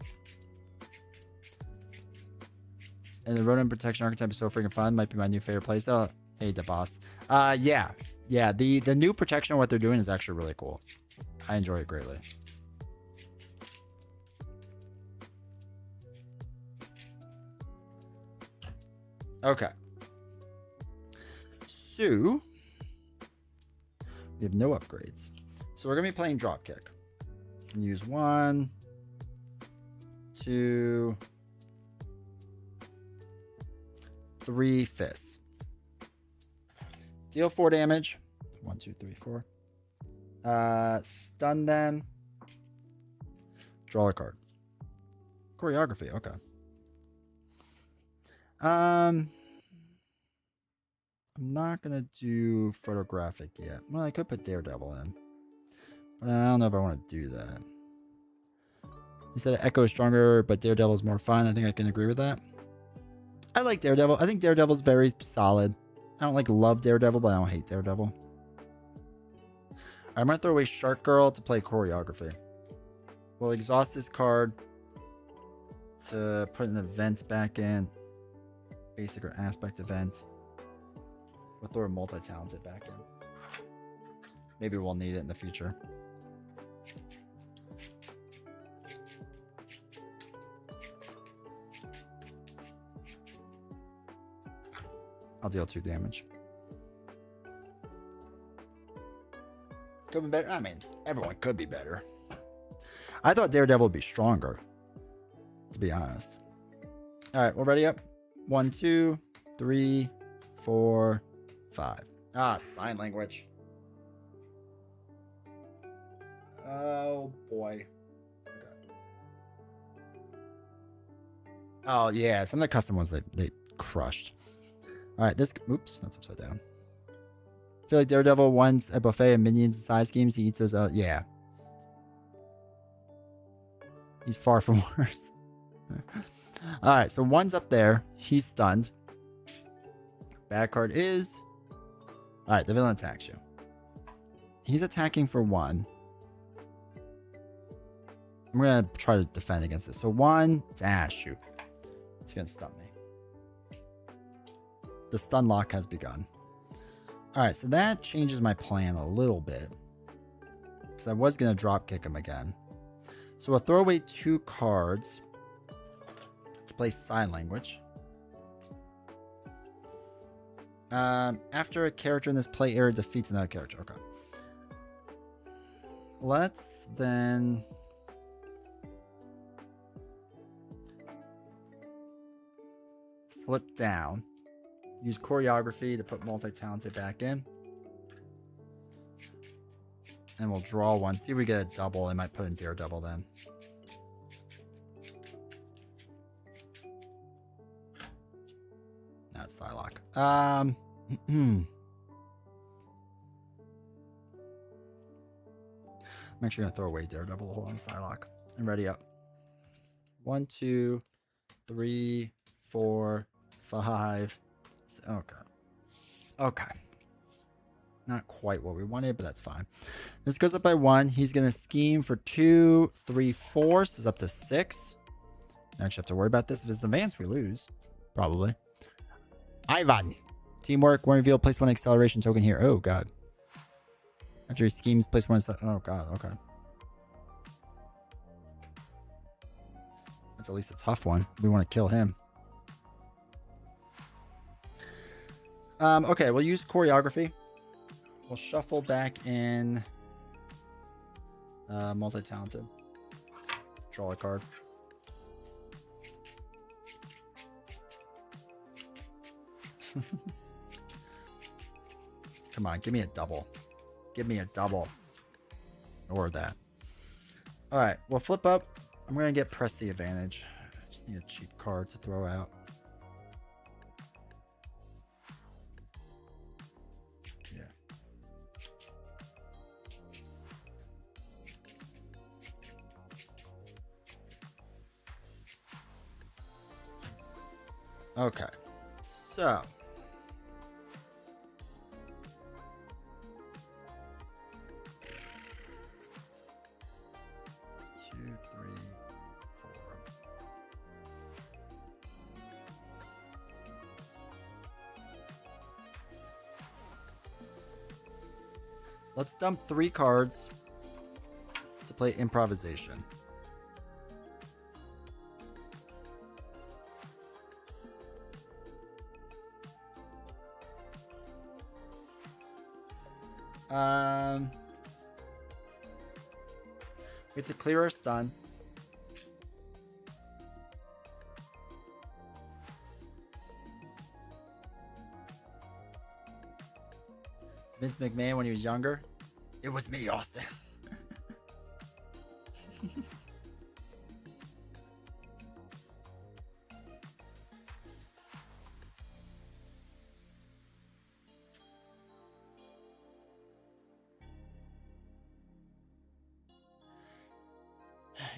And the rodent protection archetype is so freaking fun. Might be my new favorite playstyle. Hey, the boss. Yeah. Yeah, the new protection of what they're doing is actually really cool. I enjoy it greatly. Okay. So, we have no upgrades. So we're going to be playing Dropkick. Use 1, 2, 3 fists. Deal 4 damage. 1, 2, 3, 4. Stun them. Draw a card. Choreography, okay. I'm not gonna do photographic yet. Well, I could put Daredevil in, but I don't know if I want to do that. He said Echo is stronger, but Daredevil is more fun. I think I can agree with that. I like Daredevil. I think Daredevil's very solid. I don't love Daredevil, but I don't hate Daredevil. I'm gonna throw away Shark Girl to play choreography. We'll exhaust this card to put an event back in. Basic or aspect event. We'll throw a multi-talented back in. Maybe we'll need it in the future. I'll deal 2 damage. Could be better. I mean, everyone could be better. I thought Daredevil would be stronger, to be honest. All right, we're ready up. 1, 2, 3, 4, 5. Sign language. Oh boy. Okay. Oh yeah, some of the custom ones they crushed. All right, this. Oops, that's upside down. I feel like Daredevil wants a buffet of minions and side schemes. He eats those out. Yeah. He's far from worse. All right, so 1's up there. He's stunned. Bad card is... All right, the villain attacks you. He's attacking for 1. I'm going to try to defend against this. So 1... shoot. He's going to stun me. The stun lock has begun. All right, so that changes my plan a little bit. Because I was going to drop kick him again. So we'll throw away 2 cards to play sign language. After a character in this play area defeats another character. Okay. Let's then... flip down. Use choreography to put multi-talented back in. And we'll draw 1. See if we get a double. I might put in Daredevil then. That's Psylocke. I'm actually going to throw away Daredevil. Hold on, Psylocke. And ready up. 1, 2, 3, 4, 5. Okay. Okay. Not quite what we wanted, but that's fine. This goes up by 1. He's going to scheme for 2, 3, 4. So it's up to 6. I actually have to worry about this. If it's advanced, we lose. Probably. Ivan. Teamwork. One reveal. Place 1 acceleration token here. Oh, God. After he schemes, place 1. Oh, God. Okay. That's at least a tough one. We want to kill him. Okay, we'll use choreography. We'll shuffle back in multi-talented. Draw a card. Come on, give me a double. Give me a double. Or that. Alright, we'll flip up. I'm going to get press the advantage. I just need a cheap card to throw out. Yeah. Okay. So. Let's dump 3 cards to play improvisation. We have to clear our stun. Vince McMahon when he was younger. It was me, Austin.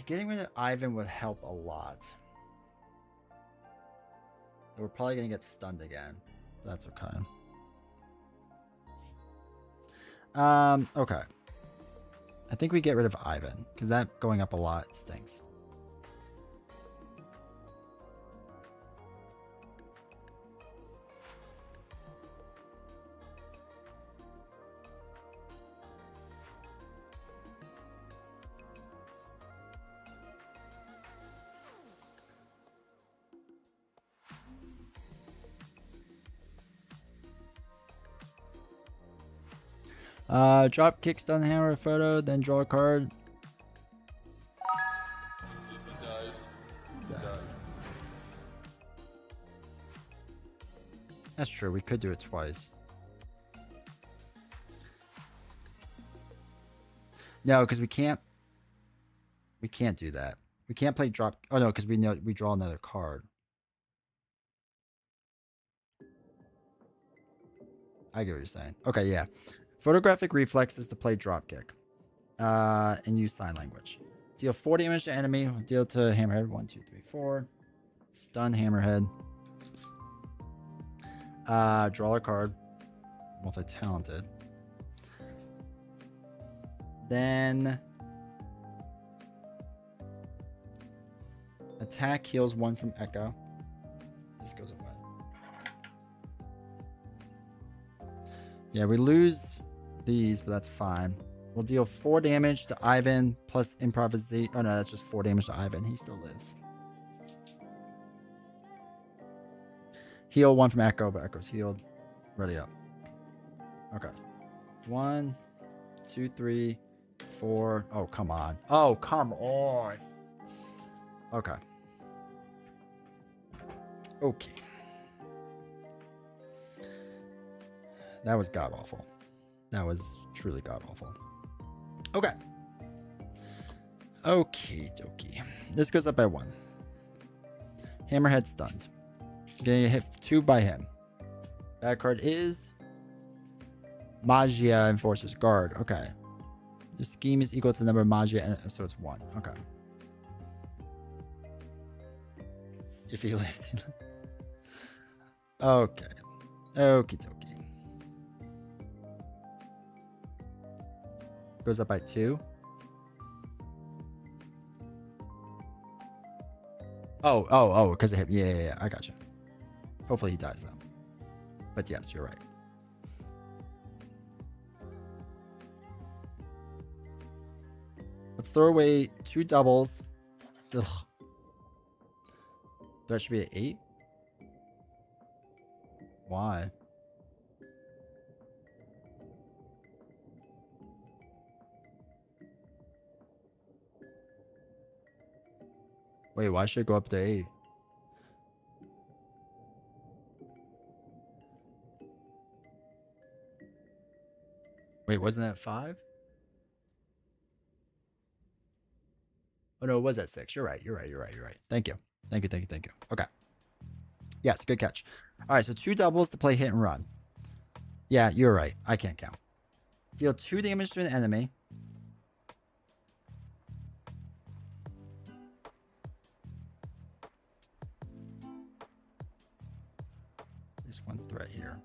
Getting rid of Ivan would help a lot. We're probably going to get stunned again. But that's okay. Okay. I think we get rid of Ivan, because that going up a lot stinks. Drop kick, stun hammer, photo, then draw a card. He does. He does. That's true. We could do it twice. No, because we can't. We can't do that. We can't play drop. Oh no, because we know we draw another card. I get what you're saying. Okay, yeah. Photographic reflex is to play dropkick. And use sign language. Deal 4 damage to enemy. Deal to hammerhead. 1, 2, 3, 4. Stun hammerhead. Draw a card. Multi-talented. Then attack heals 1 from Echo. This goes away. Yeah, we lose these, but that's fine. We'll deal 4 damage to Ivan plus improvisation. Oh no, that's just 4 damage to Ivan. He still lives. Heal 1 from Echo, but Echo's healed. Ready up. Okay. 1, 2, 3, 4. Oh, come on. Oh, come on. Okay. Okay. That was god awful. That was truly god awful. Okay. Okie dokie. This goes up by 1. Hammerhead stunned. Getting hit 2 by him. Bad card is Magia Enforcer's Guard. Okay. The scheme is equal to the number of Magia, so it's 1. Okay. If he lives. Okay. Okie dokie. Goes up by 2. Oh, because of him. Yeah, I got you. Hopefully he dies though. But yes, you're right. Let's throw away 2 doubles. Ugh. Threat should be at 8. Why? Wait, why should it go up to 8? Wait, wasn't that 5? Oh no, it was at 6. You're right. Thank you. Thank you. Okay. Yes, good catch. All right, so 2 doubles to play hit and run. Yeah, you're right. I can't count. Deal 2 damage to an enemy. There's 1 threat here.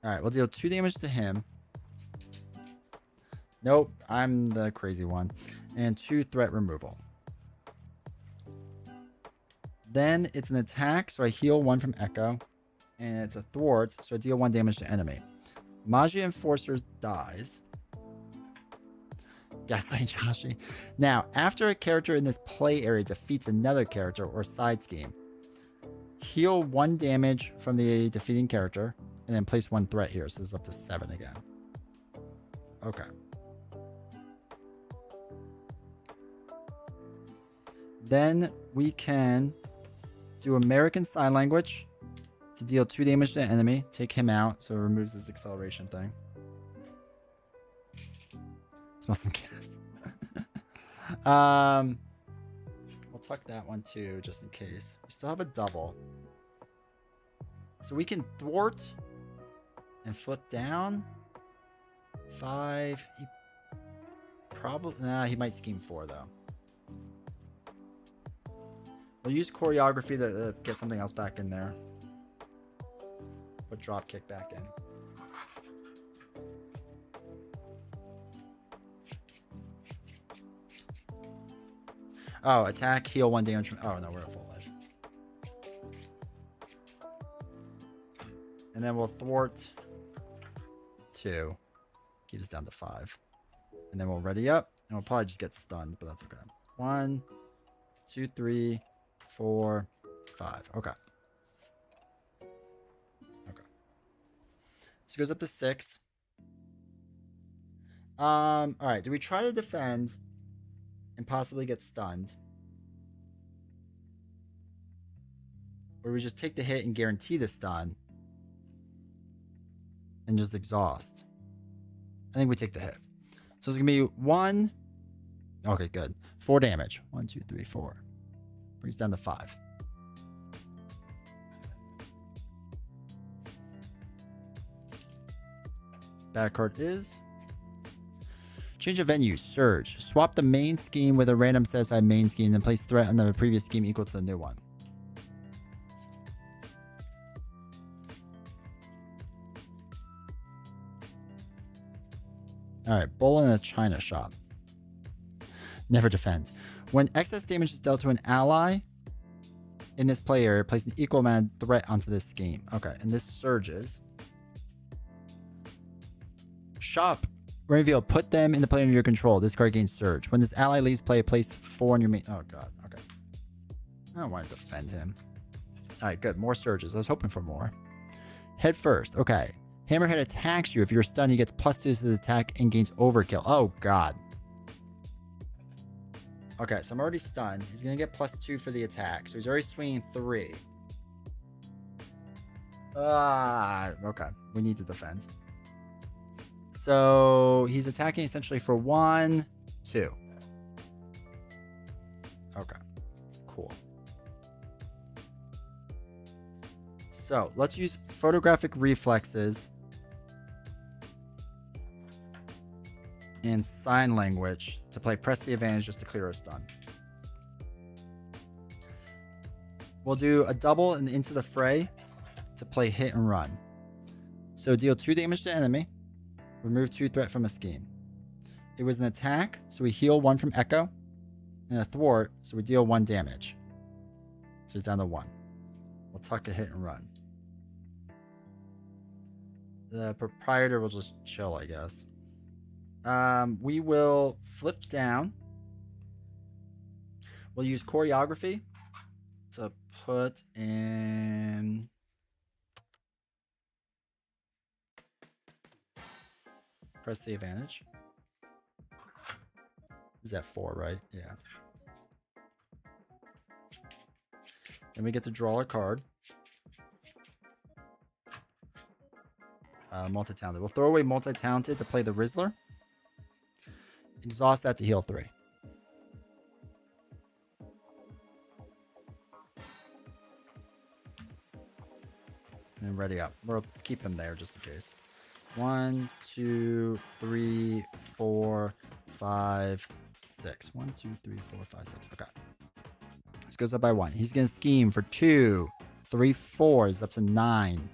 All right, we'll deal 2 damage to him. Nope, I'm the crazy one. And 2 threat removal. Then it's an attack, so I heal 1 from Echo. And it's a thwart, so I deal 1 damage to enemy. Magi Enforcers dies. Gaslight Joshi. Now, after a character in this play area defeats another character or side scheme, heal 1 damage from the defeating character, and then place 1 threat here. So this is up to 7 again. Okay. Then we can do American Sign Language to deal 2 damage to the enemy. Take him out, so it removes this acceleration thing. Smell some gas. We'll tuck that one too, just in case. We still have a double. So we can thwart and flip down. 5. He probably... Nah, he might scheme 4, though. We'll use choreography to get something else back in there. Put drop kick back in. Oh, attack, heal 1 damage from... Oh, no, we're at full life. And then we'll thwart 2. Keep us down to 5. And then we'll ready up. And we'll probably just get stunned, but that's okay. 1, 2, 3, 4, 5. Okay. Okay. So it goes up to 6. All right. Do we try to defend and possibly get stunned? Or do we just take the hit and guarantee the stun and just exhaust? I think we take the hit. So it's going to be 1. Okay, good. 4 damage. 1, 2, 3, 4. Brings down to 5. Bad card is... Change of venue. Surge. Swap the main scheme with a random set aside main scheme, then place threat on the previous scheme equal to the new one. Alright, Bull in a China shop. Never defend. When excess damage is dealt to an ally in this play area, place an equal amount of threat onto this scheme. Okay, and this surges. Shop. Reveal. Put them in the play under your control. This card gains surge. When this ally leaves play, place 4 on your main... Oh, God. Okay. I don't want to defend him. Alright, good. More surges. I was hoping for more. Head first. Okay. Hammerhead attacks you. If you're stunned, he gets +2 to his attack and gains overkill. Oh, God. Okay, so I'm already stunned. He's going to get +2 for the attack. So he's already swinging 3. Okay. We need to defend. So he's attacking essentially for 1, 2. Okay. Cool. So let's use photographic reflexes and sign language to play press the advantage just to clear a stun. We'll do a double and into the fray to play hit and run. So deal 2 damage to enemy. Remove 2 threat from a scheme. It was an attack, so we heal 1 from Echo. And a thwart, so we deal 1 damage. So it's down to 1. We'll tuck a hit and run. The proprietor will just chill, I guess. We will flip down. We'll use choreography to put in. Press the advantage. Is that 4, right? Yeah. Then we get to draw a card. Multi-talented. We'll throw away multi-talented to play the Rizzler. Exhaust that to heal 3. And ready up. We'll keep him there just in case. 1, 2, 3, 4, 5, 6. 1, 2, 3, 4, 5, 6. Okay. This goes up by 1. He's going to scheme for 2, 3, 4. Is up to 9.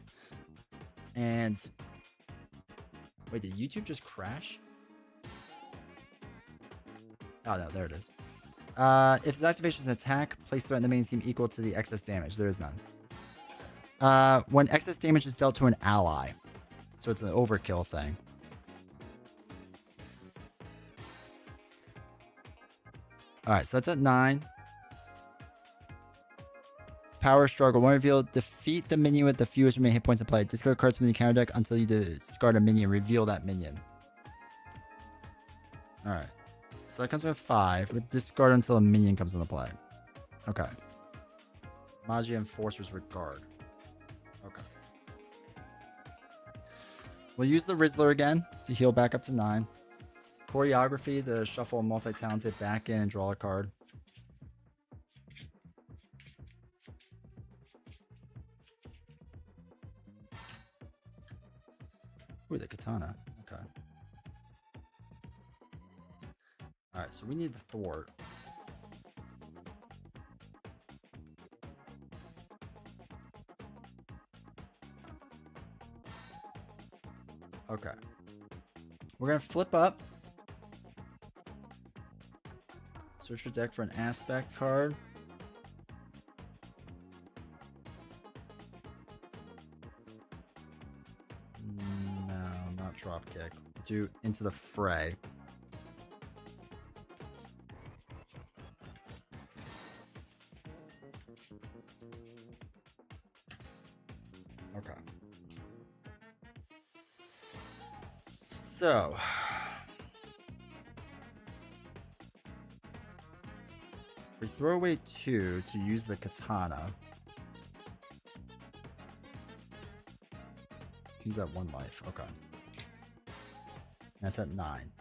And wait, did YouTube just crash? Oh no, there it is. If his activation is an attack, place threat in the main scheme equal to the excess damage. There is none. When excess damage is dealt to an ally. So it's an overkill thing. Alright, so that's at 9. Power struggle. When revealed, defeat the minion with the fewest remaining hit points in play. Discard cards from the counter deck until you discard a minion. Reveal that minion. Alright. So that comes with 5. With discard until a minion comes into play. Okay. Magi Enforcer's Regard. Okay. We'll use the Rizzler again to heal back up to 9. Choreography to shuffle multi-talented back in and draw a card. Ooh, the katana. Okay. Alright, so we need the thwart. Okay. We're going to flip up. Search your deck for an aspect card. No, not dropkick. Do Into the Fray. Okay. So, we throw away 2 to use the katana. He's at 1 life. Okay. That's at 9.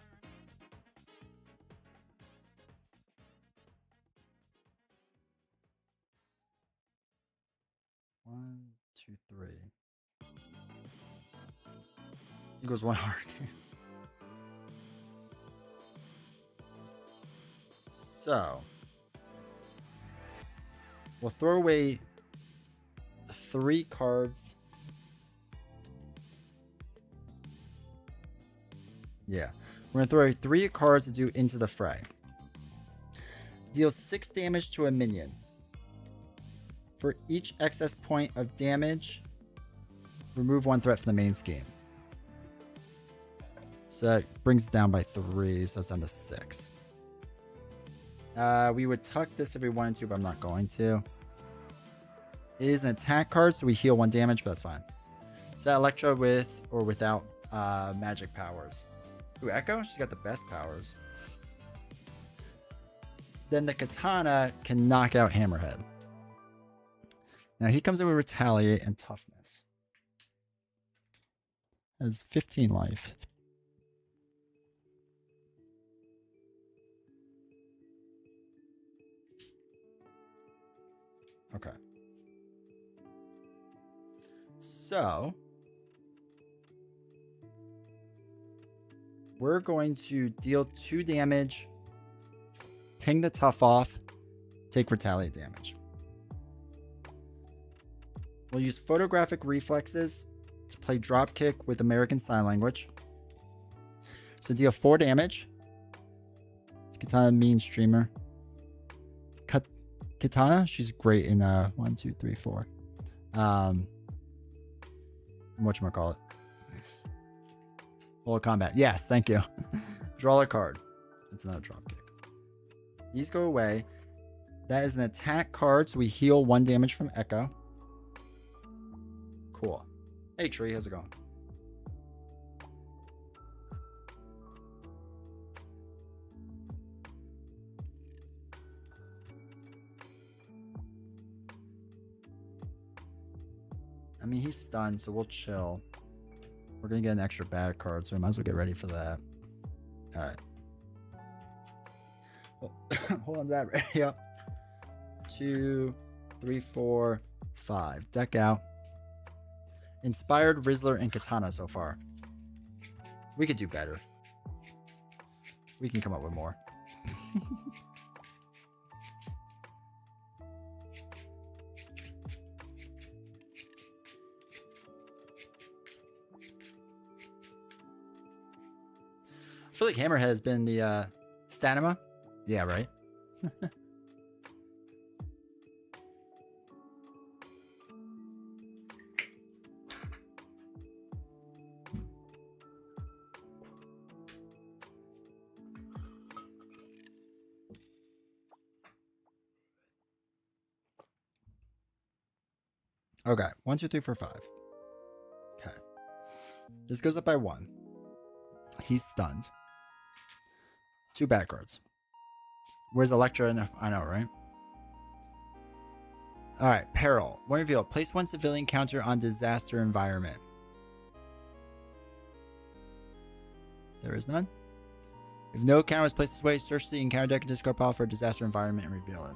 One, two, 3. He goes 1 hard. So, we'll throw away 3 cards. Yeah. We're going to throw away 3 cards to do Into the Fray. Deal 6 damage to a minion. For each excess point of damage, remove 1 threat from the main scheme. So that brings it down by 3, so it's down to 6. We would tuck this if we wanted to, but I'm not going to. It is an attack card, so we heal 1 damage, but that's fine. Is that Electra with or without magic powers? Ooh, Echo? She's got the best powers. Then the katana can knock out Hammerhead. Now he comes in with Retaliate and Toughness. Has 15 life. Okay. So, we're going to deal 2 damage, ping the tough off, take retaliate damage. We'll use photographic reflexes to play dropkick with American Sign Language. So deal 4 damage. Katana mean streamer. Katana, she's great in 1, 2, 3, 4. Whatchamacallit? Full combat. Yes, thank you. Draw a card. That's another dropkick. These go away. That is an attack card, so we heal 1 damage from Echo. Cool. Hey, Tree, how's it going? I mean, he's stunned, so we'll chill. We're going to get an extra bad card, so we might as well get ready for that. All right. Well, hold on to that ready up. 2, 3, 4, 5. Deck out. Inspired, Rizzler, and Katana so far. We could do better. We can come up with more. I feel like Hammerhead has been the Stanima. Yeah, right? Okay, 1, 2, 3, 4, 5. Okay. This goes up by 1. He's stunned. 2 bad cards. Where's Electra? I know, right? Alright, Peril. One reveal. Place 1 civilian counter on disaster environment. There is none. If no counter was placed this way, search the encounter deck and discard pile for a disaster environment and reveal it.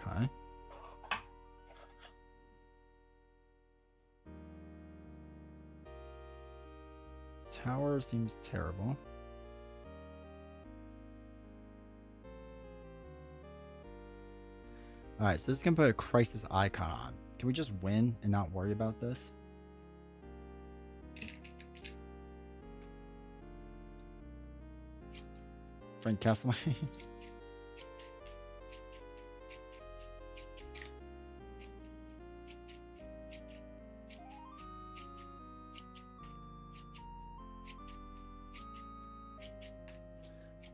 Okay. Tower seems terrible. Alright, so this is going to put a crisis icon on. Can we just win and not worry about this? Frank Castlemaine.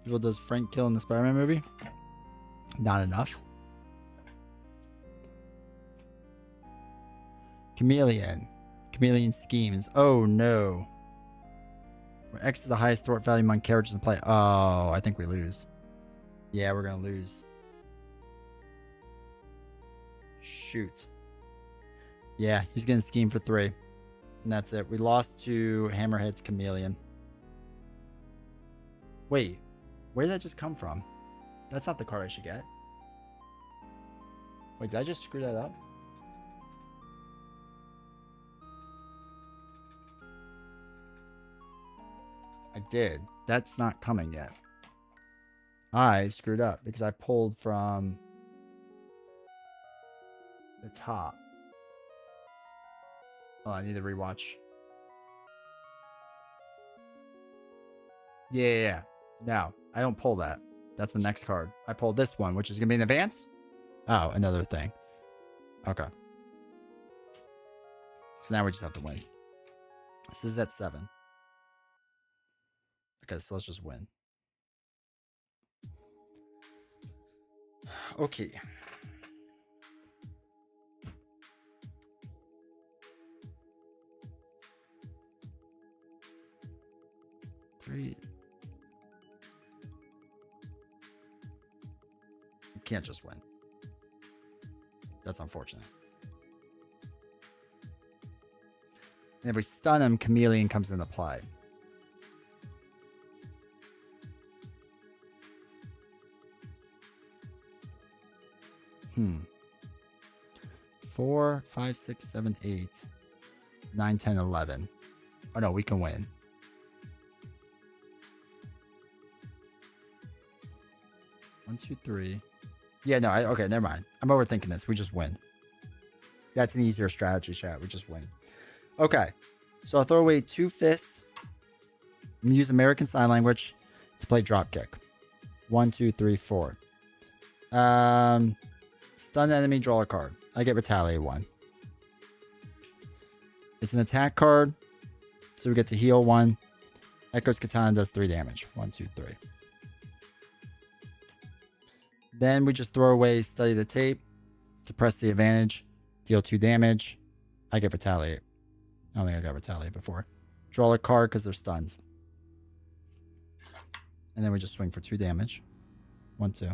What does Frank kill in the Spider-Man movie? Not enough. Chameleon. Chameleon schemes. Oh no. Where X is the highest threat value among characters in play. Oh, I think we lose. Yeah, we're gonna lose. Shoot. Yeah, he's gonna scheme for 3. And that's it. We lost to Hammerhead's Chameleon. Wait. Where did that just come from? That's not the card I should get. Wait, did I just screw that up? I did. That's not coming yet. I screwed up because I pulled from the top. Oh, I need to rewatch. Yeah. No, I don't pull that. That's the next card. I pulled this one, which is going to be an advance. Oh, another thing. Okay. So now we just have to win. This is at 7. Okay, so let's just win. Okay. Three. You can't just win. That's unfortunate. And if we stun him, Chameleon comes into play. 4, 5, 6, 7, 8, 9, 10, 11. Oh no, we can win. One, two, three. Yeah, no, okay, never mind. I'm overthinking this. We just win. That's an easier strategy, chat. We just win. Okay, so I'll throw away 2 fists. I'm gonna use American Sign Language to play Dropkick. 1, 2, 3, 4. Stun enemy, draw a card. I get Retaliate 1. It's an attack card, So we get to heal 1. Echo's Katana does 3 damage. 1, 2, 3. Then we just throw away Study the Tape to press the advantage. Deal 2 damage. I get Retaliate. I don't think I got Retaliate before. Draw a card because they're stunned. And then we just swing for 2 damage. 1, 2.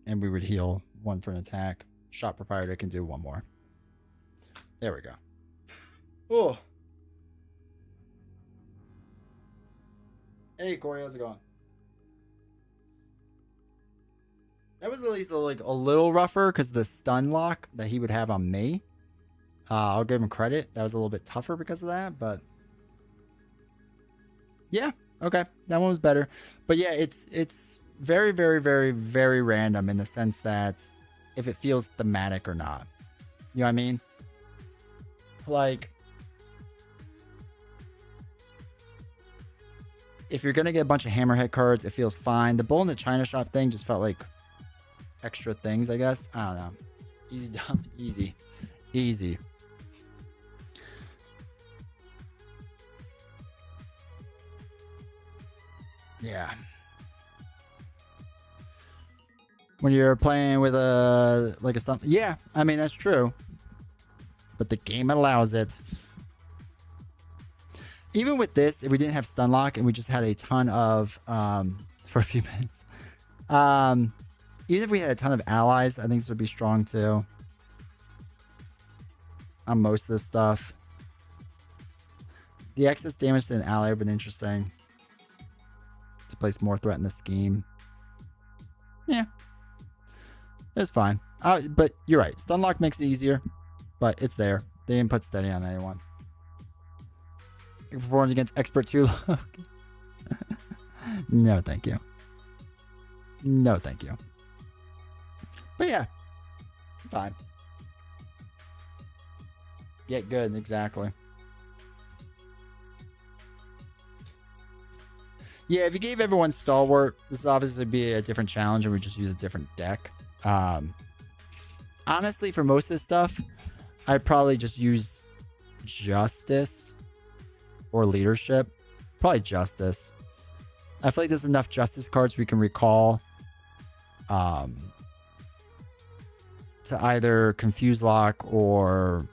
And we would heal 1 for an attack. Shot Proprietor can do 1 more. There we go. Oh. Hey, Corey, how's it going? That was at least a little rougher because the stun lock that he would have on me. I'll give him credit. That was a little bit tougher because of that, but yeah, okay, that one was better. But yeah, it's very, very, very, very random in the sense that if it feels thematic or not. You know what I mean? Like, if you're gonna get a bunch of Hammerhead cards, it feels fine. The Bull in the China Shop thing just felt like extra things, I guess. I don't know. Easy dump. Easy. Easy. Yeah. When you're playing with a stunt, yeah, I mean that's true. But the game allows it. Even with this, if we didn't have stun lock and we just had a ton of for a few minutes, even if we had a ton of allies, I think this would be strong too. On most of this stuff, the excess damage to an ally would have been interesting to place more threat in the scheme. Yeah, it's fine. But you're right. Stun lock makes it easier, but it's there. They didn't put steady on anyone. Performed against expert 2. No, thank you. No, thank you. But yeah, fine. Get good, exactly. Yeah, if you gave everyone Stalwart, this would obviously be a different challenge and we just use a different deck. Honestly, for most of this stuff, I'd probably just use Justice or Leadership. Probably Justice. I feel like there's enough Justice cards we can recall to either Confuse Lock or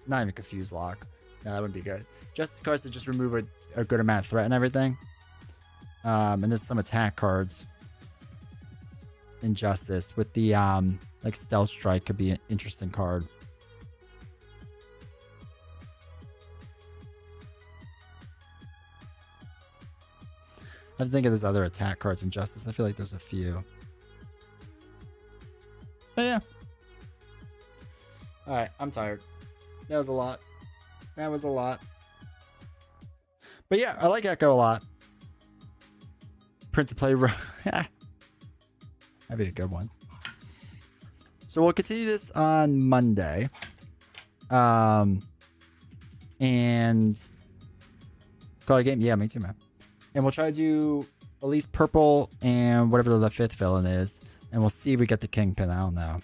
not even Confuse Lock. No, that wouldn't be good. Justice cards to just remove a good amount of threat and everything. And there's some attack cards in Justice with the like Stealth Strike could be an interesting card. I have to think of those other attack cards in Justice. I feel like there's a few. But yeah. Alright, I'm tired. That was a lot. That was a lot. But yeah, I like Echo a lot. Print to play. That'd be a good one. So we'll continue this on Monday. And call it a game. Yeah, me too, man. And we'll try to do at least purple and whatever the 5th villain is. And we'll see if we get the Kingpin. I don't know.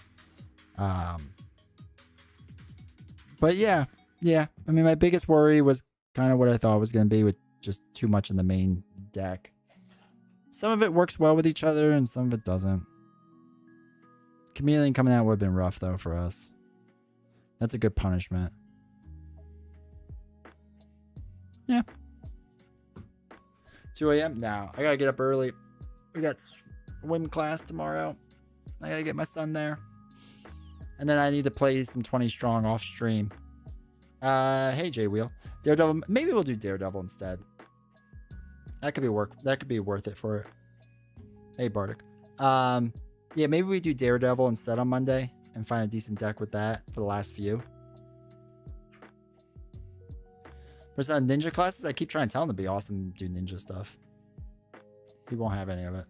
But yeah. I mean, my biggest worry was kind of what I thought it was going to be with just too much in the main deck. Some of it works well with each other and some of it doesn't. Chameleon coming out would have been rough, though, for us. That's a good punishment. Yeah. 2 a.m. Now, I gotta get up early. We got swim class tomorrow. I gotta get my son there. And then I need to play some 20 strong off stream. Hey, J Wheel. Daredevil. Maybe we'll do Daredevil instead. That could be worth it for it. Hey, Bardic. Yeah, maybe we do Daredevil instead on Monday and find a decent deck with that for the last few. For some ninja classes, I keep trying to tell him to be awesome, do ninja stuff. He won't have any of it.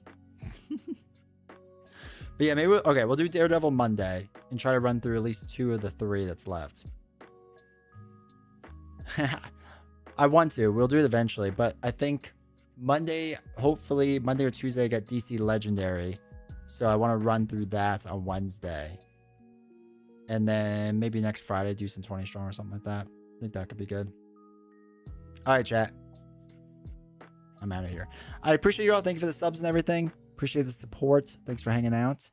But yeah, maybe we'll do Daredevil Monday and try to run through at least 2 of the 3 that's left. I want to. We'll do it eventually, but I think Monday, hopefully Monday or Tuesday, I got DC Legendary. So I want to run through that on Wednesday. And then maybe next Friday do some 20 strong or something like that. I think that could be good. All right, chat. I'm out of here. I appreciate you all. Thank you for the subs and everything. Appreciate the support. Thanks for hanging out.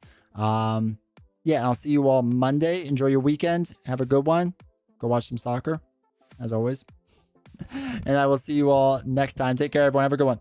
Yeah, I'll see you all Monday. Enjoy your weekend. Have a good one. Go watch some soccer, as always. And I will see you all next time. Take care, everyone. Have a good one.